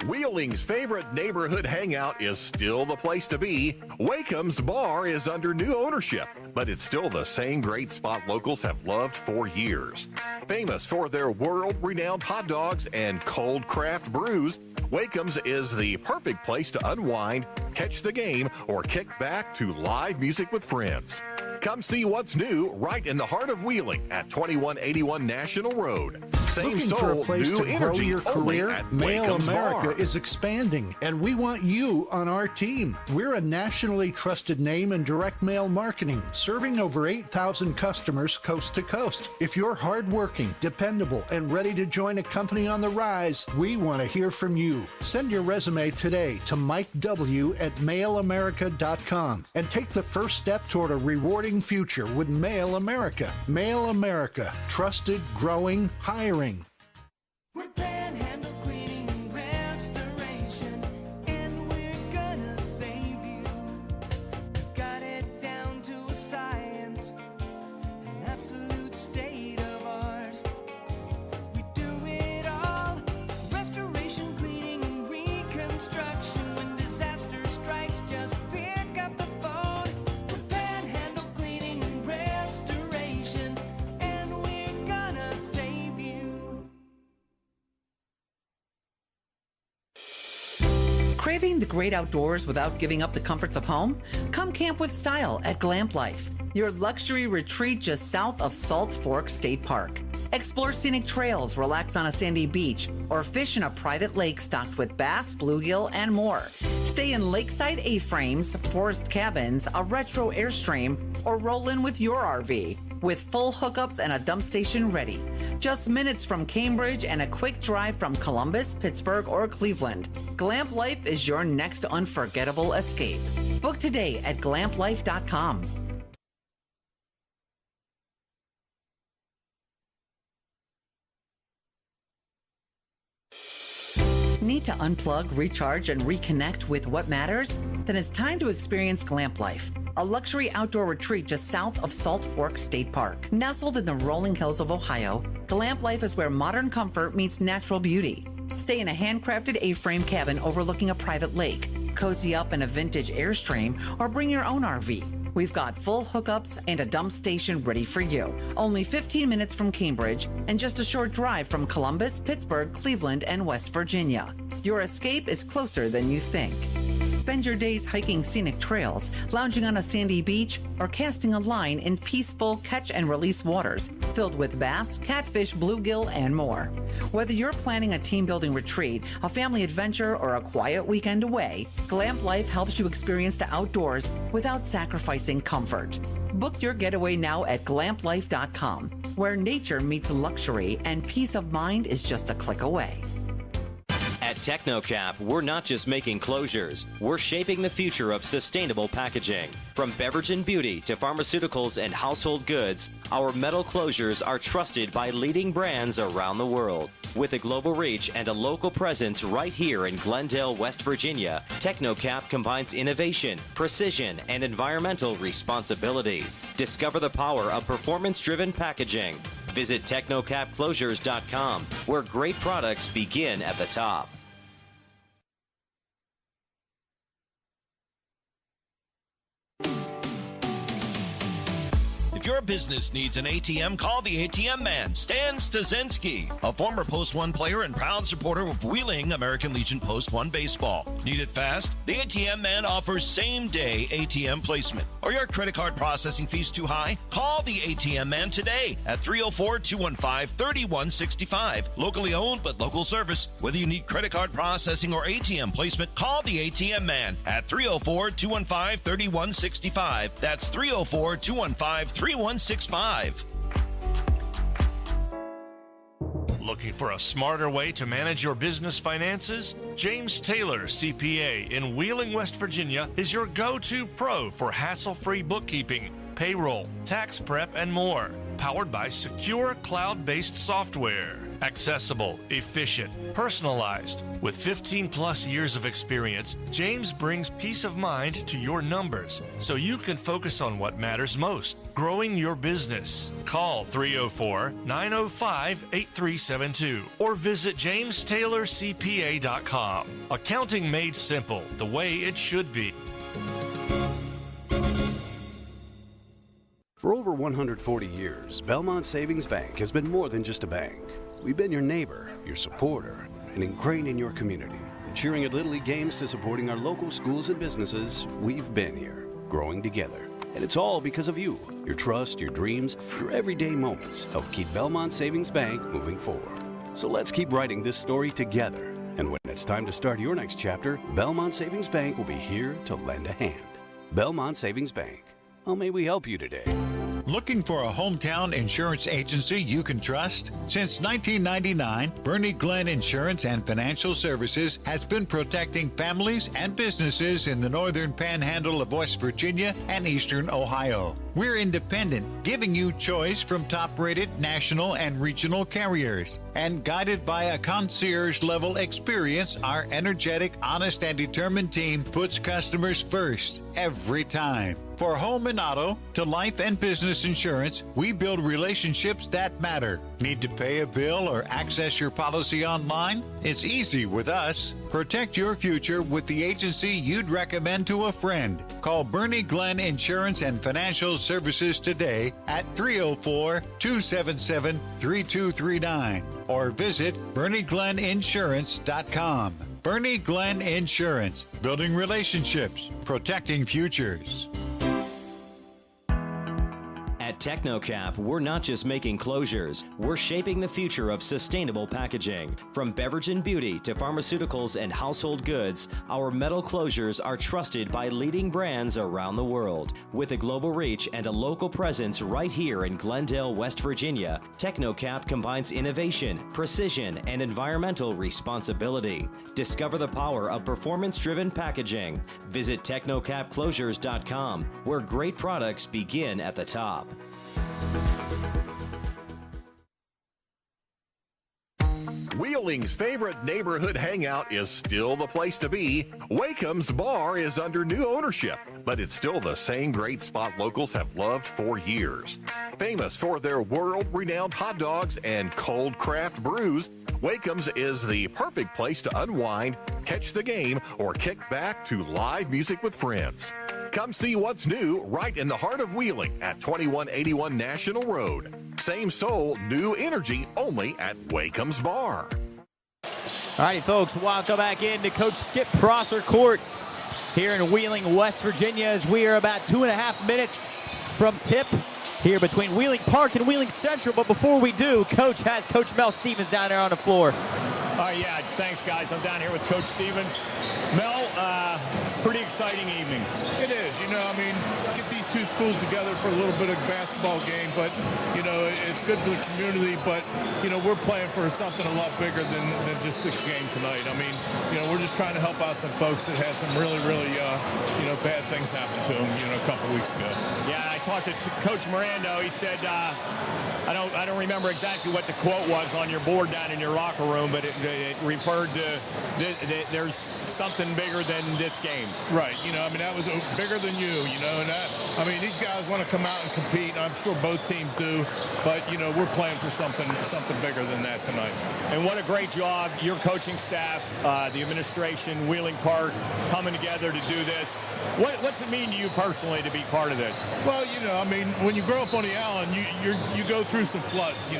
Wheeling's favorite neighborhood hangout is still the place to be. Wakeham's Bar is under new ownership, but it's still the same great spot locals have loved for years. Famous for their world-renowned hot dogs and cold craft brews, Wakeham's is the perfect place to unwind, catch the game, or kick back to live music with friends. Come see what's new right in the heart of Wheeling at 2181 National Road. Same Looking soul, for a place new to grow energy, your only career? at Mail Wakeham's America Bar. is expanding, and we want you on our team. We're a nationally trusted name in direct mail marketing, serving over 8,000 customers coast to coast. If you're hardworking, dependable, and ready to join a company on the rise, we want to hear from you. Send your resume today to Mike W. at mailamerica.com and take the first step toward a rewarding future with Mail America. Mail America, trusted, growing, hiring. We're Panhandle Cleaning and Restoration, and we're gonna save you. We've got it down to a science, an absolute state of art. We do it all, restoration, cleaning, and reconstruction. When disaster strikes, just pick up the phone. We're Panhandle Cleaning and Restoration, and we're gonna save you. Craving the great outdoors without giving up the comforts of home? Come camp with style at Glamp Life, your luxury retreat just south of Salt Fork State Park. Explore scenic trails, relax on a sandy beach, or fish in a private lake stocked with bass, bluegill, and more. Stay in lakeside A-frames, forest cabins, a retro Airstream, or roll in with your RV. With full hookups and a dump station ready. Just minutes from Cambridge and a quick drive from Columbus, Pittsburgh, or Cleveland. Glamp Life is your next unforgettable escape. Book today at glamplife.com. Need to unplug, recharge, and reconnect with what matters? Then it's time to experience Glamp Life, a luxury outdoor retreat just south of Salt Fork State Park. Nestled in the rolling hills of Ohio, Glamp Life is where modern comfort meets natural beauty. Stay in a handcrafted A-frame cabin overlooking a private lake, cozy up in a vintage Airstream, or bring your own RV. We've got full hookups and a dump station ready for you. Only 15 minutes from Cambridge and just a short drive from Columbus, Pittsburgh, Cleveland, and West Virginia. Your escape is closer than you think. Spend your days hiking scenic trails, lounging on a sandy beach, or casting a line in peaceful catch and release waters filled with bass, catfish, bluegill, and more. Whether you're planning a team-building retreat, a family adventure, or a quiet weekend away, Glamp Life helps you experience the outdoors without sacrificing comfort. Book your getaway now at glamplife.com, where nature meets luxury and peace of mind is just a click away. At At TechnoCap, we're not just making closures, we're shaping the future of sustainable packaging. From beverage and beauty to pharmaceuticals and household goods, our metal closures are trusted by leading brands around the world. With a global reach and a local presence right here in Glendale, West Virginia, TechnoCap combines innovation, precision, and environmental responsibility. Discover the power of performance-driven packaging. Visit technocapclosures.com, where great products begin at the top. If your business needs an ATM, call the ATM man, Stan Stasinski, a former Post 1 player and proud supporter of Wheeling American Legion Post 1 baseball. Need it fast? The ATM man offers same-day ATM placement. Are your credit card processing fees too high? Call the ATM man today at 304-215-3165. Locally owned but local service. Whether you need credit card processing or ATM placement, call the ATM man at 304-215-3165. That's 304-215-3165. Looking for a smarter way to manage your business finances? James Taylor, CPA in Wheeling, West Virginia, is your go-to pro for hassle-free bookkeeping, payroll, tax prep, and more. Powered by secure cloud-based software. Accessible, efficient, personalized. With 15-plus years of experience, James brings peace of mind to your numbers so you can focus on what matters most, growing your business. Call 304-905-8372 or visit jamestaylorcpa.com. Accounting made simple, the way it should be. For over 140 years, Belmont Savings Bank has been more than just a bank. We've been your neighbor, your supporter, and ingrained in your community. From cheering at Little League games to supporting our local schools and businesses, we've been here, growing together. And it's all because of you. Your trust, your dreams, your everyday moments help keep Belmont Savings Bank moving forward. So let's keep writing this story together. And when it's time to start your next chapter, Belmont Savings Bank will be here to lend a hand. Belmont Savings Bank. How may we help you today? Looking for a hometown insurance agency you can trust? Since 1999, Bernie Glenn Insurance and Financial Services has been protecting families and businesses in the northern panhandle of West Virginia and eastern Ohio. We're independent, giving you choice from top-rated national and regional carriers. And guided by a concierge-level experience, our energetic, honest, and determined team puts customers first every time. For home and auto to life and business insurance, we build relationships that matter. Need to pay a bill or access your policy online? It's easy with us. Protect your future with the agency you'd recommend to a friend. Call Bernie Glenn Insurance and Financial Services today at 304-277-3239 or visit BernieGlennInsurance.com. Bernie Glenn Insurance, building relationships, protecting futures. At TechnoCap, we're not just making closures, we're shaping the future of sustainable packaging. From beverage and beauty to pharmaceuticals and household goods, our metal closures are trusted by leading brands around the world. With a global reach and a local presence right here in Glendale, West Virginia, TechnoCap combines innovation, precision, and environmental responsibility. Discover the power of performance-driven packaging. Visit technocapclosures.com, where great products begin at the top. Wheeling's favorite neighborhood hangout is still the place to be. Wakeham's Bar is under new ownership, but it's still the same great spot locals have loved for years. Famous for their world-renowned hot dogs and cold craft brews, Wakeham's is the perfect place to unwind, catch the game, or kick back to live music with friends. Come see what's new right in the heart of Wheeling at 2181 National Road. Same soul, new energy, only at Wakeham's Bar. All right, folks, welcome back into Coach Skip Prosser Court here in Wheeling, West Virginia, as we are about 2.5 minutes from tip here between Wheeling Park and Wheeling Central. But before we do, Coach has Coach Mel Stevens down there on the floor. Yeah, thanks, guys. I'm down here with Coach Stevens. Mel, pretty excited exciting evening. It is. I mean, get these two schools together for a little bit of basketball game, but, it's good for the community, but, we're playing for something a lot bigger than just this game tonight. I mean, we're just trying to help out some folks that had some really, really, bad things happen to them, a couple weeks ago. Yeah, I talked to Coach Mirando. He said, I don't remember exactly what the quote was on your board down in your locker room, but it referred to there's something bigger than this game. Right. I mean, that was bigger than you, and I mean, these guys want to come out and compete. I'm sure both teams do, but, we're playing for something bigger than that tonight. And what a great job, your coaching staff, the administration, Wheeling Park, coming together to do this. What's it mean to you personally to be part of this? Well, I mean, when you grow up on the island, you go through some floods,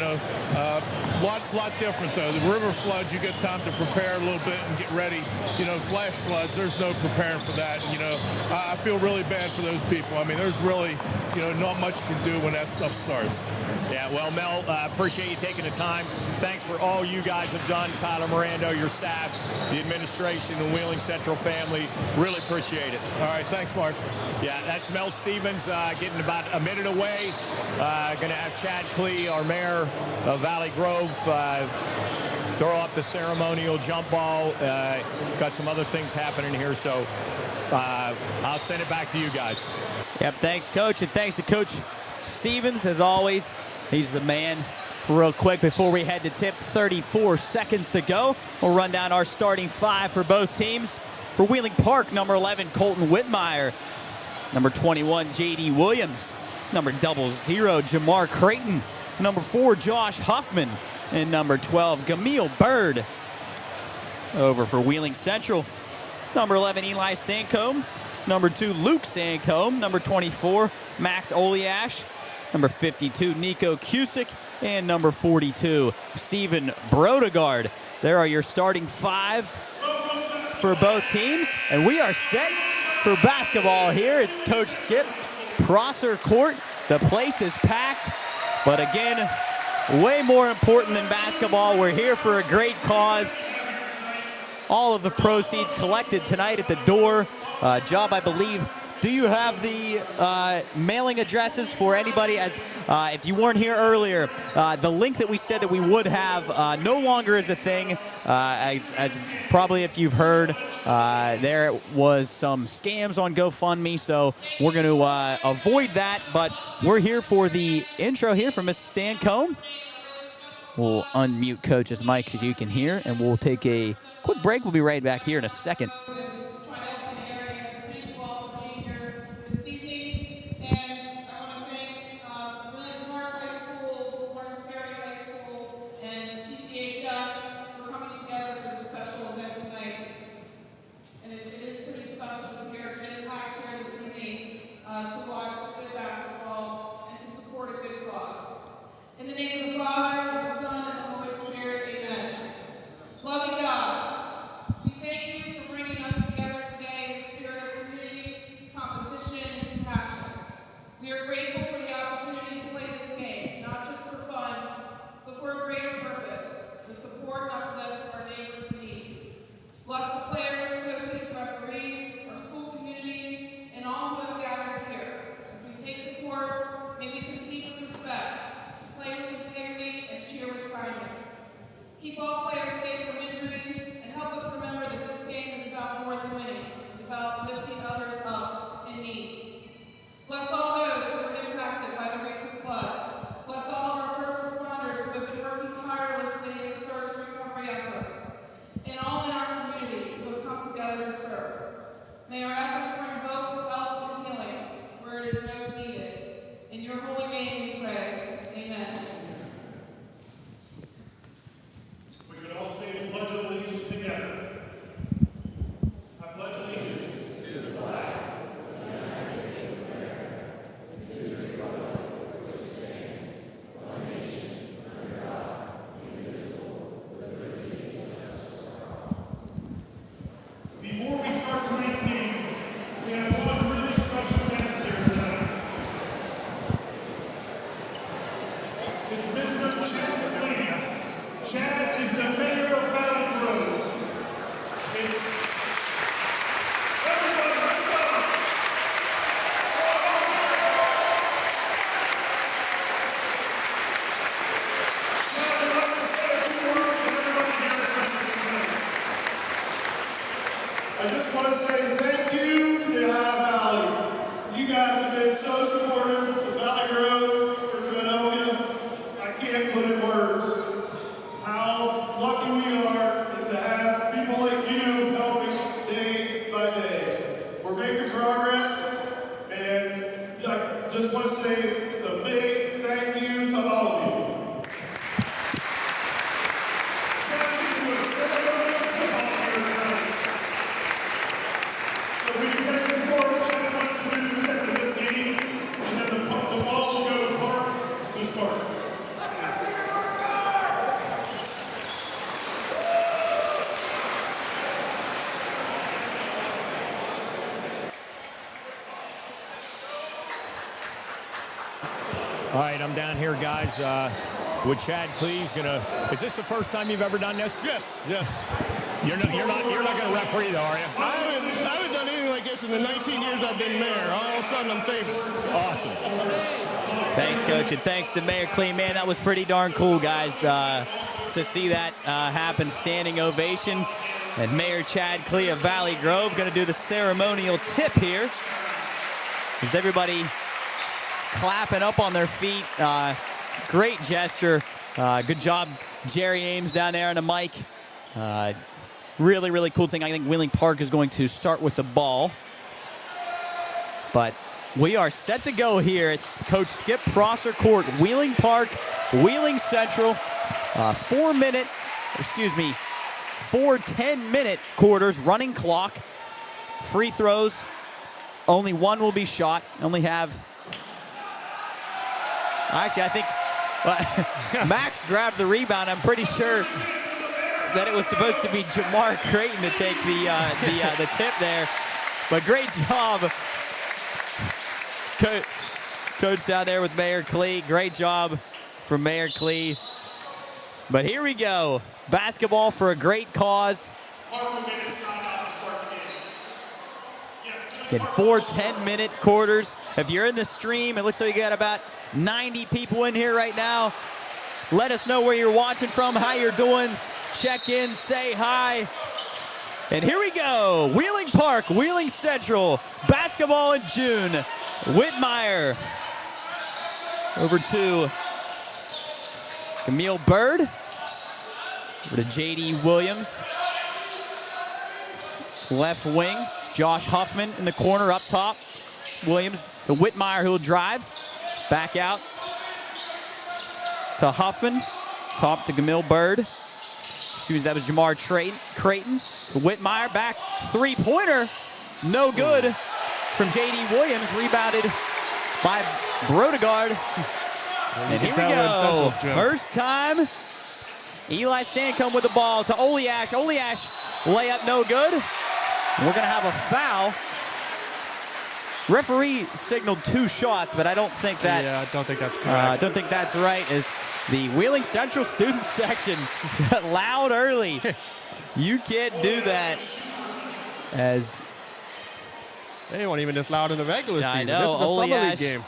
lot different though. The river floods, you get time to prepare a little bit and get ready. Flash floods, there's no preparing for that. I feel really bad for those people. I mean, there's really, not much you can do when that stuff starts. Yeah, well, Mel, appreciate you taking the time. Thanks for all you guys have done, Tyler Mirando, your staff, the administration, the Wheeling Central family. Really appreciate it. All right, thanks, Mark. Yeah, that's Mel Stevens getting about a minute away. Going to have Chad Klee, our mayor of Valley Grove, throw up the ceremonial jump ball. Got some other things happening here, so I'll send it back to you guys. Yep, thanks, Coach, and thanks to Coach Stevens, as always. He's the man. Real quick, before we head to tip, 34 seconds to go. We'll run down our starting five for both teams. For Wheeling Park, number 11, Colton Whitmire. Number 21, J.D. Williams. Number 00, Jamar Creighton. Number 4, Josh Huffman. And number 12, Gamil Bird. Over for Wheeling Central, number 11, Eli Sancombe. Number 2, Luke Sancombe. Number 24, Max Oliash. Number 52, Nico Cusick. And number 42, Stephen Brodegard. There are your starting five for both teams. And we are set for basketball here. It's Coach Skip, Prosser Court. The place is packed. But again, way more important than basketball. We're here for a great cause. All of the proceeds collected tonight at the door. Job, I believe. Do you have the mailing addresses for anybody? As if you weren't here earlier, the link that we said that we would have no longer is a thing. As probably if you've heard, there was some scams on GoFundMe, so we're going to avoid that. But we're here for the intro here from Miss Sancombe. We'll unmute Coach's mic so you can hear, and we'll take a quick break. We'll be right back here in a second. This evening, and I want to thank Wheeling Park High School, Martins Ferry High School, and CCHS for coming together for this special event tonight. And it is pretty special to see our gym packed here this evening to watch good basketball and to support a good cause. In the name of the Father, and the Son, and the Holy Spirit, amen. Loving God, we thank you for bringing us together today in the spirit of community, competition, and compassion. We are grateful for the opportunity to play this game, not just for fun, but for a greater purpose, to support and uplift our neighbors in need. Bless the players, coaches, referees, our school communities, and all who have gathered here. As we take the court, may we compete with respect, play with integrity, and cheer with kindness. Keep all players safe from injury, and help us remember that this game is about more than winning. It's about lifting others up in need. Bless all those who were impacted by the recent flood. Bless all of our first responders who have been working tirelessly in the search and recovery efforts, and all in our community who have come together to serve. May our efforts bring hope, help, and healing where it is most needed. In your holy name we pray. Amen. We could all say the Pledge of Allegiance together. I pledge allegiance to the flag of the United States of America, and to the republic which stands, one nation, under God, indivisible, with liberty and justice for all. Before we start tonight's game, we have one really special guest here tonight. It's Mr. Chad Klee. Chad is the mayor of Valley Grove. Everybody, let's go! All right, I'm down here, guys, with Chad Cleese. Is this the first time you've ever done this? Yes. You're not going to referee, though, are you? I haven't done anything like this in the 19 years I've been mayor. All of a sudden, I'm famous. Awesome. Thanks, Coach, and thanks to Mayor Clee. Man, that was pretty darn cool, guys, to see that happen. Standing ovation. And Mayor Chad Clee of Valley Grove going to do the ceremonial tip here. Is everybody clapping up on their feet? Great gesture. Good job, Jerry Ames down there on the mic. Really, really cool thing. I think Wheeling Park is going to start with the ball. But we are set to go here. It's Coach Skip Prosser Court, Wheeling Park, Wheeling Central. 4 10-minute quarters, running clock, free throws. Only one will be shot. Only have. Actually, I think Max grabbed the rebound. I'm pretty sure that it was supposed to be Jamar Creighton to take the tip there. But great job, Coach down there with Mayor Clee. Great job from Mayor Clee. But here we go. Basketball for a great cause. In 4 10-minute quarters. If you're in the stream, it looks like you got about 90 people in here right now. Let us know where you're watching from, how you're doing. Check in, say hi. And here we go. Wheeling Park, Wheeling Central. Basketball in June. Whitmire. Over to Camille Bird. Over to J.D. Williams. Left wing. Josh Huffman in the corner up top. Williams to Whitmire, who will drive. Back out to Huffman. Top to Camille Bird. That was Jamar Creighton. Whitmire back. Three-pointer. No good from J.D. Williams. Rebounded by Brodegard. And here we go. First time. Eli Sancombe with the ball to Oliash. Oliash layup no good. We're going to have a foul. Referee signaled 2 shots, but I don't think that. Yeah, I don't think that's correct. I don't think that's right. As the Wheeling Central student section got loud early. You can't do that. As they weren't even this loud in the regular season. I know. This is the summer league game.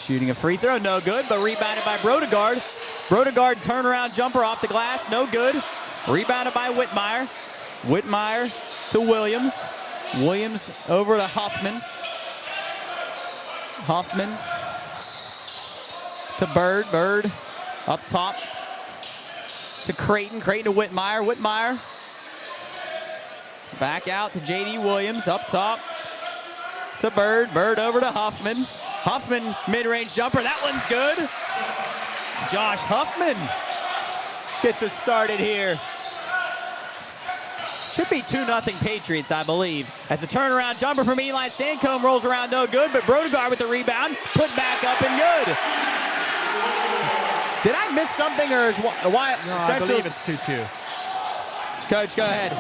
Shooting a free throw, no good, but rebounded by Brodegard. Brodegard turnaround jumper off the glass, no good. Rebounded by Whitmire. Whitmire to Williams. Williams over to Huffman. Huffman to Bird. Bird up top to Creighton. Creighton to Whitmire. Whitmire back out to J.D. Williams. Up top to Bird. Bird over to Huffman. Huffman mid-range jumper. That one's good. Josh Huffman gets us started here. Should be 2-0 Patriots, I believe. As a turnaround jumper from Eli Sancombe rolls around, no good, but Brodegard with the rebound, put back up and good. Did I miss something, or is why? No, I believe it's 2-2. Coach, go ahead.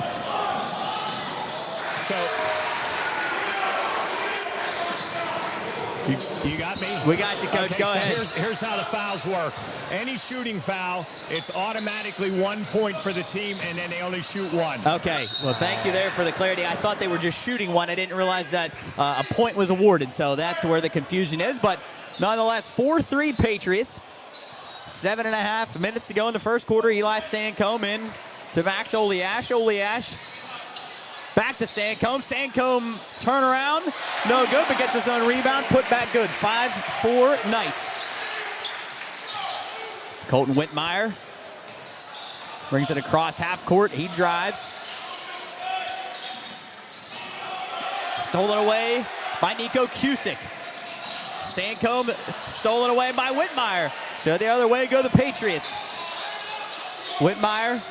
You got me? We got you, Coach. Okay, Go ahead. Here's how the fouls work. Any shooting foul, it's automatically 1 point for the team, and then they only shoot 1. Okay. Well, thank you there for the clarity. I thought they were just shooting 1. I didn't realize that a point was awarded, so that's where the confusion is. But nonetheless, 4-3 Patriots. 7.5 minutes to go in the first quarter. Eli Sancombe in to Max Oliash. Oliash back to Sancombe. Sancombe turnaround. No good, but gets his own rebound. Put back good. 5-4 Knights. Colton Whitmire brings it across half court. He drives. Stolen away by Nico Cusick. Sancombe stolen away by Whitmire. So the other way go the Patriots. Whitmire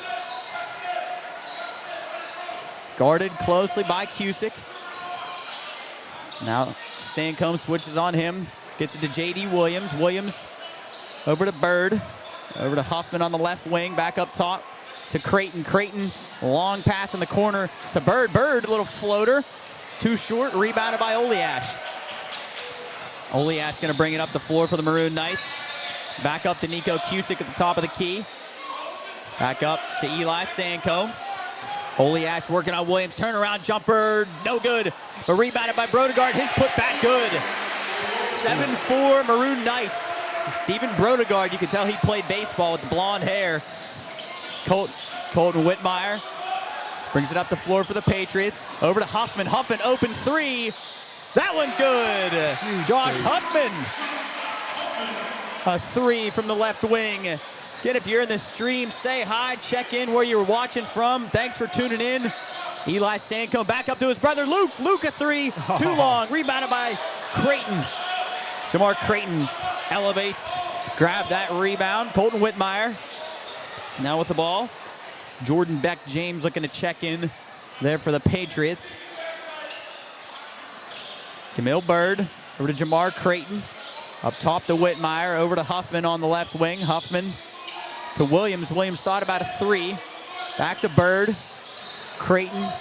guarded closely by Cusick. Now Sancombe switches on him. Gets it to J.D. Williams. Williams over to Bird. Over to Huffman on the left wing. Back up top to Creighton. Creighton, long pass in the corner to Bird. Bird, a little floater. Too short, rebounded by Oliash. Oliash going to bring it up the floor for the Maroon Knights. Back up to Nico Cusick at the top of the key. Back up to Eli Sancombe. Oliash working on Williams. Turnaround jumper, no good. But rebounded by Brodegard. His putback good. 7-4 Maroon Knights. Stephen Brodegard, you can tell he played baseball with the blonde hair. Colton Whitmire brings it up the floor for the Patriots. Over to Huffman. Huffman open three. That one's good. Josh Huffman. A three from the left wing. Again, if you're in the stream, say hi, check in where you're watching from. Thanks for tuning in. Eli Sancombe back up to his brother Luke. Luke a three, too long. Rebounded by Creighton. Jamar Creighton elevates, grabbed that rebound. Colton Whitmire now with the ball. Jordan Beck James looking to check in there for the Patriots. Camille Bird over to Jamar Creighton. Up top to Whitmire, over to Huffman on the left wing. Huffman to Williams. Williams thought about a three. Back to Bird. Creighton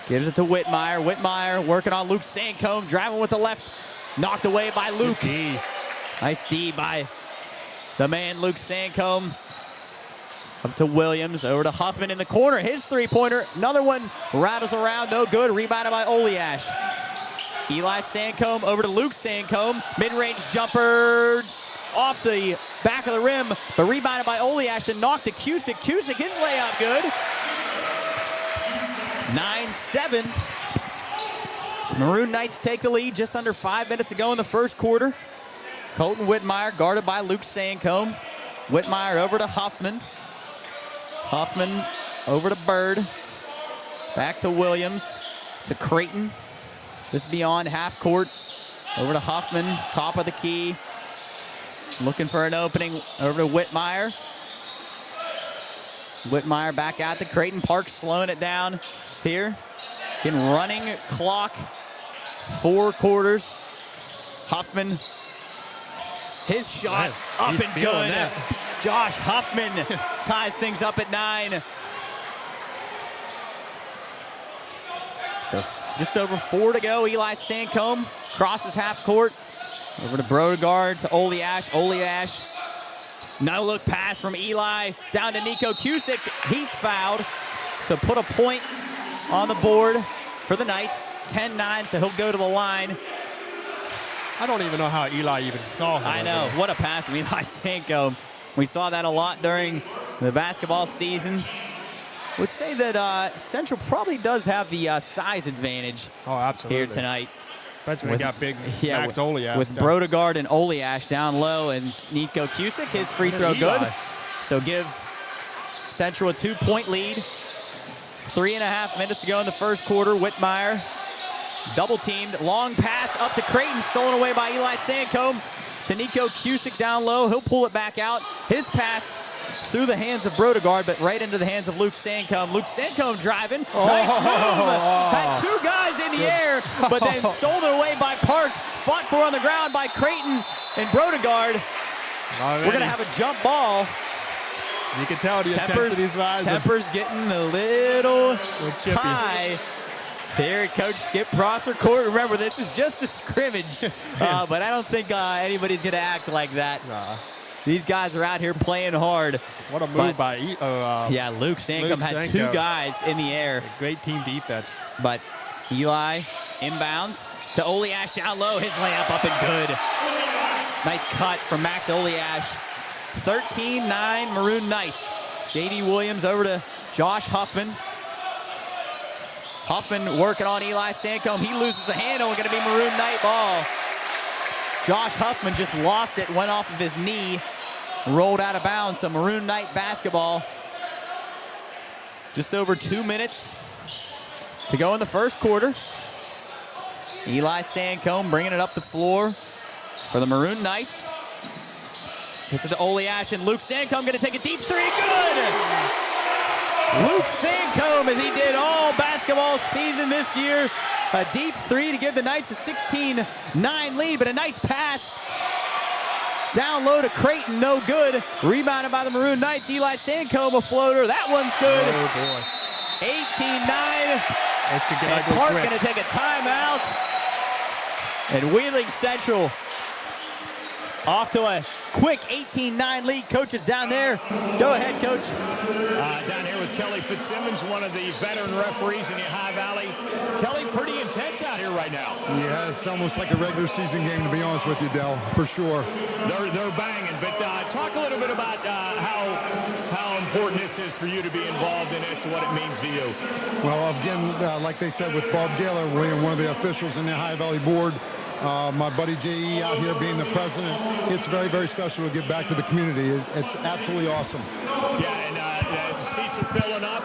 gives it to Whitmire. Whitmire working on Luke Sancombe, driving with the left. Knocked away by Luke. Nice D by the man, Luke Sancombe. Up to Williams, over to Huffman in the corner. His three-pointer, another one rattles around, no good. Rebounded by Oliash. Eli Sancombe over to Luke Sancombe. Mid-range jumper off the back of the rim, but rebounded by Oliash and knocked to Cusick. Cusick, his layup good. 9-7. Maroon Knights take the lead just under 5 minutes to go in the first quarter. Colton Whitmire guarded by Luke Sancombe. Whitmire over to Huffman. Huffman over to Bird. Back to Williams. To Creighton. Just beyond half court. Over to Huffman, top of the key. Looking for an opening over to Whitmire. Whitmire back out to Creighton. Park slowing it down here. Again, running clock. 4 quarters. Huffman. His shot up and good. Josh Huffman ties things up at 9. So just over 4 to go. Eli Sancombe crosses half court. Over to Brodegard to Oliash. Oliash. No look pass from Eli down to Nico Cusick. He's fouled. So put a point on the board for the Knights. 10-9, so he'll go to the line. I don't even know how Eli even saw him. I know. What a pass from Eli Sancombe. We saw that a lot during the basketball season. I would say that Central probably does have the size advantage here tonight. Especially when they got big Max Oliash. With Brodegard and Oliash down low and Nico Cusick, his free throw good. So give Central a 2-point lead. 3.5 minutes to go in the first quarter. Whitmire double teamed. Long pass up to Creighton, stolen away by Eli Sancombe. To Nico Cusick down low. He'll pull it back out. His pass through the hands of Brodegard, but right into the hands of Luke Sancombe. Luke Sancombe driving. Nice move. Had 2 guys in the air, but then stolen away by Park. Fought for on the ground by Creighton and Brodegard. We're going to have a jump ball. You can tell the intensity's rising. Temper's getting a little high. Here at Coach Skip Prosser Court. Remember, this is just a scrimmage, but I don't think anybody's going to act like that. These guys are out here playing hard. What a move by yeah, Luke Sancombe had 2 guys in the air. Great team defense. But Eli inbounds to Oliash down low. His layup up and good. Nice cut from Max Oliash. 13-9 Maroon Knights. J.D. Williams over to Josh Huffman. Huffman working on Eli Sancombe. He loses the handle. Going to be Maroon Knight ball. Josh Huffman just lost it, went off of his knee, rolled out of bounds. So Maroon Knight basketball. Just over 2 minutes to go in the first quarter. Eli Sancombe bringing it up the floor for the Maroon Knights. Gets it to Oliash, and Luke Sancombe going to take a deep three. Good! Luke Sancombe, as he did all basketball season this year. A deep three to give the Knights a 16-9 lead, but a nice pass down low to Creighton, no good. Rebounded by the Maroon Knights. Eli Sancombe, a floater. That one's good. Oh, boy. 18-9. And Park going to take a timeout. And Wheeling Central off to a quick 18-9 lead. Coach is down there. Go ahead, Coach. Down here with Kelly Fitzsimmons, one of the veteran referees in the Ohio Valley. Kelly, pretty intense out here right now. Yeah, it's almost like a regular season game, to be honest with you, Dell, for sure. They're banging, but talk a little bit about how important this is for you to be involved in this and what it means to you. Well, again, like they said with Bob Gaylor, one of the officials in the Ohio Valley Board, my buddy J.E. out here being the president, it's very, very special to give back to the community. It's absolutely awesome. Yeah, and the seats are filling up.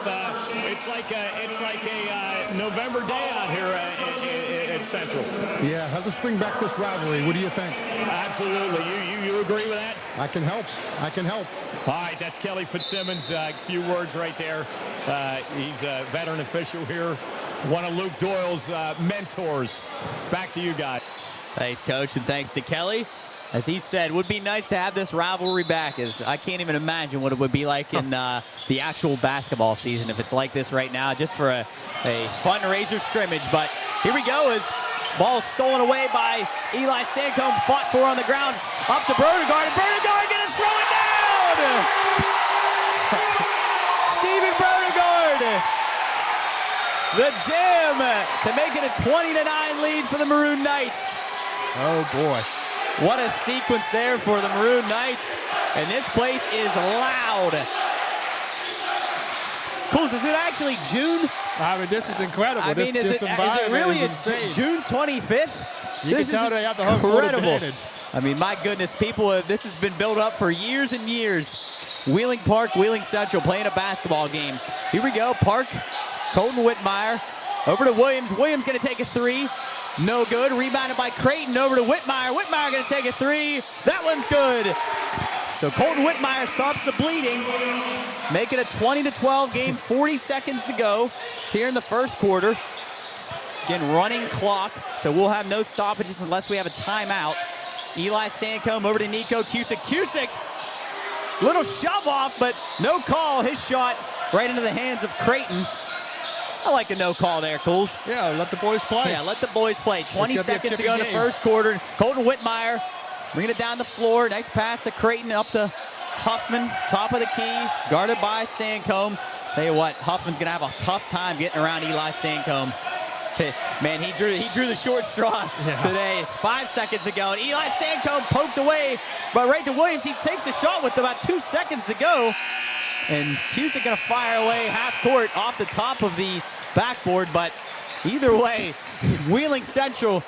It's like a November day out here at Central. Yeah, let's bring back this rivalry. What do you think? Absolutely. You agree with that? I can help. I can help. All right, that's Kelly Fitzsimmons. A few words right there. He's a veteran official here. One of Luke Doyle's mentors. Back to you guys. Thanks, Coach, and thanks to Kelly. As he said, would be nice to have this rivalry back, as I can't even imagine what it would be like in the actual basketball season if it's like this right now, just for a fundraiser scrimmage. But here we go as ball stolen away by Eli Sancombe, fought for on the ground, up to Brodegard, and Brodegard gonna throw it down! Stephen Brodegard! The jam to make it a 20-9 lead for the Maroon Knights. Oh, boy. What a sequence there for the Maroon Knights. And this place is loud. Cool, is it actually June? I mean, this is incredible. I mean, is it really June 25th? You can tell they have the home court advantage. I mean, my goodness, people, this has been built up for years and years. Wheeling Park, Wheeling Central playing a basketball game. Here we go, Park, Colton Whitmire, over to Williams. Williams gonna take a three. No good. Rebounded by Creighton over to Whitmire. Whitmire going to take a three. That one's good. So Colton Whitmire stops the bleeding. Make it a 20-12 game. 40 seconds to go here in the first quarter. Again, running clock. So we'll have no stoppages unless we have a timeout. Eli Sancombe over to Nico Cusick. Cusick, little shove off, but no call. His shot right into the hands of Creighton. I like a no call there, Cools. Yeah, let the boys play. Yeah, let the boys play. 20 seconds to go in the first quarter. Colton Whitmire bringing it down the floor. Nice pass to Creighton, up to Huffman, top of the key, guarded by Sancombe. Tell you what, Huffman's going to have a tough time getting around Eli Sancombe. Man, he drew the short straw today. 5 seconds to go, and Eli Sancombe poked away, but right to Williams. He takes a shot with about 2 seconds to go. And Cusick going to fire away half court off the top of the backboard. But either way, Wheeling Central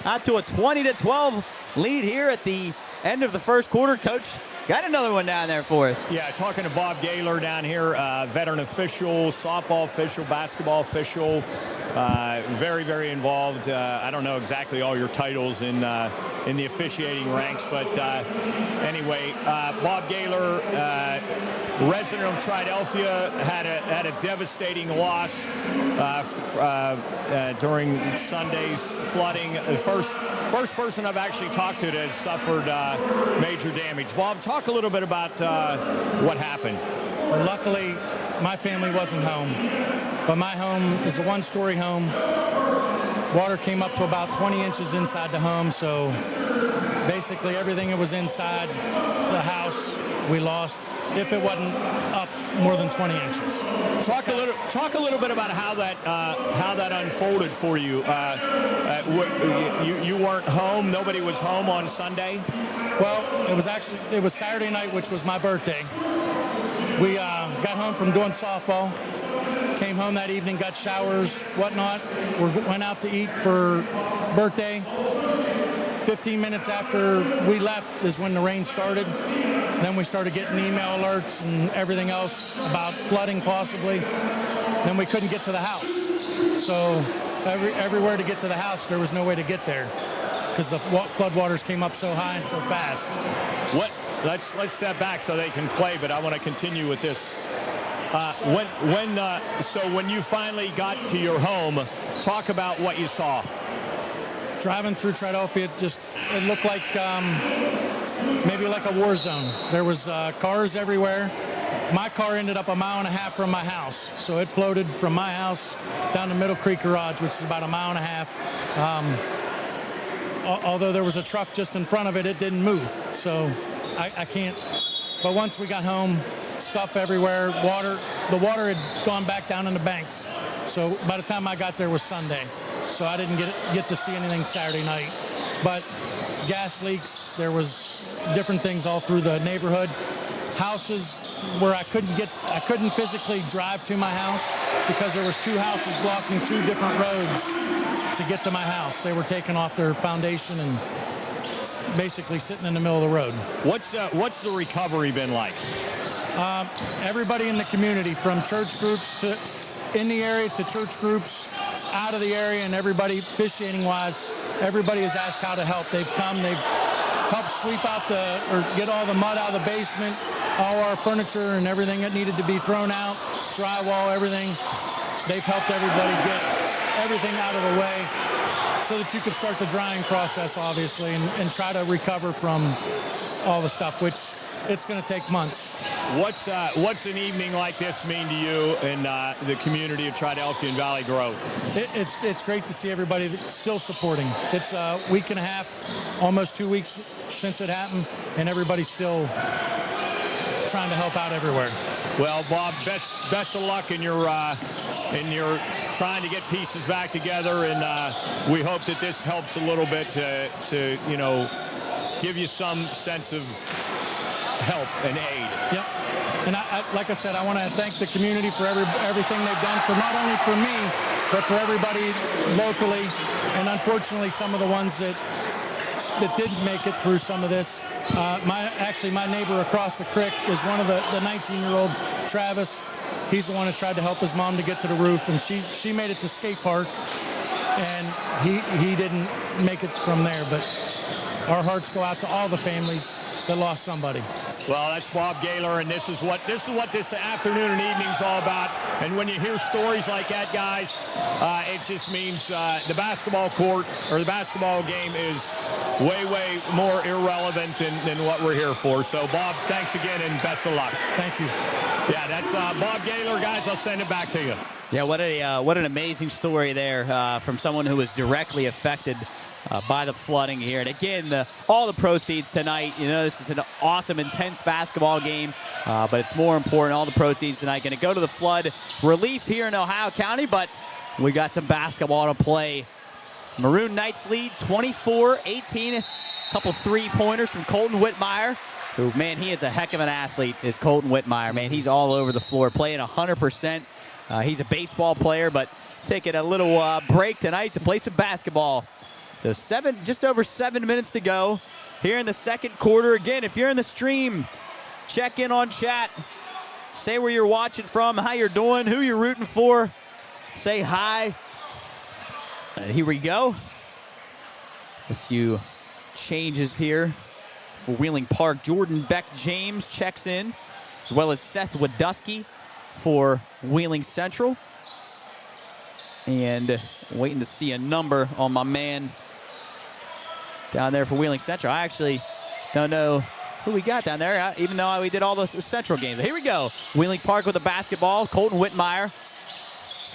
out to a 20-12 lead here at the end of the first quarter. Coach, got another one down there for us. Yeah, talking to Bob Gaylor down here, veteran official, softball official, basketball official, very, very involved. I don't know exactly all your titles in the officiating ranks, but anyway, Bob Gaylor, resident of Triadelphia, had a devastating loss during Sunday's flooding. The first person I've actually talked to that has suffered major damage. Bob, talk a little bit about what happened. Well, luckily, my family wasn't home, but my home is a one-story home. Water came up to about 20 inches inside the home, so basically everything that was inside the house we lost, if it wasn't up more than 20 inches. Talk a little bit about how that unfolded for you. You weren't home. Nobody was home on Sunday. Well, it was Saturday night, which was my birthday. We got home from doing softball. Came home that evening, got showers, whatnot. Went out to eat for birthday. 15 minutes after we left is when the rain started. Then we started getting email alerts and everything else about flooding possibly. Then we couldn't get to the house. So everywhere to get to the house, there was no way to get there because the floodwaters came up so high and so fast. Let's step back so they can play, but I want to continue with this. When you finally got to your home, talk about what you saw. Driving through Triadelphia, it looked like maybe like a war zone. There was cars everywhere. My car ended up 1.5 miles from my house, so it floated from my house down to Middle Creek Garage, which is about 1.5 miles. although there was a truck just in front of it, it didn't move. So I can't. But once we got home, stuff everywhere, the water had gone back down in the banks. So by the time I got there was Sunday. So I didn't get to see anything Saturday night. But gas leaks, there was different things all through the neighborhood. Houses where I couldn't physically drive to my house because there was 2 houses blocking 2 different roads to get to my house. They were taking off their foundation and basically sitting in the middle of the road. What's the recovery been like? Everybody in the community, from church groups to in the area to church groups out of the area, and everybody officiating wise, everybody has asked how to help. They've come, they've helped sweep out or get all the mud out of the basement, all our furniture and everything that needed to be thrown out, drywall, everything. They've helped everybody get everything out of the way so that you could start the drying process, obviously, and try to recover from all the stuff, which it's going to take months. What's an evening like this mean to you in the community of Triadelphia and Valley Grove? It's great to see everybody still supporting. It's a week and a half, almost 2 weeks since it happened, and everybody's still trying to help out everywhere. Well, Bob, best of luck in your trying to get pieces back together, and we hope that this helps a little bit to give you some sense of help and aid. Yep. And like I said, I want to thank the community for everything they've done, for not only for me, but for everybody locally. And unfortunately, some of the ones that didn't make it through some of this. My neighbor across the creek is one of the 19-year-old, Travis. He's the one that tried to help his mom to get to the roof, and she made it to skate park, and he didn't make it from there. But our hearts go out to all the families that lost somebody. Well, that's Bob Gaylor, and this is what this afternoon and evening's all about. And when you hear stories like that, guys, it just means the basketball court or the basketball game is way more irrelevant than what we're here for. So, Bob, thanks again and best of luck. Thank you. Yeah, that's Bob Gaylor, guys. I'll send it back to you. Yeah, what an amazing story there from someone who was directly affected by the flooding here. And again, all the proceeds tonight, this is an awesome, intense basketball game, but it's more important, all the proceeds tonight going to go to the flood relief here in Ohio County, but we got some basketball to play. Maroon Knights lead 24-18, a couple three-pointers from Colton Whitmire, who, man, he is a heck of an athlete, is Colton Whitmire. Man, he's all over the floor, playing 100%. He's a baseball player, but taking a little break tonight to play some basketball. So just over 7 minutes to go here in the second quarter. Again, if you're in the stream, check in on chat. Say where you're watching from, how you're doing, who you're rooting for. Say hi. And here we go. A few changes here for Wheeling Park. Jordan Beck-James checks in, as well as Seth Wadusky for Wheeling Central. And waiting to see a number on my man down there for Wheeling Central. I actually don't know who we got down there, even though we did all those Central games. Here we go. Wheeling Park with the basketball. Colton Whitmire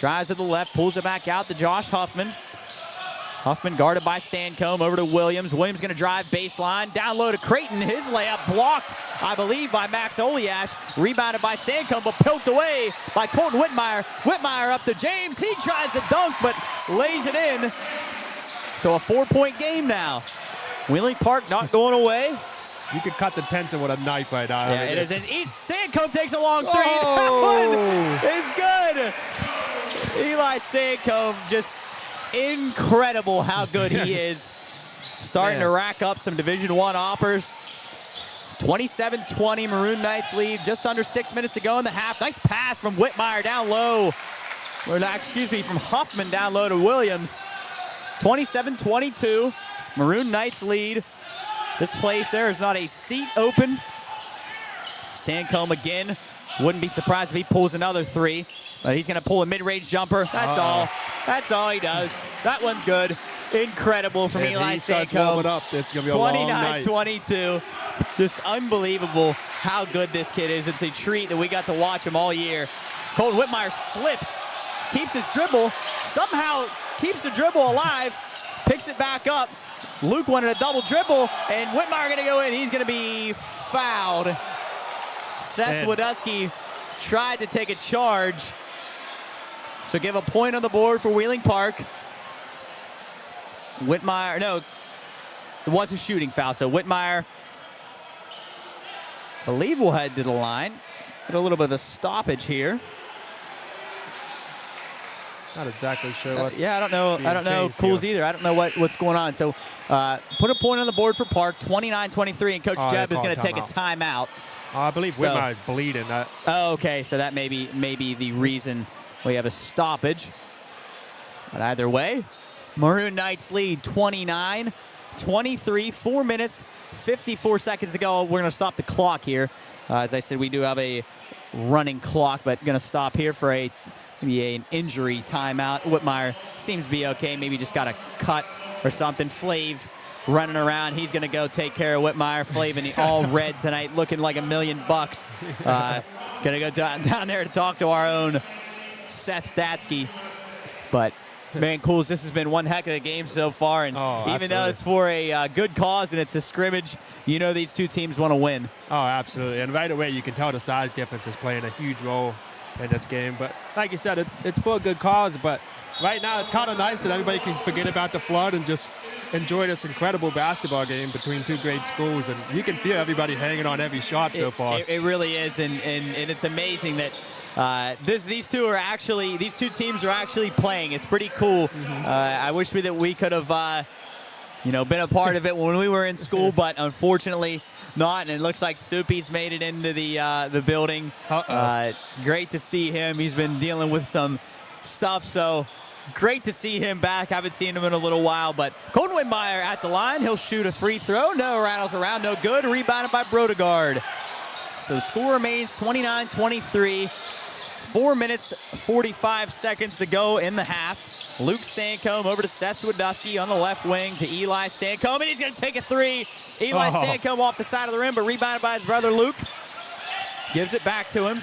drives to the left, pulls it back out to Josh Huffman. Huffman guarded by Sandcombe, over to Williams. Williams going to drive baseline, down low to Creighton. His layup blocked, I believe, by Max Oliash. Rebounded by Sandcombe, but poked away by Colton Whitmire. Whitmire up to James. He tries to dunk, but lays it in. So a 4-point game now. Wheeling Park not going away. You could cut the tension with a knife right now. Yeah, it is. Sandcombe takes a long three. Oh. That one is good. Eli Sandcombe, just incredible how good he is. Starting to rack up some Division I offers. 27-20, Maroon Knights lead. Just under 6 minutes to go in the half. Nice pass from Whitmire down low. From Huffman down low to Williams. 27-22, Maroon Knights lead. This place, there is not a seat open. Sandcombe again. Wouldn't be surprised if he pulls another three. But he's going to pull a mid-range jumper. That's all. That's all he does. That one's good. Incredible from Eli Sandcombe. It's going to be a long night. 29-22. Just unbelievable how good this kid is. It's a treat that we got to watch him all year. Colton Whitmire slips, keeps his dribble, somehow keeps the dribble alive, picks it back up, Luke wanted a double dribble, and Whitmire going to go in. He's going to be fouled. Seth Wadusky tried to take a charge. So give a point on the board for Wheeling Park. Whitmire, no, it was a shooting foul. So Whitmire, I believe, will head to the line. Get a little bit of a stoppage here. Not exactly sure what. Yeah, I don't know Cools either. I don't know what's going on. So put a point on the board for Park, 29-23, and Coach Jeb is going to take a timeout. I believe Whitmire is bleeding. Oh, okay, so that may be the reason we have a stoppage. But either way, Maroon Knights lead 29-23, 4 minutes, 54 seconds to go. We're going to stop the clock here. As I said, we do have a running clock, but going to stop here for maybe an injury timeout. Whitmire seems to be okay. Maybe just got a cut or something. Flav running around. He's going to go take care of Whitmire. Flav in the all red tonight, looking like $1 million. Going to go down there to talk to our own Seth Statsky. But man, Cools, this has been one heck of a game so far. And even though it's for a good cause and it's a scrimmage, you know these two teams want to win. Oh, absolutely. And right away, you can tell the size difference is playing a huge role in this game. But like you said, it's for a good cause. But right now, it's kind of nice that everybody can forget about the flood and just enjoy this incredible basketball game between two great schools. And you can feel everybody hanging on every shot so far. It really is. And it's amazing that these two teams are actually playing. It's pretty cool. I wish that we could have been a part of it when we were in school, but unfortunately not. And it looks like Soupy's made it into the building. Great to see him. He's been dealing with some stuff, so great to see him back. Haven't seen him in a little while, but Colton Whitmire at the line. He'll shoot a free throw. No, rattles around, no good. Rebounded by Brodegard. So score remains 29-23. 4 minutes, 45 seconds to go in the half. Luke Sancombe over to Seth Wadusky on the left wing to Eli Sancombe, and he's going to take a three. Eli Sancombe off the side of the rim, but rebounded by his brother Luke. Gives it back to him.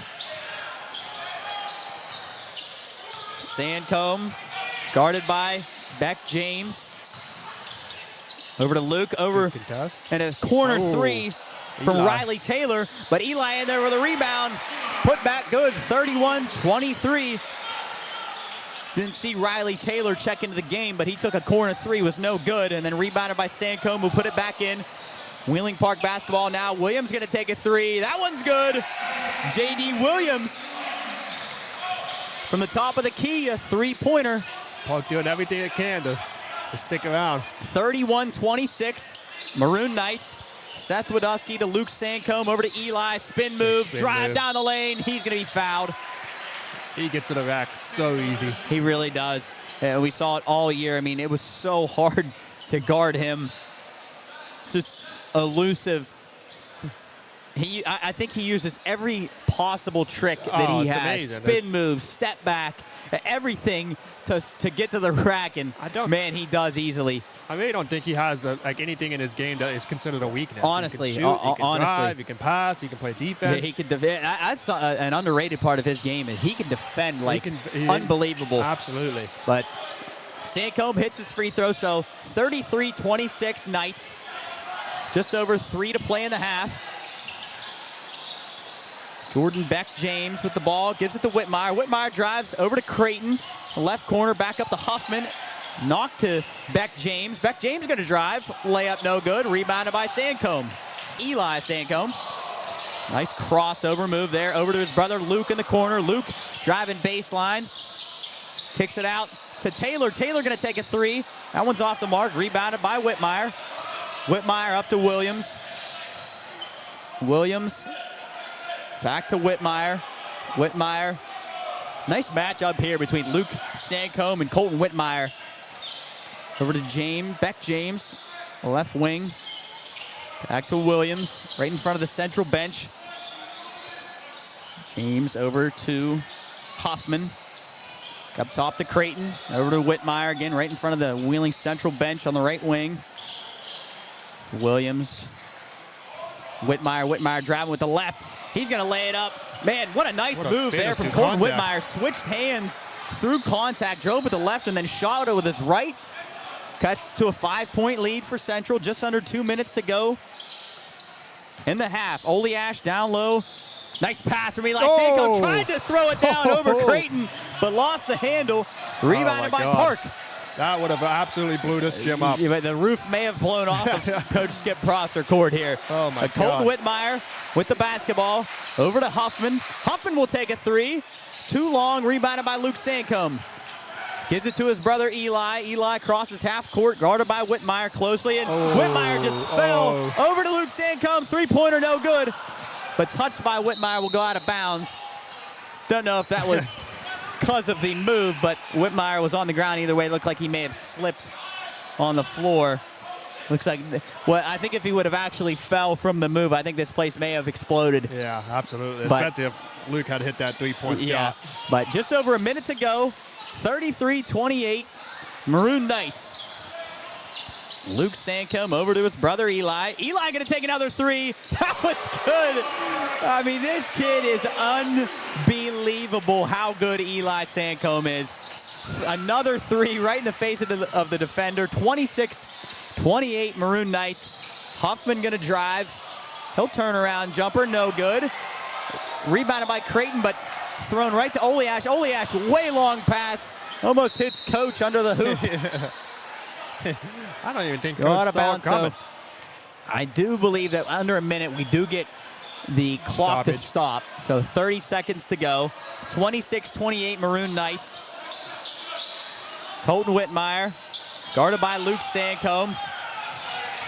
Sancombe guarded by Beck James. Over to Luke, and a corner three from Riley Taylor, but Eli in there with a rebound. Put back good, 31-23. Didn't see Riley Taylor check into the game, but he took a corner three, was no good, and then rebounded by Sancombe, who put it back in. Wheeling Park basketball now. Williams going to take a three. That one's good. J.D. Williams from the top of the key, a three-pointer. Park doing everything it can to stick around. 31-26, Maroon Knights. Seth Wadusky to Luke Sancombe, over to Eli, spin move, drive down the lane. He's going to be fouled. He gets to the rack so easy. He really does. We saw it all year. I mean, it was so hard to guard him. Just elusive. I think he uses every possible trick that he has. Amazing. Spin move, step back, everything to get to the rack, and man, he does easily. I really don't think he has anything in his game that is considered a weakness. Honestly, he can shoot, he can drive, he can pass, he can play defense. Yeah, he can defend. That's an underrated part of his game, is he can defend unbelievable. Absolutely. But Sancombe hits his free throw, so 33-26 Knights. Just over 3 to play in the half. Jordan Beck James with the ball, gives it to Whitmire. Whitmire drives over to Creighton, left corner, back up to Huffman. Knock to Beck James. Beck James going to drive. Layup no good. Rebounded by Sancombe. Eli Sancombe. Nice crossover move there. Over to his brother Luke in the corner. Luke driving baseline. Kicks it out to Taylor. Taylor going to take a three. That one's off the mark. Rebounded by Whitmire. Whitmire up to Williams. Williams back to Whitmire. Whitmire. Nice matchup here between Luke Sancombe and Colton Whitmire. Over to James, Beck James, left wing. Back to Williams, right in front of the central bench. James over to Huffman. Up top to Creighton, over to Whitmire again, right in front of the Wheeling Central bench on the right wing. Williams. Whitmire driving with the left. He's going to lay it up. Man, what a nice move there from Colton Whitmire. Switched hands through contact, drove with the left, and then shot it with his right. Cuts to a 5-point lead for Central. Just under 2 minutes to go in the half. Oleash down low. Nice pass from Eli Sanko. Tried to throw it down over Creighton, but lost the handle. Rebounded by Park. That would have absolutely blew this gym up. Yeah, the roof may have blown off of Coach Skip Prosser court here. Oh, my Colton God. Whitmire with the basketball. Over to Huffman. Huffman will take a three. Too long. Rebounded by Luke Sancombe. Gives it to his brother Eli. Eli crosses half court, guarded by Whitmire closely. And Whitmire just fell over to Luke Sancombe. Three-pointer, no good. But touched by Whitmire will go out of bounds. Don't know if that was because of the move, but Whitmire was on the ground either way. It looked like he may have slipped on the floor. Looks like, well, I think if he would have actually fell from the move, I think this place may have exploded. Yeah, absolutely. But, especially if Luke had hit that three-point yeah, shot. but just over a minute to go. 33-28, Maroon Knights. Luke Sancombe over to his brother Eli. Eli gonna take another three. That was good. I mean, this kid is unbelievable how good Eli Sancombe is. Another three right in the face of the defender. 26-28 Maroon Knights. Huffman gonna drive. He'll turn around jumper, no good. Rebounded by Creighton, but thrown right to Oleash. Oleash, way long pass. Almost hits Coach under the hoop. I don't even think Go out Coach of saw it bounds. coming. So I do believe that under a minute we do get the clock to stop. So 30 seconds to go. 26-28 Maroon Knights. Colton Whitmire, guarded by Luke Sancombe.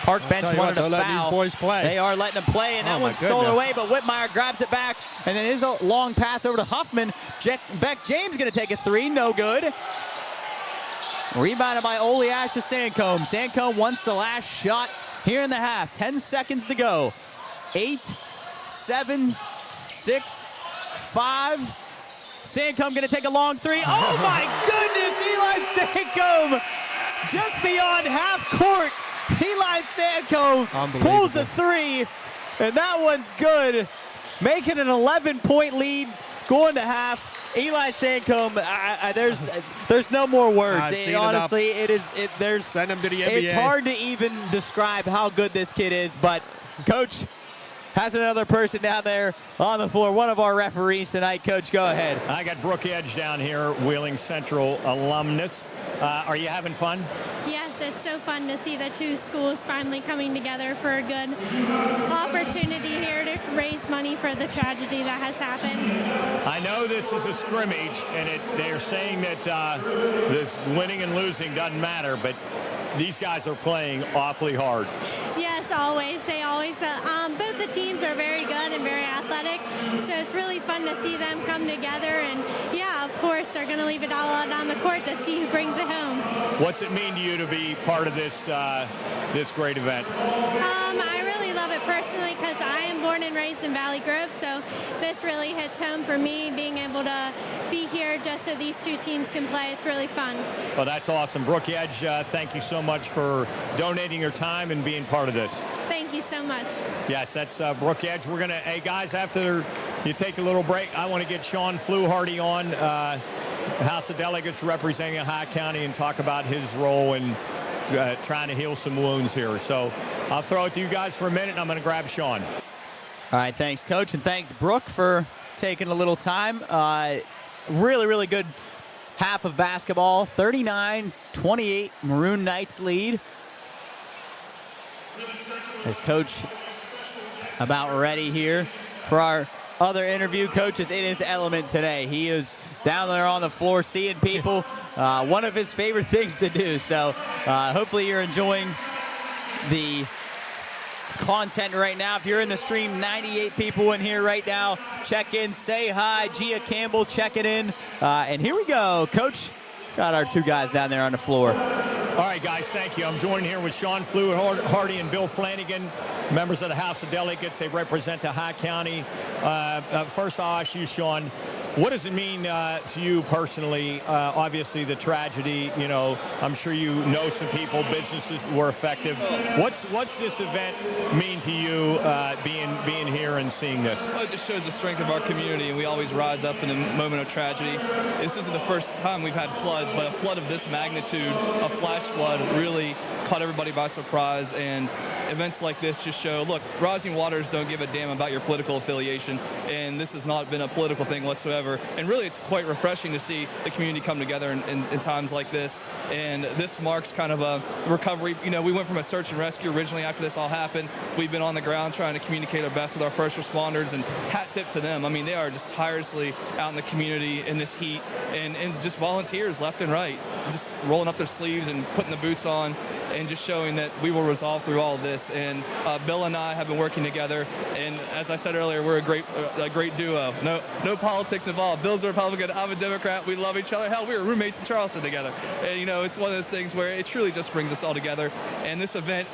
Park bench wanted a foul. These boys play. They are letting them play, and that one's stolen away, but Whitmire grabs it back, and then his long pass over to Huffman. Beck James going to take a three, no good. Rebounded by Oleash to Sancombe. Sancombe wants the last shot here in the half. 10 seconds to go. 8, 7, 6, 5. Sancombe going to take a long three. Oh my goodness, Eli Sancombe just beyond half court. Eli Sancombe pulls a three, and that one's good. Making an 11-point lead, going to half. Eli Sancombe, there's no more words. Honestly, send him to the NBA. It's hard to even describe how good this kid is, but Coach has another person down there on the floor. One of our referees tonight. Coach, go ahead. I got Brooke Edge down here, Wheeling Central alumnus. Are you having fun? Yes, it's so fun to see the two schools finally coming together for a good opportunity here to raise money for the tragedy that has happened. I know this is a scrimmage, and they're saying that this winning and losing doesn't matter, but these guys are playing awfully hard. Yes, always. They always, both the teams are very good and very athletic, so it's really fun to see them come together, and yeah, of course, they're going to leave it all out on the court to see who brings it home. What's it mean to you to be part of this this great event? I really love it personally because I am born and raised in Valley Grove, so this really hits home for me, being able to be here just so these two teams can play. It's really fun. Well, that's awesome. Brooke Edge, thank you so much for donating your time and being part of this. Thank you so much. Yes, that's Brooke Edge. We're going to, hey, guys, after you take a little break, I want to get Sean Fluharty on, House of Delegates representing Ohio County, and talk about his role in trying to heal some wounds here. So I'll throw it to you guys for a minute, and I'm going to grab Sean. All right, thanks, Coach, and thanks, Brooke, for taking a little time. Really, really good half of basketball. 39-28, Maroon Knights lead. As Coach about ready here for our other interview. Coach is in his element today. He is down there on the floor seeing people. One of his favorite things to do. So hopefully you're enjoying the content right now. If you're in the stream, 98 people in here right now. Check in, say hi. Gia Campbell checking in. And here we go. Coach got our two guys down there on the floor. All right, guys, thank you. I'm joined here with Sean Fluharty and Bill Flanagan, members of the House of Delegates. They represent Ohio County. First, I'll ask you, Sean, What does it mean to you personally? Obviously, the tragedy, you know, I'm sure you know some people, businesses were affected. What's this event mean to you, being here and seeing this? Well, it just shows the strength of our community, and we always rise up in a moment of tragedy. This isn't the first time we've had floods, but a flood of this magnitude, a flash flood, really caught everybody by surprise. And events like this just show, look, rising waters don't give a damn about your political affiliation, and this has not been a political thing whatsoever. And really, it's quite refreshing to see the community come together in times like this. And this marks kind of a recovery. You know, we went from a search and rescue originally after this all happened. We've been on the ground trying to communicate our best with our first responders, and hat tip to them. I mean, they are just tirelessly out in the community in this heat, and just volunteers left and right, just rolling up their sleeves and putting the boots on, and just showing that we will resolve through all of this. And Bill and I have been working together, and as I said earlier, we're a great duo. No politics involved. Bill's a Republican, I'm a Democrat. We love each other. Hell, we were roommates in Charleston together. And you know, it's one of those things where it truly just brings us all together. And this event,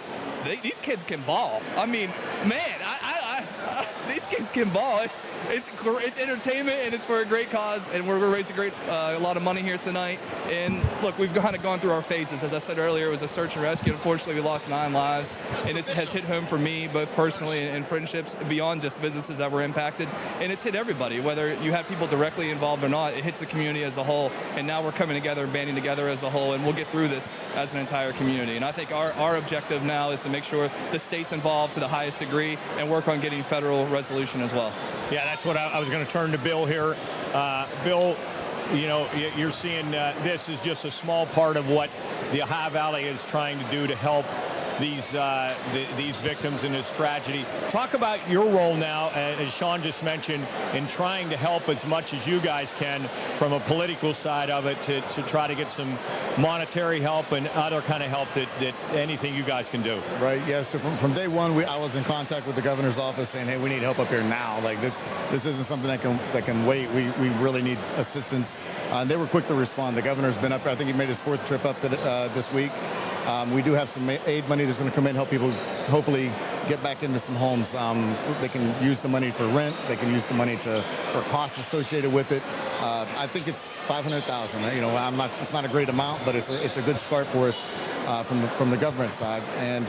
these kids can ball. I mean, man, these kids can ball. It's entertainment, and it's for a great cause, and we're raising a lot of money here tonight. And look, we've kind of gone through our phases. As I said earlier, it was a search and rescue. Unfortunately, we lost 9 lives, and it has hit home for me, both personally and friendships, beyond just businesses that were impacted. And it's hit everybody, whether you have people directly involved or not. It hits the community as a whole, and now we're coming together and banding together as a whole, and we'll get through this as an entire community. And I think our objective now is to make sure the state's involved to the highest degree and work on getting federal resolution as well. Yeah, that's what I was going to turn to Bill here. Bill, you know, you're seeing this is just a small part of what the Ohio Valley is trying to do to help these victims in this tragedy. Talk about your role now, as Sean just mentioned, in trying to help as much as you guys can from a political side of it to try to get some monetary help and other kind of help that anything you guys can do. Right, yeah, so from day one, I was in contact with the governor's office saying, hey, we need help up here now. Like this isn't something that can wait. We really need assistance. They were quick to respond. The governor's been up, I think he made his 4th trip up this week. We do have some aid money that's going to come in and help people hopefully get back into some homes. They can use the money for rent. They can use the money for costs associated with it. I think it's $500,000. You know, it's not a great amount, but it's a good start for us from the government side. And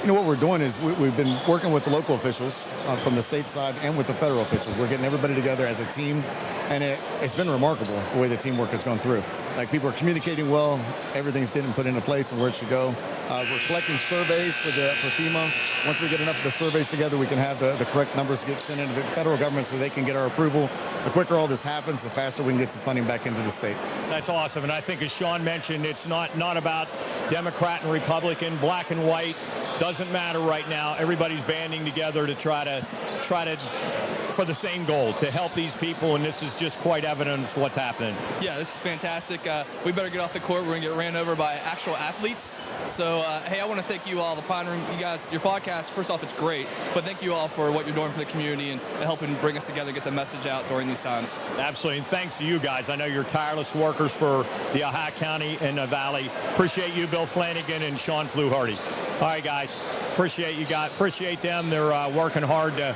you know, what we're doing is we've been working with the local officials from the state side and with the federal officials. We're getting everybody together as a team, and it's been remarkable the way the teamwork has gone through. Like, people are communicating well, everything's getting put into place and where it should go. We're collecting surveys for FEMA. Once we get enough of the surveys together, we can have the correct numbers get sent into the federal government so they can get our approval. The quicker all this happens, the faster we can get some funding back into the state. That's awesome, and I think, as Sean mentioned, it's not about Democrat and Republican, black and white. Doesn't matter right now. Everybody's banding together to try to for the same goal, to help these people, and this is just quite evidence of what's happening. Yeah, this is fantastic. We better get off the court. We're going to get ran over by actual athletes. So, hey, I want to thank you all, the Pine Room, you guys, your podcast. First off, it's great, but thank you all for what you're doing for the community and helping bring us together, get the message out during these times. Absolutely, and thanks to you guys. I know you're tireless workers for the Ohio County and the Valley. Appreciate you, Bill Flanagan and Sean Fluharty. All right, guys, appreciate you guys. Appreciate them. They're working hard to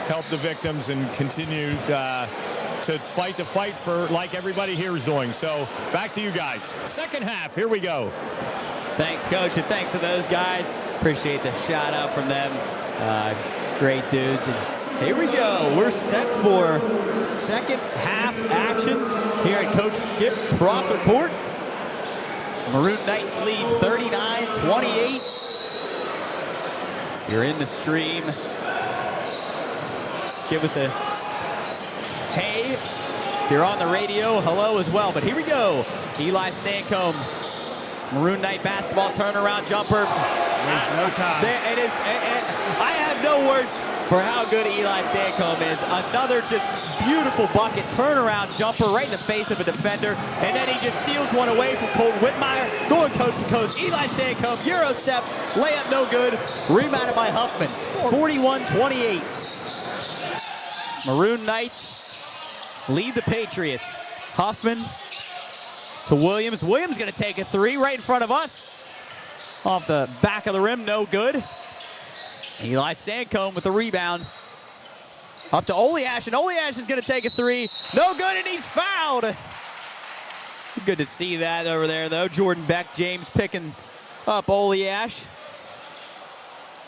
help the victims and continue to fight the fight for, like everybody here is doing. So back to you guys. Second half, here we go. Thanks, Coach, and thanks to those guys. Appreciate the shout out from them. Great dudes. And here we go. We're set for second half action here at Coach Skip Prosser Court. Maroon Knights lead 39-28. You're in the stream. Give us a hey. If you're on the radio, hello as well. But here we go. Eli Sancombe, Maroon Knight basketball turnaround jumper. There's no time. It is. I have no words for how good Eli Sancombe is. Another just beautiful bucket, turnaround jumper right in the face of a defender. And then he just steals one away from Colton Whitmire, going coast to coast. Eli Sancombe, Euro step, layup no good. Rebounded by Huffman, 41-28. Maroon Knights lead the Patriots. Huffman to Williams. Williams going to take a three right in front of us. Off the back of the rim, no good. Eli Sancombe with the rebound. Up to Oleash, and Oleash is going to take a three. No good, and he's fouled. Good to see that over there, though. Jordan Beck James picking up Oleash.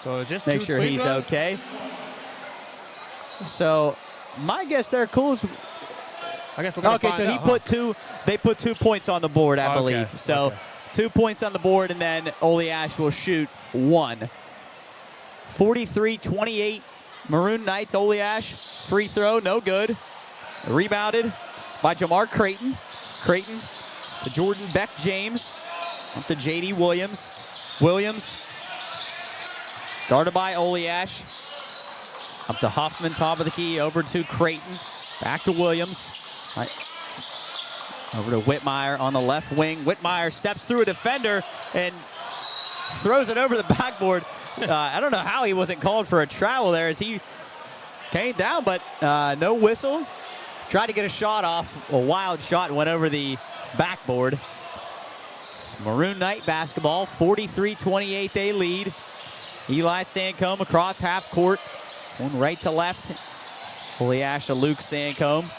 So just make sure he's okay. So my guess there, Cool's. I guess we're gonna okay, find so out, he huh? put two. They put 2 points on the board, I Okay, believe. So okay. 2 points on the board, and then Oleash will shoot one. 43-28, Maroon Knights. Oleash free throw, no good. Rebounded by Jamar Creighton. Creighton to Jordan Beck James. Up to J.D. Williams. Williams guarded by Oleash. Up to Huffman, top of the key, over to Creighton. Back to Williams. Right. Over to Whitmire on the left wing. Whitmire steps through a defender and throws it over the backboard. I don't know how he wasn't called for a travel there as he came down, but no whistle. Tried to get a shot off, a wild shot, went over the backboard. Maroon Knight basketball, 43-28 they lead. Eli Sancombe across half court. One right to left. Oleash to Luke Sancombe.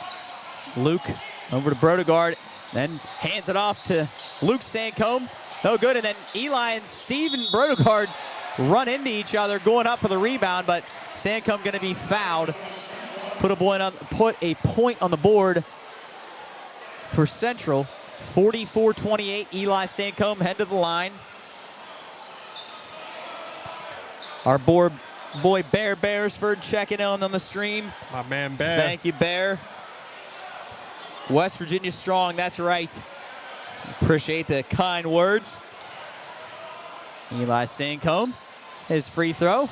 Luke over to Brodegard, then hands it off to Luke Sancombe. No good, and then Eli and Steven Brodegard run into each other going up for the rebound, but Sancombe going to be fouled. Put a point on the board for Central. 44-28, Eli Sancombe head to the line. Our boy Bear Beresford checking in on the stream. My man Bear. Thank you, Bear. West Virginia strong, that's right. Appreciate the kind words. Eli Sancombe, his free throw.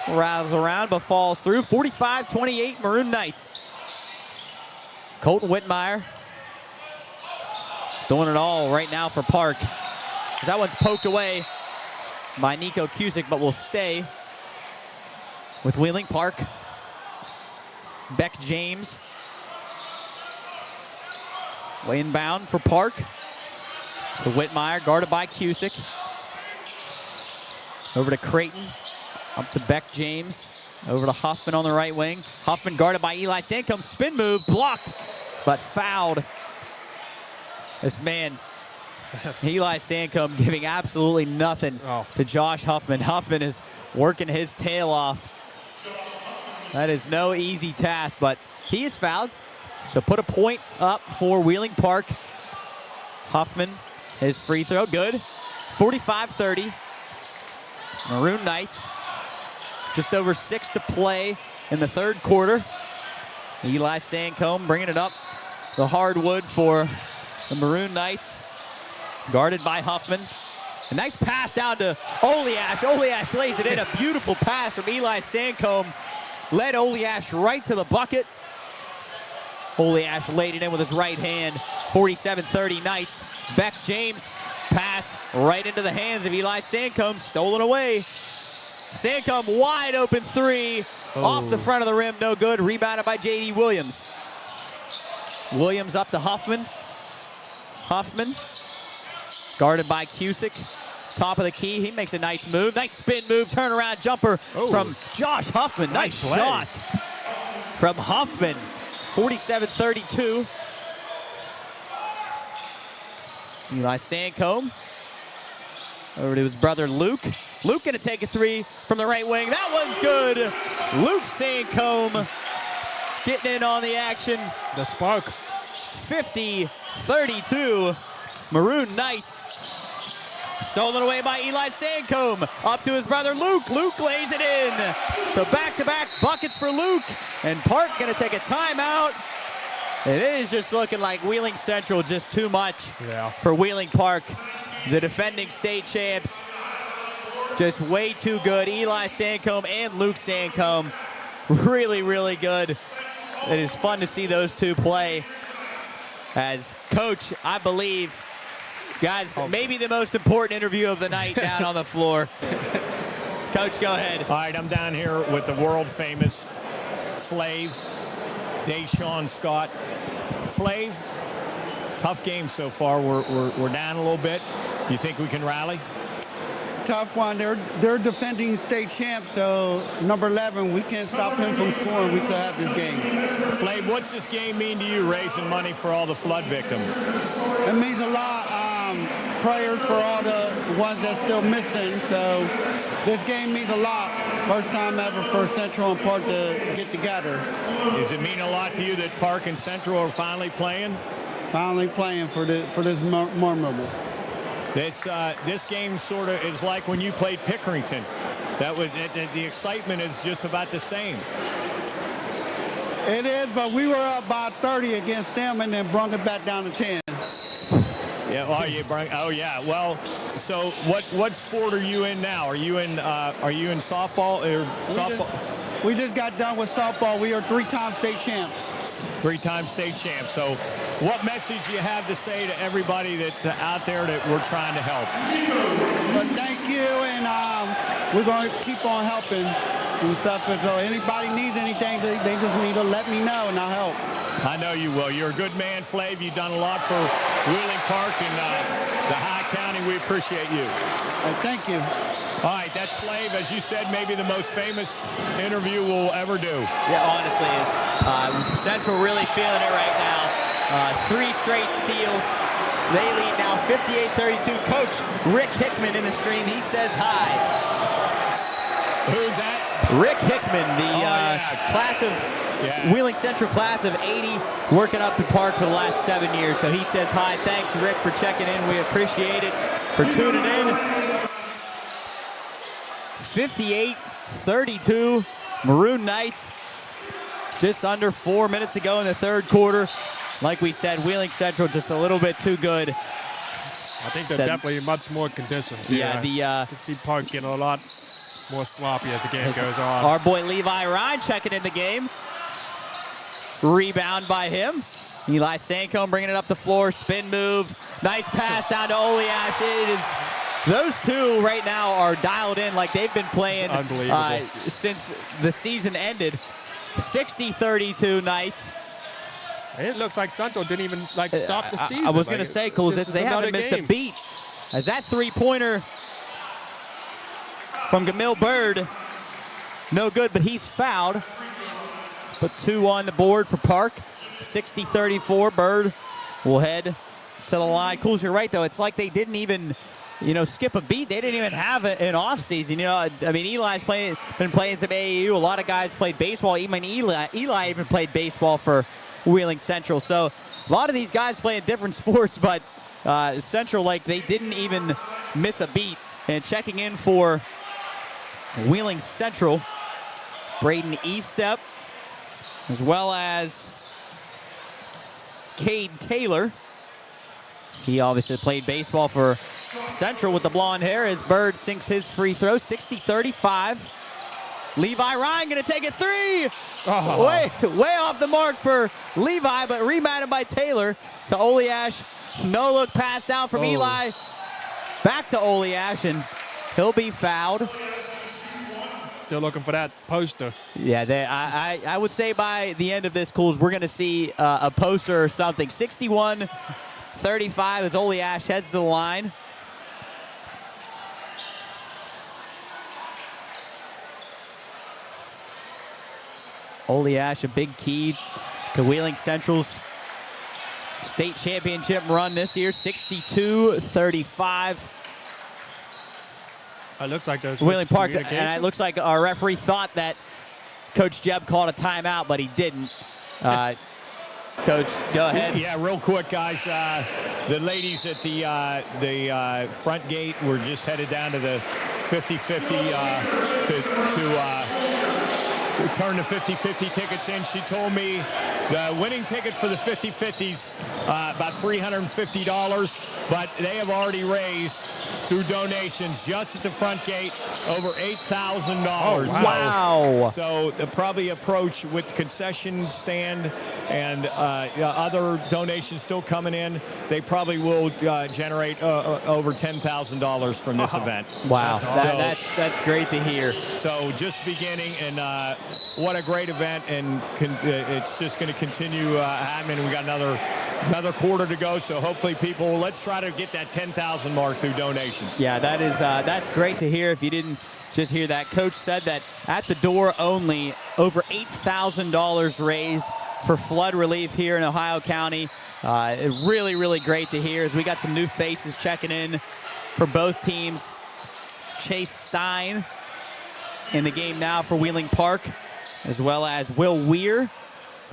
Rattles around, but falls through. 45-28, Maroon Knights. Colton Whitmire doing it all right now for Park. That one's poked away by Nico Cusick, but will stay with Wheeling Park. Beck James. Inbound for Park. To Whitmire, guarded by Cusick. Over to Creighton. Up to Beck James. Over to Huffman on the right wing. Huffman guarded by Eli Sancombe. Spin move, blocked, but fouled. This man, Eli Sancombe, giving absolutely nothing to Josh Huffman. Huffman is working his tail off. That is no easy task, but he is fouled. So put a point up for Wheeling Park. Huffman, his free throw, good. 45-30. Maroon Knights, just over 6 to play in the third quarter. Eli Sancombe bringing it up the hardwood for the Maroon Knights. Guarded by Huffman. A nice pass down to Oleash. Oleash lays it in. A beautiful pass from Eli Sancombe. Led Oleash right to the bucket. Oleash laid it in with his right hand. 47-30 Knights. Beck James pass right into the hands of Eli Sancombe. Stolen away. Sancombe wide open three. Off the front of the rim. No good. Rebounded by J.D. Williams. Williams up to Huffman. Huffman guarded by Cusick. Top of the key. He makes a nice move. Nice spin move. Turnaround jumper from Josh Huffman. Nice shot from Huffman. 47-32. Eli Sancombe over to his brother Luke. Luke gonna take a three from the right wing. That one's good. Luke Sancombe getting in on the action. The spark. 50-32. Maroon Knights. Stolen away by Eli Sancombe. Up to his brother Luke. Luke lays it in. So back-to-back buckets for Luke. And Park gonna take a timeout. It is just looking like Wheeling Central just too much for Wheeling Park. The defending state champs, just way too good. Eli Sancombe and Luke Sancombe, really, really good. It is fun to see those two play. As coach, I believe, guys, maybe the most important interview of the night down on the floor. Coach, go ahead. All right, I'm down here with the world-famous Flav, Deshaun Scott. Flav, tough game so far. We're down a little bit. You think we can rally? tough one. They're defending state champs, so number 11, we can't stop him from scoring. We could have this game. Flav, what's this game mean to you, raising money for all the flood victims? It means a lot. Prayers for all the ones that's still missing. So this game means a lot. First time ever for Central and Park to get together. Does it mean a lot to you that Park and Central are finally playing? Finally playing for this memorable. This game sort of is like when you played Pickerington. The excitement is just about the same. It is, but we were up by 30 against them and then brought it back down to 10. Yeah. Oh yeah. Well, so what sport are you in now? Are you in softball or softball? We just got done with softball. We are 3-time state champs. 3-time state champs. So what message do you have to say to everybody that out there that we're trying to help? But thank you, and we're going to keep on helping and stuff. And so anybody needs anything, they just need to let me know, and I'll help. I know you will. You're a good man, Flav. You've done a lot for Wheeling Park and the High County. We appreciate you. Thank you. All right, that's Flav. As you said, maybe the most famous interview we'll ever do. Yeah, honestly, is Central really feeling it right now. 3 straight steals. They lead now 58-32. Coach Rick Hickman in the stream. He says hi. Who's that? Rick Hickman, the class of Wheeling Central class of 80, working up the park for the last 7 years. So he says hi. Thanks, Rick, for checking in. We appreciate it, for tuning in. 58-32, Maroon Knights. Just under 4 minutes ago in the third quarter. Like we said, Wheeling Central just a little bit too good. I think they're definitely much more conditioned. Yeah, you can see Park getting a lot more sloppy as the game goes on. Our boy Levi Ryan checking in the game. Rebound by him. Eli Sancombe bringing it up the floor. Spin move. Nice pass down to Oliash. It is. Those two right now are dialed in like they've been playing since the season ended. 60-32 Knights. It looks like Central didn't even stop the season. I was going to say, Coles, they haven't missed a beat. As that three-pointer from Gamil Bird, no good, but he's fouled. Put 2 on the board for Park. 60-34. Bird will head to the line. Coles, you're right, though. It's like they didn't even, skip a beat. They didn't even have an offseason. I mean, Eli's been playing some AAU. A lot of guys played baseball. Even Eli even played baseball for Wheeling Central. So a lot of these guys playing different sports, but Central, they didn't even miss a beat. And checking in for Wheeling Central, Braden Estep, as well as Cade Taylor. He obviously played baseball for Central with the blonde hair as Bird sinks his free throw. 60-35. Levi Ryan going to take a 3. Oh. Way off the mark for Levi, but rebounded by Taylor to Oliash. No look pass down from Eli. Back to Oliash, and he'll be fouled. Still looking for that poster. Yeah, I would say by the end of this, Coles, we're going to see a poster or something. 61-35 as Oliash heads to the line. Oliash, a big key to Wheeling Central's state championship run this year, 62-35. It looks like there's Wheeling Park, and it looks like our referee thought that Coach Jeb called a timeout, but he didn't. Coach, go ahead. Yeah, real quick, guys. The ladies at the front gate were just headed down to the 50-50 to turn the 50-50 tickets in. She told me the winning ticket for the 50-50s about $350, but they have already raised through donations just at the front gate over $8,000. Oh, wow. So they'll probably approach with concession stand and other donations still coming in. They probably will generate over $10,000 from this event. Wow, that's great to hear. So just beginning, and what a great event, and it's just going to continue happening. We got another Another quarter to go, so hopefully people, let's try to get that 10,000 mark through donations. Yeah, that's great to hear. If you didn't just hear that, Coach said that at the door only, over $8,000 raised for flood relief here in Ohio County. Really, really great to hear as we got some new faces checking in for both teams. Chase Stein in the game now for Wheeling Park, as well as Will Weir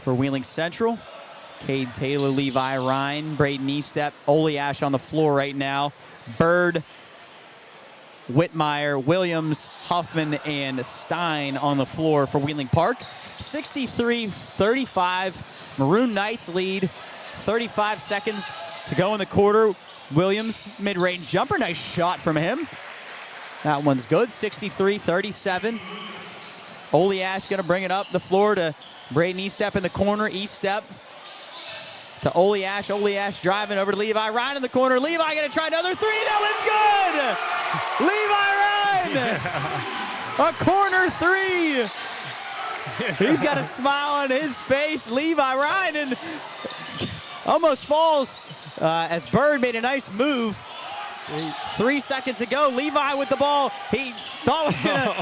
for Wheeling Central. Cade Taylor, Levi Ryan, Braden Eastep, Ole Ash on the floor right now. Bird, Whitmire, Williams, Huffman, and Stein on the floor for Wheeling Park. 63-35, Maroon Knights lead. 35 seconds to go in the quarter. Williams, mid-range jumper, nice shot from him. That one's good, 63-37. Ole Ash gonna bring it up the floor to Braden Eastep in the corner. Eastep to Ole Ash. Ole Ash driving over to Levi Ryan in the corner. Levi gonna try another three. That one's good. Levi Ryan, a corner three. He's got a smile on his face. Levi Ryan and almost falls as Bird made a nice move. 3 seconds to go. Levi with the ball. He thought was gonna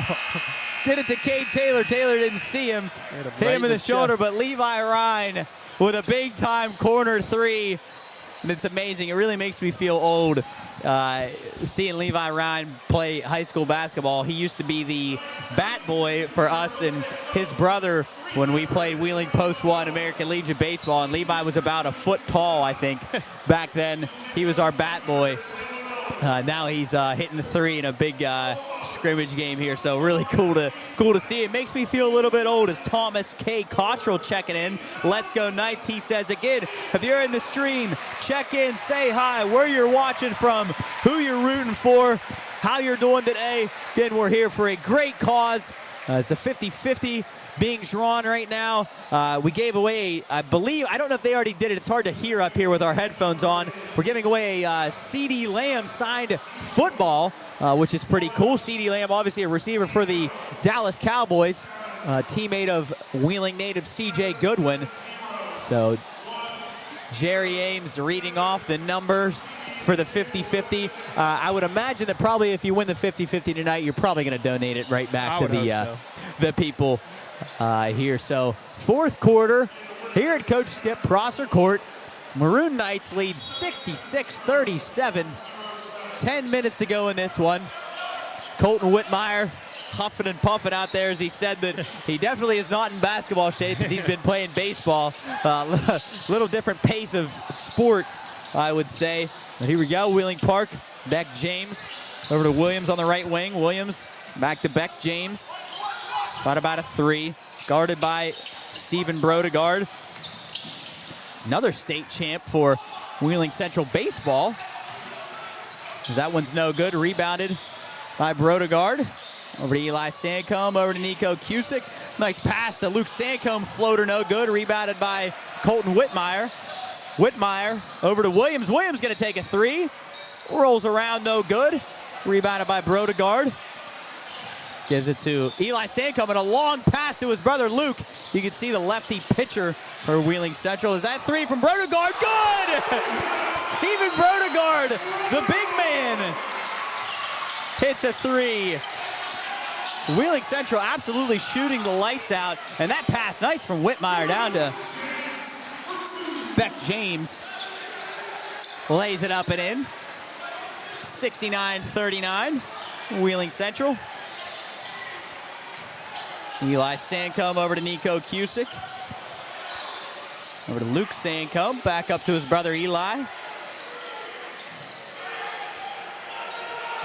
get it to Cade Taylor. Taylor didn't see him. Hit him in the shoulder, but Levi Ryan with a big-time corner three. And it's amazing. It really makes me feel old seeing Levi Ryan play high school basketball. He used to be the bat boy for us and his brother when we played Wheeling Post 1 American Legion baseball. And Levi was about a foot tall, I think, back then. He was our bat boy. Now he's hitting the three in a big scrimmage game here, so really cool to see. It makes me feel a little bit old as Thomas K. Cottrell checking in. Let's go Knights, he says again. If you're in the stream, check in, say hi, where you're watching from, who you're rooting for, how you're doing today. Again, we're here for a great cause. It's the 50-50 being drawn right now. We gave away, I believe, I don't know if they already did it. It's hard to hear up here with our headphones on. We're giving away a C.D. Lamb signed football, which is pretty cool. C.D. Lamb, obviously a receiver for the Dallas Cowboys, teammate of Wheeling native C.J. Goodwin. So Jerry Ames reading off the numbers for the 50-50. I would imagine that probably if you win the 50-50 tonight, you're probably going to donate it right back to the people here. So fourth quarter here at Coach Skip Prosser Court. Maroon Knights lead 66-37. 10 minutes to go in this one. Colton Whitmire huffing and puffing out there as he said that he definitely is not in basketball shape as he's been playing baseball. Little different pace of sport, I would say. But here we go, Wheeling Park. Beck James over to Williams on the right wing. Williams back to Beck James. Thought about a three. Guarded by Stephen Brodegard. Another state champ for Wheeling Central baseball. That one's no good. Rebounded by Brodegard. Over to Eli Sancombe. Over to Nico Cusick. Nice pass to Luke Sancombe. Floater no good. Rebounded by Colton Whitmire. Whitmire over to Williams. Williams going to take a three. Rolls around, no good. Rebounded by Brodegard. Gives it to Eli Sancombe and a long pass to his brother Luke. You can see the lefty pitcher for Wheeling Central. Is that three from Brodegard? Good! Stephen Brodegard, the big man, hits a three. Wheeling Central absolutely shooting the lights out. And that pass, nice from Whitmire down to Beck James. Lays it up and in. 69-39, Wheeling Central. Eli Sancombe over to Nico Cusick. Over to Luke Sancombe, back up to his brother Eli.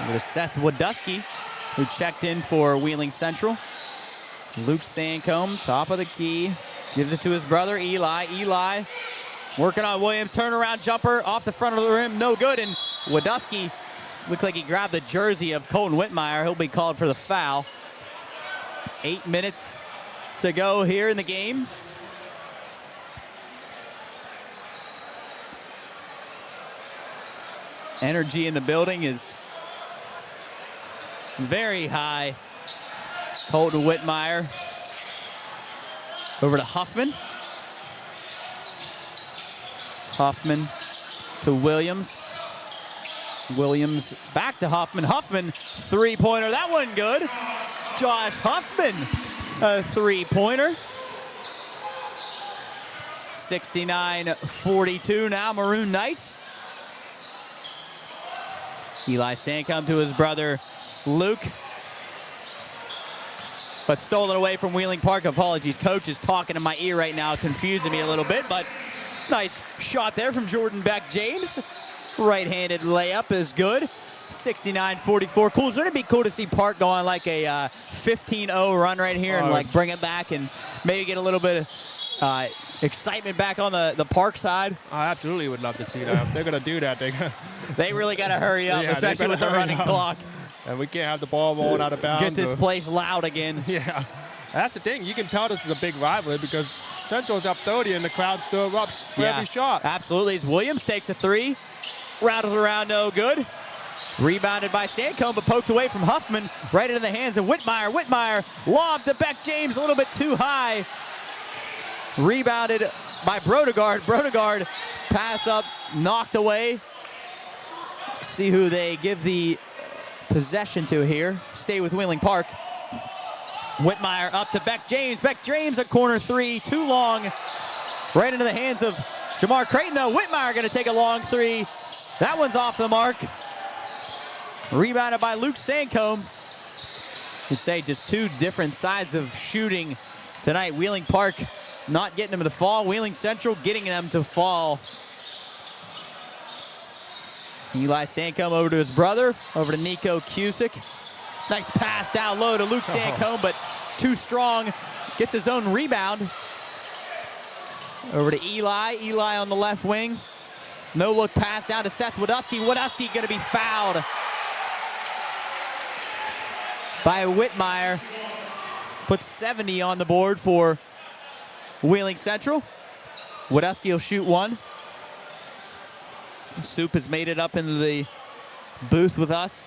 Over to Seth Wadusky, who checked in for Wheeling Central. Luke Sancombe, top of the key, gives it to his brother Eli. Eli working on Williams, turnaround jumper off the front of the rim, no good. And Wadusky looked like he grabbed the jersey of Colton Whitmire. He'll be called for the foul. 8 minutes to go here in the game. Energy in the building is very high. Colton Whitmire over to Huffman. Huffman to Williams. Williams back to Huffman. Huffman, three-pointer. That one good. Josh Huffman, a three-pointer. 69-42 now, Maroon Knights. Eli Sancombe to his brother Luke. But stolen away from Wheeling Park. Apologies, coach is talking in my ear right now, confusing me a little bit, but nice shot there from Jordan Beck-James. Right-handed layup is good. 69-44. Cool. Wouldn't it be cool to see Park go on like a 15-0 run right here and like bring it back and maybe get a little bit of excitement back on the Park side? I absolutely would love to see that. If they're going to do that, they really got to hurry up, especially with the running clock. And we can't have the ball rolling out of bounds. Get this place loud again. Yeah. That's the thing. You can tell this is a big rivalry because Central's up 30 and the crowd still erupts for every shot. Absolutely. As Williams takes a three. Rattles around, no good. Rebounded by Sancombe, but poked away from Huffman. Right into the hands of Whitmire. Whitmire lobbed to Beck-James a little bit too high. Rebounded by Brodegard. Brodegard pass up, knocked away. See who they give the possession to here. Stay with Wheeling Park. Whitmire up to Beck-James. Beck-James a corner three, too long. Right into the hands of Jamar Creighton though. Whitmire gonna take a long three. That one's off the mark. Rebounded by Luke Sancombe. You'd say just two different sides of shooting tonight. Wheeling Park not getting them to fall. Wheeling Central getting them to fall. Eli Sancombe over to his brother, over to Nico Cusick. Nice pass down low to Luke Sancombe, but too strong. Gets his own rebound. Over to Eli. Eli on the left wing. No look pass down to Seth Wadusky. Wadusky going to be fouled by Whitmire. Puts 70 on the board for Wheeling Central. Wadusky will shoot one. Soup has made it up into the booth with us.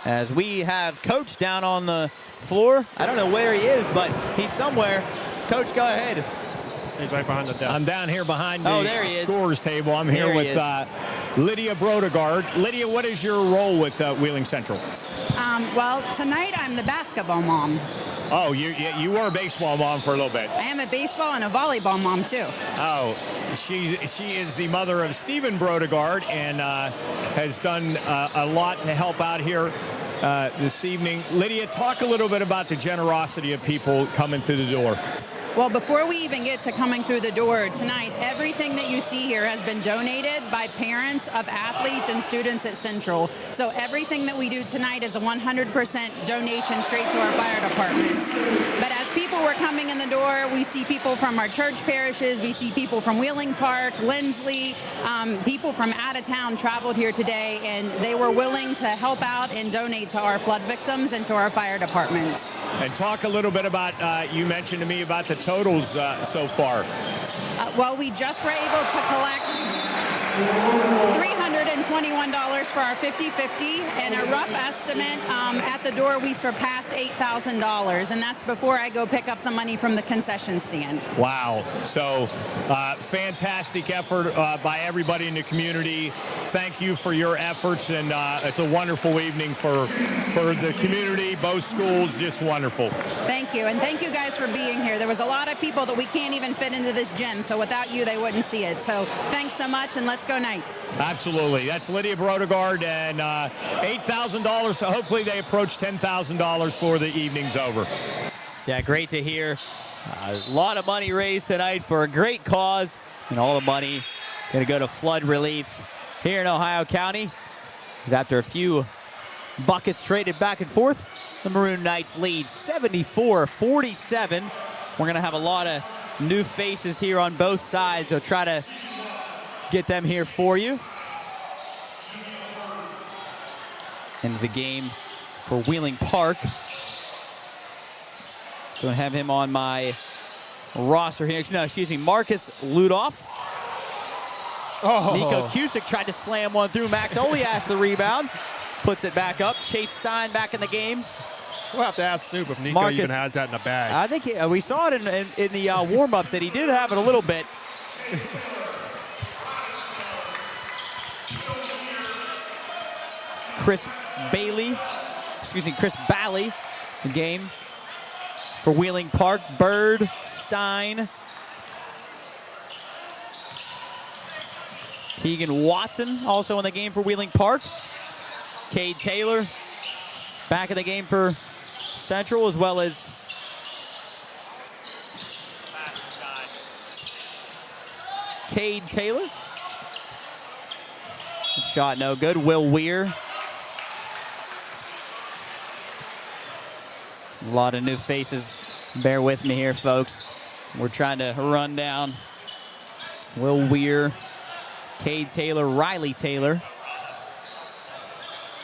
As we have Coach down on the floor. I don't know where he is, but he's somewhere. Coach, go ahead. He's right behind the desk. I'm down here behind there he the is. scorers table. I'm here with Lydia Brodegard. Lydia, what is your role with Wheeling Central? Well, tonight I'm the basketball mom. Oh, you were a baseball mom for a little bit. I am a baseball and a volleyball mom, too. Oh, she is the mother of Stephen Brodegard and has done a lot to help out here this evening. Lydia, talk a little bit about the generosity of people coming through the door. Well, before we even get to coming through the door tonight, everything that you see here has been donated by parents of athletes and students at Central. So everything that we do tonight is a 100% donation straight to our fire departments. But as people were coming in the door, we see people from our church parishes, we see people from Wheeling Park, Lindsley, people from out of town traveled here today, and they were willing to help out and donate to our flood victims and to our fire departments. And talk a little bit about, you mentioned to me about the totals so far. Well, we just were able to collect $321 for our 50-50, and a rough estimate at the door we surpassed $8,000, and that's before I go pick up the money from the concession stand. Wow. So fantastic effort by everybody in the community. Thank you for your efforts, and it's a wonderful evening for the community, both schools, just wonderful. Thank you, and thank you guys for being here. There was a lot of people that we can't even fit into this gym, so without you, they wouldn't see it. So thanks so much, and let's go Knights. Absolutely. That's Lydia Brodegard, and $8,000. Hopefully they approach $10,000 before the evening's over. Yeah, great to hear. A lot of money raised tonight for a great cause, and all the money going to go to flood relief here in Ohio County. After a few buckets traded back and forth, the Maroon Knights lead 74-47. We're going to have a lot of new faces here on both sides, so try to get them here for you. Into the game for Wheeling Park. Going to have him on my roster here. No, excuse me, Marcus Ludoff. Nico Cusick tried to slam one through. Max Olias the rebound. Puts it back up. Chase Stein back in the game. We'll have to ask Soup if Nico Marcus, even has that in the bag. I think we saw it in the warm-ups that he did have it a little bit. Chris Bally, the game for Wheeling Park. Bird, Stein, Tegan Watson also in the game for Wheeling Park. Cade Taylor back in the game for Central, as well as Cade Taylor. Shot no good. Will Weir. A lot of new faces. Bear with me here, folks. We're trying to run down Will Weir, Cade Taylor, Riley Taylor.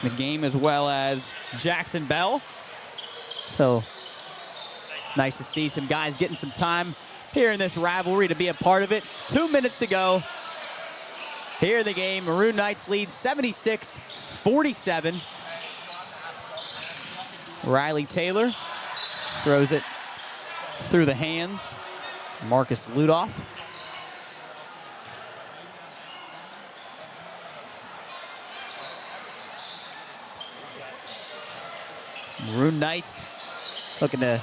The game, as well as Jackson Bell. So nice to see some guys getting some time here in this rivalry to be a part of it. 2 minutes to go here in the game. Maroon Knights lead 76-47. Riley Taylor throws it through the hands. Marcus Ludoff. Maroon Knights looking to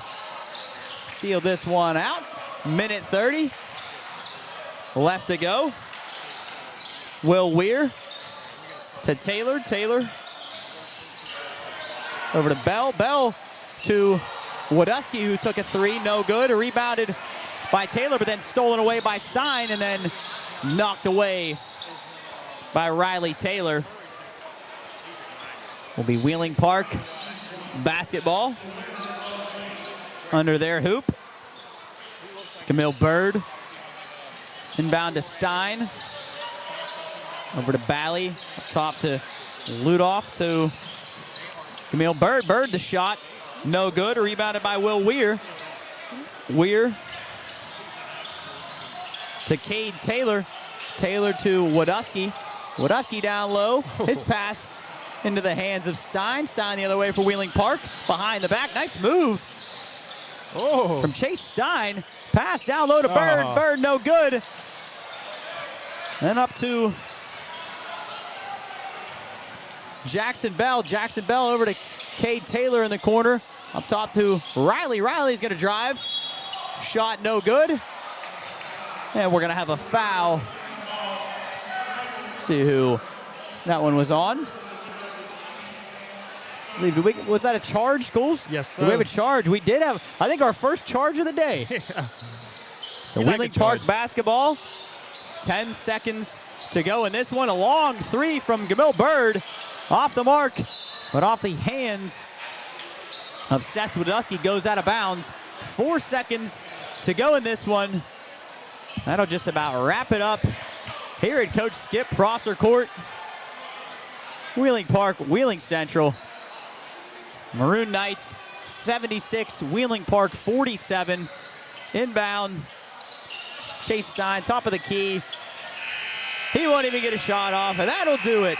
seal this one out. Minute 30 left to go. Will Weir to Taylor. Taylor over to Bell. Bell to Wadusky, who took a three, no good. Rebounded by Taylor, but then stolen away by Stein, and then knocked away by Riley Taylor. Will be Wheeling Park basketball under their hoop. Camille Bird inbound to Stein. Over to Bally, up top to Ludoff to Camille Bird. Bird the shot, no good. Rebounded by Will Weir. Weir to Cade Taylor. Taylor to Wadusky. Wadusky down low. His pass into the hands of Stein. Stein the other way for Wheeling Park. Behind the back. Nice move from Chase Stein. Pass down low to Bird. Bird no good. Then up to Jackson Bell. Jackson Bell over to Cade Taylor in the corner. Up top to Riley. Riley's going to drive. Shot no good. And we're going to have a foul. See who that one was on. Was that a charge, Schools? Yes, sir. Do we have a charge? We did have, I think, our first charge of the day. So Wheeling Park basketball. 10 seconds to go in this one. A long three from Camille Bird. Off the mark, but off the hands of Seth Wadusky, goes out of bounds. 4 seconds to go in this one. That'll just about wrap it up here at Coach Skip Prosser Court. Wheeling Park, Wheeling Central. Maroon Knights 76, Wheeling Park 47. Inbound, Chase Stein, top of the key. He won't even get a shot off, and that'll do it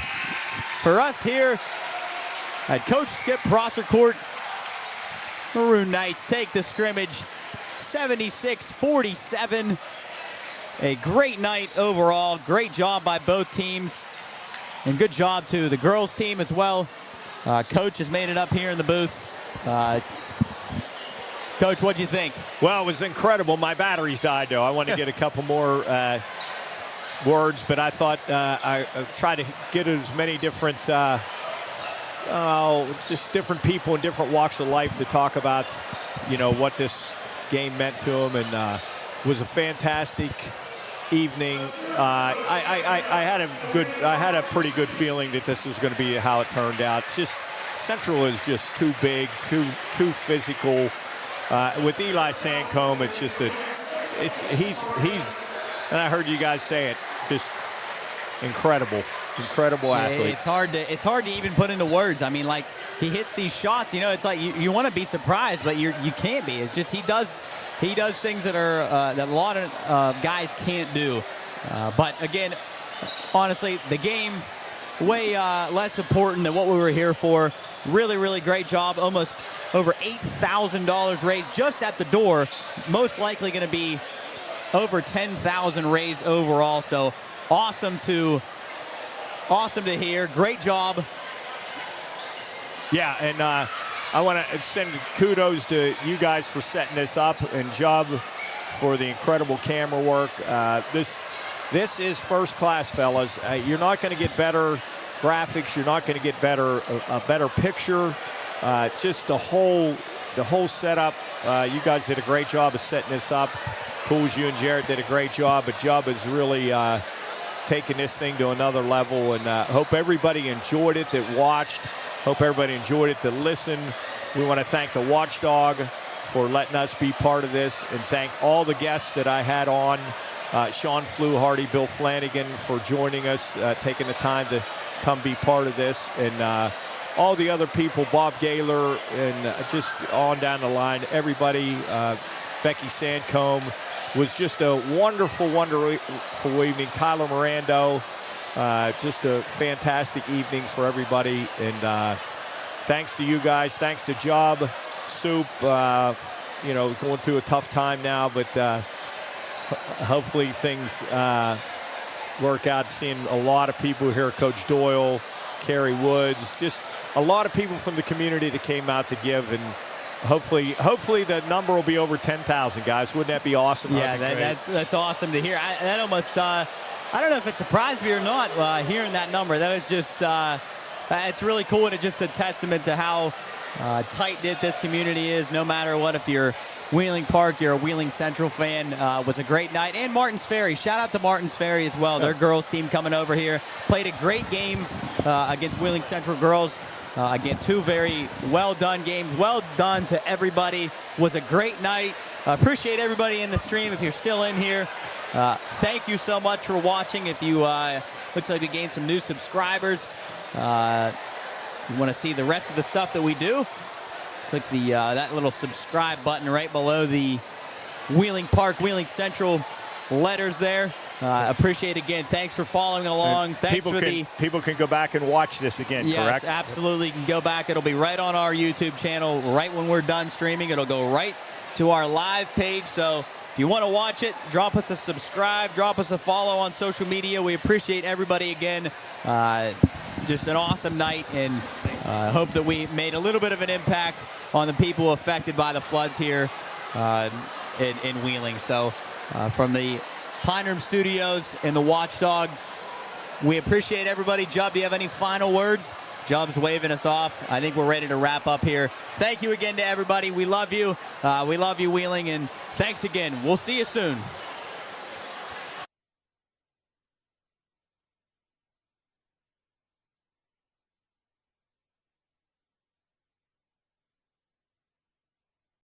for us here at Coach Skip Prosser Court. Maroon Knights take the scrimmage 76-47. A great night overall. Great job by both teams. And good job to the girls team as well. Coach has made it up here in the booth. Coach, what'd you think? Well, it was incredible. My batteries died, though. I wanted to get a couple more words, but I thought I tried to get as many different, just different people in different walks of life to talk about, what this game meant to them, and was a fantastic evening. I had a pretty good feeling that this was going to be how it turned out. It's just Central is just too big, too physical. With Eli Sancombe, it's just he's and I heard you guys say it, just incredible athlete. It's hard to even put into words. I mean, like, he hits these shots, it's like you want to be surprised, but you can't be. It's just he does things that are that a lot of guys can't do. But again, honestly, the game way less important than what we were here for. Really, really great job. Almost over $8,000 raised just at the door. Most likely going to be over $10,000 raised overall. So awesome to hear. Great job. Yeah, and I want to send kudos to you guys for setting this up, and Jub for the incredible camera work. This is first class, fellas. You're not going to get better graphics. You're not going to get a better picture. Just the whole setup. You guys did a great job of setting this up. Pools, you and Jarrett did a great job, but Jub has really taken this thing to another level, and hope everybody enjoyed it that watched. Hope everybody enjoyed it to listen. We want to thank the Watchdog for letting us be part of this, and thank all the guests that I had on. Sean Fluharty, Bill Flanagan for joining us, taking the time to come be part of this, and all the other people, Bob Gaylor, and just on down the line, everybody. Becky Sandcombe was just a wonderful evening. Tyler Mirando, just a fantastic evening for everybody, and thanks to you guys. Thanks to Job, Soup, going through a tough time now, but hopefully things work out. Seeing a lot of people here, Coach Doyle, Kerry Woods, just a lot of people from the community that came out to give, and hopefully the number will be over 10,000, guys. Wouldn't that be awesome? Yeah, that's awesome to hear. That almost I don't know if it surprised me or not hearing that number. That was just it's really cool, and it's just a testament to how tight-knit this community is. No matter what, if you're Wheeling Park, you're a Wheeling Central fan. Was a great night. And Martins Ferry. Shout out to Martins Ferry as well. Their girls team coming over here. Played a great game against Wheeling Central girls. Again, two very well-done games. Well done to everybody. Was a great night. Appreciate everybody in the stream. If you're still in here, thank you so much for watching. If you looks like we gained some new subscribers. You want to see the rest of the stuff that we do, click the that little subscribe button right below the Wheeling Park, Wheeling Central letters there. Appreciate it again. Thanks for following along. Thanks people can go back and watch this again, correct? Yes, absolutely. You can go back. It'll be right on our YouTube channel right when we're done streaming. It'll go right to our live page. So if you want to watch it, drop us a subscribe, drop us a follow on social media. We appreciate everybody again. Just an awesome night, and hope that we made a little bit of an impact on the people affected by the floods here in Wheeling. So from the Pine Room Studios and the Watchdog, we appreciate everybody. Jub, do you have any final words? Jub's waving us off. I think we're ready to wrap up here. Thank you again to everybody. We love you. We love you, Wheeling, and thanks again. We'll see you soon.